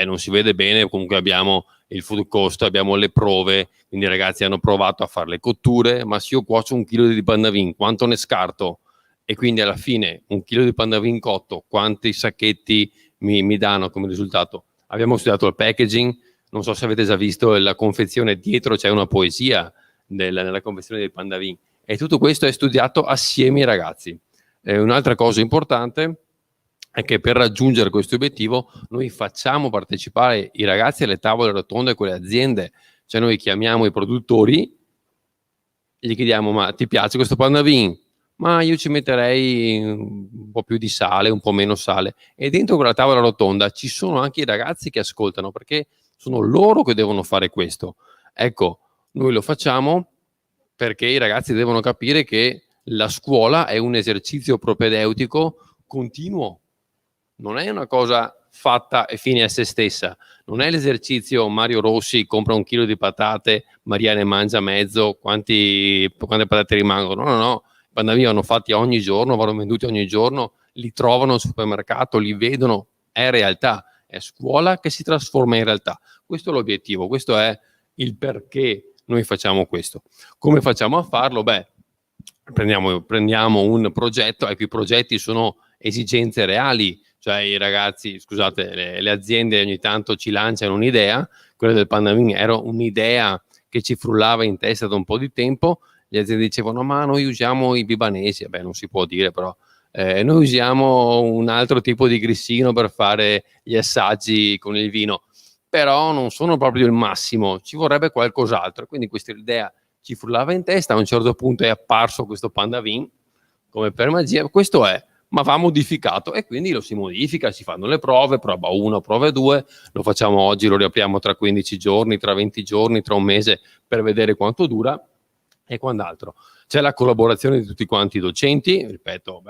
non si vede bene, comunque abbiamo il food cost, abbiamo le prove, quindi i ragazzi hanno provato a fare le cotture, ma se io cuocio 1 chilo di pandavin, quanto ne scarto? E quindi alla fine 1 chilo di pandavin cotto, quanti sacchetti mi danno come risultato? Abbiamo studiato il packaging, non so se avete già visto la confezione, dietro c'è una poesia nella confezione del pandavin, e tutto questo è studiato assieme ai ragazzi. Un'altra cosa importante è che per raggiungere questo obiettivo noi facciamo partecipare i ragazzi alle tavole rotonde con le aziende, cioè noi chiamiamo i produttori, gli chiediamo: ma ti piace questo pandavin? Ma io ci metterei un po' più di sale, un po' meno sale. E dentro quella tavola rotonda ci sono anche i ragazzi che ascoltano, perché sono loro che devono fare questo. Ecco, noi lo facciamo perché i ragazzi devono capire che la scuola è un esercizio propedeutico continuo, non è una cosa fatta e fine a se stessa, non è l'esercizio Mario Rossi compra 1 chilo di patate, Maria ne mangia mezzo, quante patate rimangono? No, i pandavini vanno fatti ogni giorno, vanno venduti ogni giorno, li trovano al supermercato, li vedono, è realtà, è scuola che si trasforma in realtà. Questo è l'obiettivo, questo è il perché noi facciamo questo. Come facciamo a farlo? Prendiamo un progetto, ecco, i progetti sono esigenze reali, cioè i ragazzi, scusate, le aziende ogni tanto ci lanciano un'idea, quella del pandavin era un'idea che ci frullava in testa da un po' di tempo, le aziende dicevano: ma noi usiamo i libanesi, non si può dire, però noi usiamo un altro tipo di grissino per fare gli assaggi con il vino, però non sono proprio il massimo, ci vorrebbe qualcos'altro. Quindi questa idea ci frullava in testa, a un certo punto è apparso questo pandavin, come per magia, questo è, ma va modificato, e quindi lo si modifica, si fanno le prove, prova 1, prova 2, lo facciamo oggi, lo riapriamo tra 15 giorni, tra 20 giorni, tra un mese, per vedere quanto dura e quant'altro. C'è la collaborazione di tutti quanti i docenti, ripeto,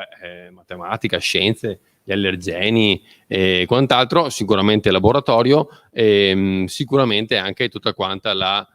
matematica, scienze, gli allergeni e quant'altro, sicuramente laboratorio, e sicuramente anche tutta quanta la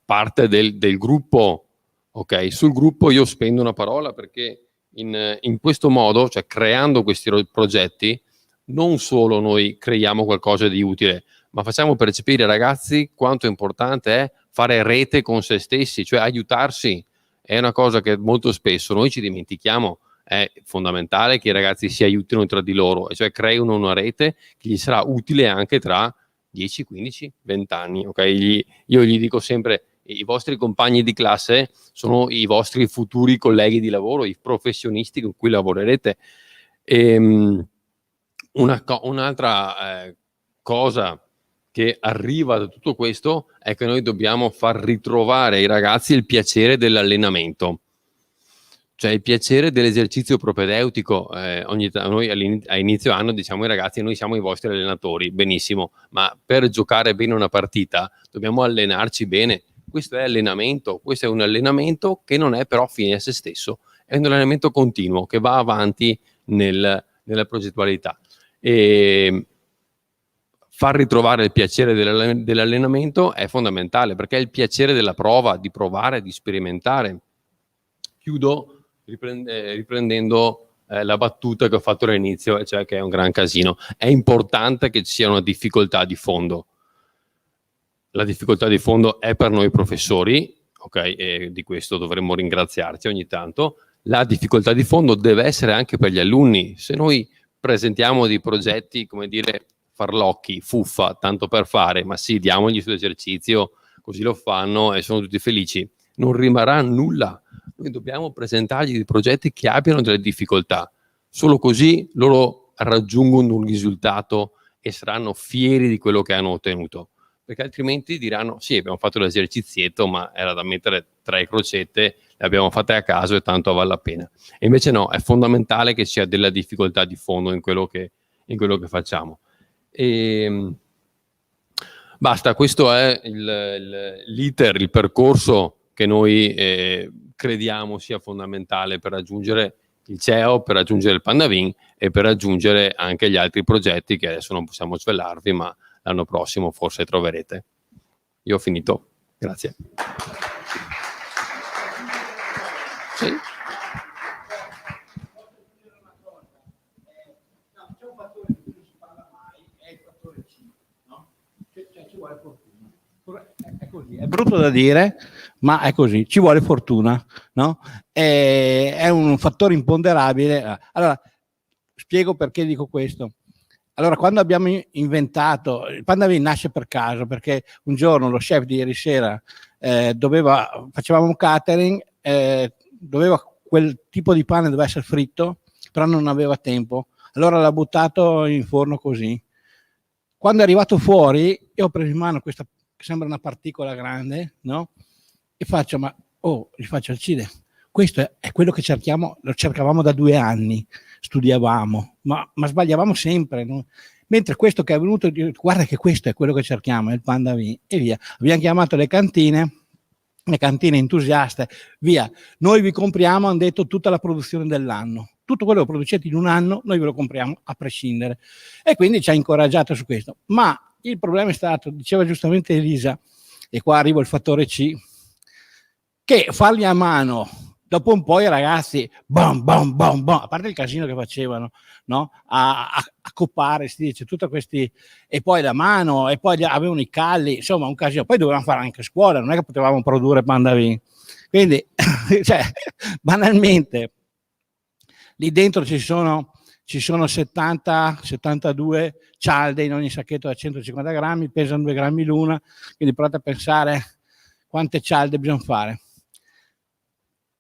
parte del gruppo. Ok, sul gruppo io spendo una parola, perché in questo modo, cioè creando questi progetti, non solo noi creiamo qualcosa di utile, ma facciamo percepire ai ragazzi quanto importante è fare rete con se stessi, cioè aiutarsi. È una cosa che molto spesso noi ci dimentichiamo. È fondamentale che i ragazzi si aiutino tra di loro, e cioè creino una rete che gli sarà utile anche tra 10, 15, 20 anni. Okay? Io gli dico sempre: i vostri compagni di classe sono i vostri futuri colleghi di lavoro, i professionisti con cui lavorerete. Un'altra cosa che arriva da tutto questo è che noi dobbiamo far ritrovare ai ragazzi il piacere dell'allenamento, cioè il piacere dell'esercizio propedeutico. Noi a inizio anno diciamo ai ragazzi: noi siamo i vostri allenatori, benissimo, ma per giocare bene una partita dobbiamo allenarci bene. Questo è allenamento, questo è un allenamento che non è però fine a se stesso, è un allenamento continuo che va avanti nella progettualità. E far ritrovare il piacere dell'allenamento è fondamentale, perché è il piacere della prova, di provare, di sperimentare. Chiudo riprendendo la battuta che ho fatto all'inizio, cioè che è un gran casino. È importante che ci sia una difficoltà di fondo. La difficoltà di fondo è per noi professori, ok? E di questo dovremmo ringraziarci ogni tanto. La difficoltà di fondo deve essere anche per gli alunni. Se noi presentiamo dei progetti, come dire, farlocchi, fuffa, tanto per fare, ma sì, diamogli sull'esercizio, così lo fanno e sono tutti felici, non rimarrà nulla. Noi dobbiamo presentargli dei progetti che abbiano delle difficoltà. Solo così loro raggiungono un risultato e saranno fieri di quello che hanno ottenuto. Perché altrimenti diranno: sì, abbiamo fatto l'esercizietto, ma era da mettere 3 crocette, le abbiamo fatte a caso e tanto vale la pena. E invece no, è fondamentale che ci sia della difficoltà di fondo in quello che facciamo. E basta, questo è l'iter, il percorso che noi crediamo sia fondamentale per raggiungere il CEO, per raggiungere il Pandavin e per raggiungere anche gli altri progetti che adesso non possiamo svelarvi, ma l'anno prossimo forse troverete. Io ho finito, grazie. Sì. È così, è brutto da dire, ma è così, ci vuole fortuna, no? È un fattore imponderabile. Allora, spiego perché dico questo. Allora, quando abbiamo inventato, il Pandavin nasce per caso, perché un giorno lo chef di ieri sera facevamo un catering, quel tipo di pane doveva essere fritto, però non aveva tempo. Allora l'ha buttato in forno così. Quando è arrivato fuori, io ho preso in mano questa che sembra una particola grande, no? E faccio, gli faccio: Alcide, questo è quello che lo cercavamo da 2 anni, studiavamo, ma sbagliavamo sempre, no? Mentre questo che è venuto, guarda che questo è quello che cerchiamo, è il Pandavin, e via. Abbiamo chiamato le cantine entusiaste, via. Noi vi compriamo, hanno detto, tutta la produzione dell'anno. Tutto quello che producete in un anno, noi ve lo compriamo a prescindere. E quindi ci ha incoraggiato su questo. Ma il problema è stato, diceva giustamente Elisa, e qua arrivo al fattore C, che farli a mano, dopo un po' i ragazzi, bam, bam, bam, bam, a parte il casino che facevano, no? A coppare, si dice, tutti questi, e poi la mano, e poi avevano i calli, insomma un casino. Poi dovevamo fare anche scuola, non è che potevamo produrre Pandavin. Quindi, cioè, banalmente, lì dentro ci sono 70, 72 cialde in ogni sacchetto da 150 grammi, pesano 2 grammi l'una, quindi provate a pensare quante cialde bisogna fare.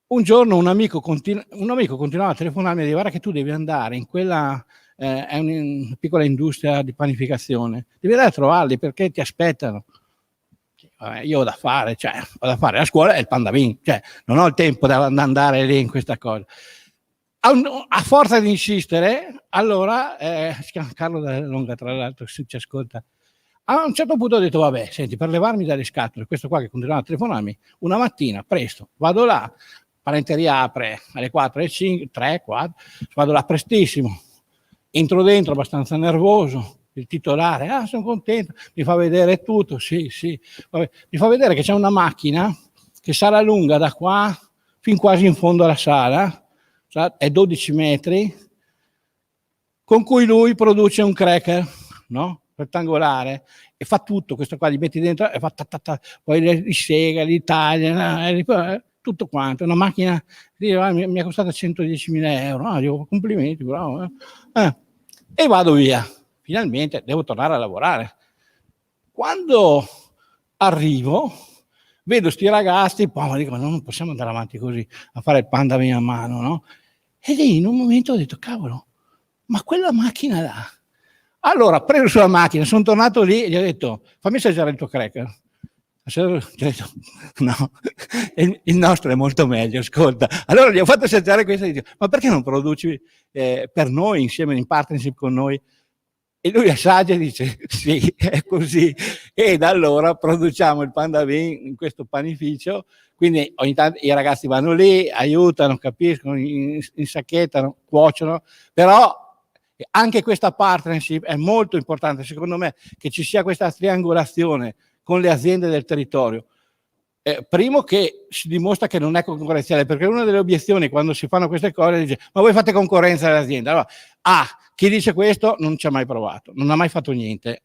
Un giorno un amico continuava a telefonarmi e diceva: guarda che tu devi andare in quella, è una piccola industria di panificazione, devi andare a trovarli perché ti aspettano. Io ho da fare, la scuola è il Pandavin, cioè non ho il tempo di andare lì in questa cosa. A forza di insistere, allora, si chiama Carlo Della Longa, tra l'altro, se ci ascolta, a un certo punto ho detto: vabbè, senti, per levarmi dalle scatole, questo qua che continuava a telefonarmi, una mattina, presto, vado là, parenteria apre alle 4:05, 3, 4, vado là prestissimo, entro dentro abbastanza nervoso, il titolare, sono contento, mi fa vedere tutto, sì, vabbè. Mi fa vedere che c'è una macchina che sarà lunga da qua fin quasi in fondo alla sala, è 12 metri, con cui lui produce un cracker, no? Rettangolare, e fa tutto, questo qua li metti dentro e fa poi li sega, li taglia, tutto quanto, una macchina mi è costata 110.000 euro, dico, complimenti, bravo. E vado via, finalmente devo tornare a lavorare. Quando arrivo, vedo sti ragazzi, poi dico: non possiamo andare avanti così, a fare il Pandavin a mano, no? E lì in un momento ho detto: cavolo, ma quella macchina là Allora, preso sulla macchina, sono tornato lì e gli ho detto, fammi assaggiare il tuo cracker. Gli ho detto, no, il nostro è molto meglio, ascolta. Allora gli ho fatto assaggiare questo e gli dico, ma perché non produci per noi, insieme, in partnership con noi? E lui assaggia e dice, sì, è così. E da allora produciamo il Panda Bean in questo panificio, quindi ogni tanto i ragazzi vanno lì, aiutano, capiscono, insacchettano, cuociono, però anche questa partnership è molto importante, secondo me, che ci sia questa triangolazione con le aziende del territorio. Primo, che si dimostra che non è concorrenziale, perché una delle obiezioni quando si fanno queste cose dice, ma voi fate concorrenza alle aziende. Allora, chi dice questo non ci ha mai provato, non ha mai fatto niente,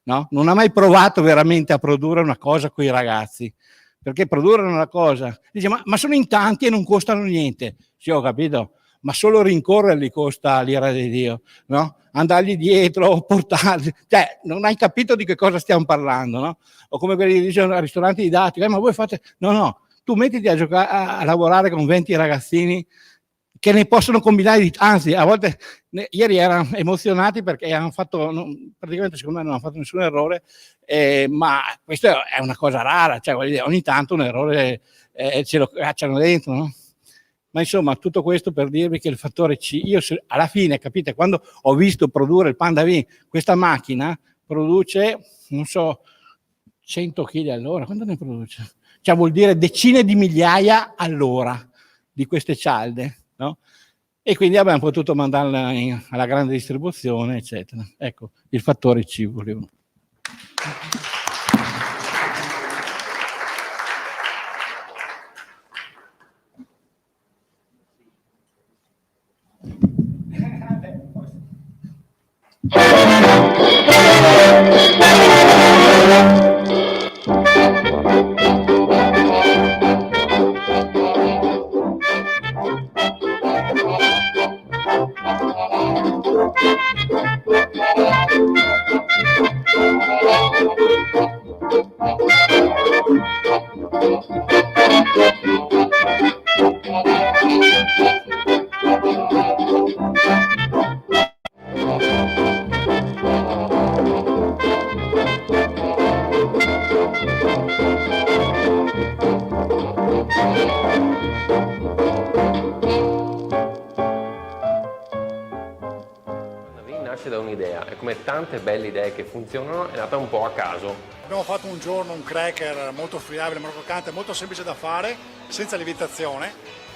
no? Non ha mai provato veramente a produrre una cosa con i ragazzi, perché produrre una cosa, dice, ma sono in tanti e non costano niente. Sì, ho capito, ma solo rincorrerli costa l'ira di Dio, no? Andargli dietro, portarli, cioè non hai capito di che cosa stiamo parlando, no? O come quelli che dicono ai ristoranti didattici, ma voi fate, no, tu mettiti a giocare, a lavorare con 20 ragazzini che ne possono combinare, anzi a volte, ieri erano emozionati perché hanno fatto, praticamente secondo me non hanno fatto nessun errore, ma questo è una cosa rara, cioè ogni tanto un errore ce lo cacciano dentro, no? Ma insomma, tutto questo per dirvi che il fattore C, io alla fine, capite, quando ho visto produrre il Panda Bean, questa macchina produce, non so, 100 kg all'ora, quanto ne produce? Cioè vuol dire decine di migliaia all'ora di queste cialde, no? E quindi abbiamo potuto mandarla alla grande distribuzione, eccetera. Ecco, il fattore C volevo. Nasce da un'idea e come tante belle idee che funzionano è nata un po' a caso. Abbiamo fatto un giorno un cracker molto friabile, molto croccante, molto semplice da fare, senza lievitazione,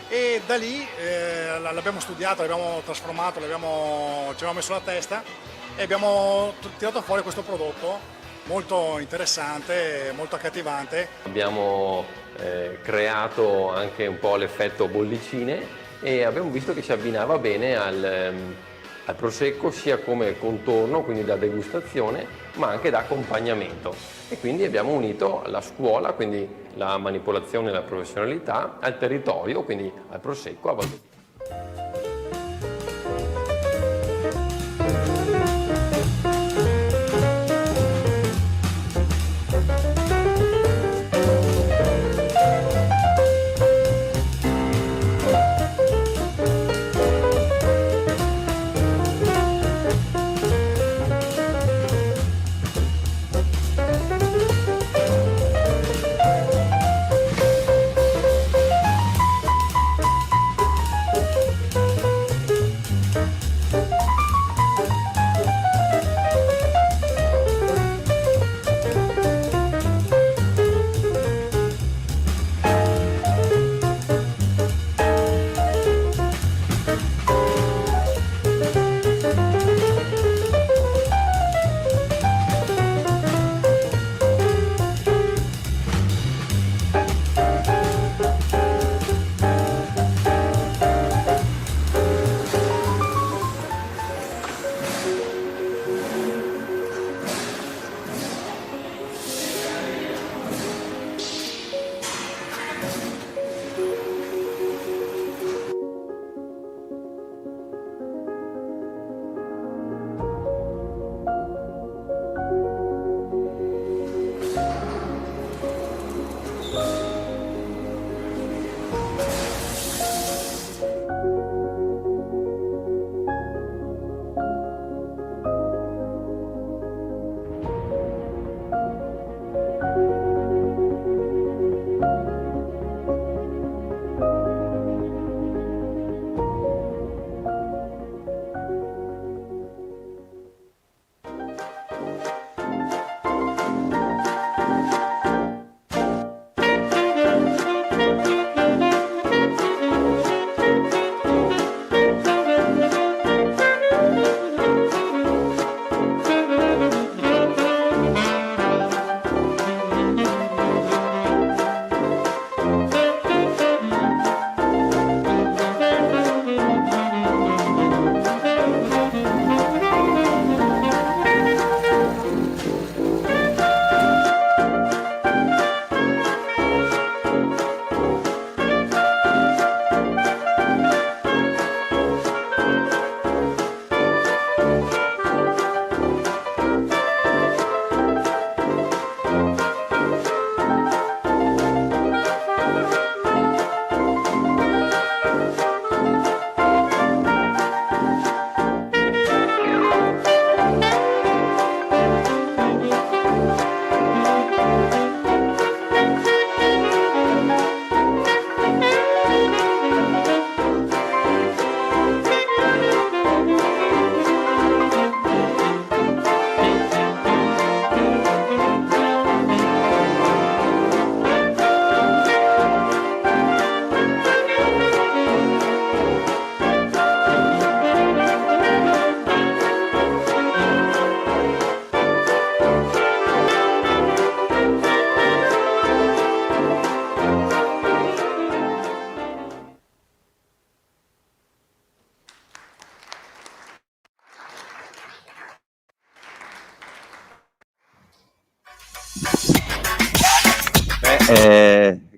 e da lì l'abbiamo studiato, l'abbiamo trasformato, ci abbiamo messo la testa e abbiamo tirato fuori questo prodotto molto interessante, molto accattivante. Abbiamo creato anche un po' l'effetto bollicine e abbiamo visto che si abbinava bene al prosecco sia come contorno, quindi da degustazione, ma anche da accompagnamento. E quindi abbiamo unito la scuola, quindi la manipolazione e la professionalità, al territorio, quindi al prosecco, a Val.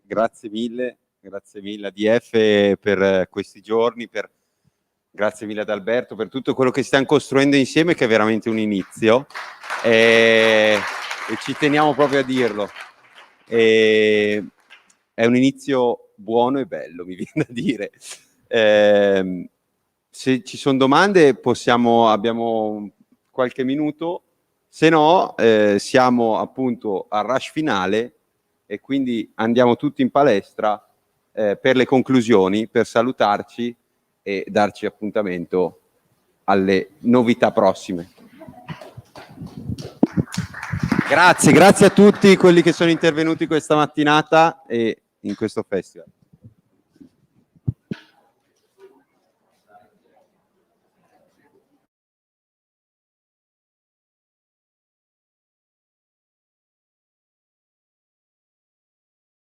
Grazie mille ADF per questi giorni, grazie mille ad Alberto per tutto quello che stiamo costruendo insieme, che è veramente un inizio, e ci teniamo proprio a dirlo. È un inizio buono e bello, mi viene da dire. Se ci sono domande abbiamo qualche minuto, se no siamo appunto al rush finale e quindi andiamo tutti in palestra per le conclusioni, per salutarci e darci appuntamento alle novità prossime. Grazie a tutti quelli che sono intervenuti questa mattinata e in questo festival.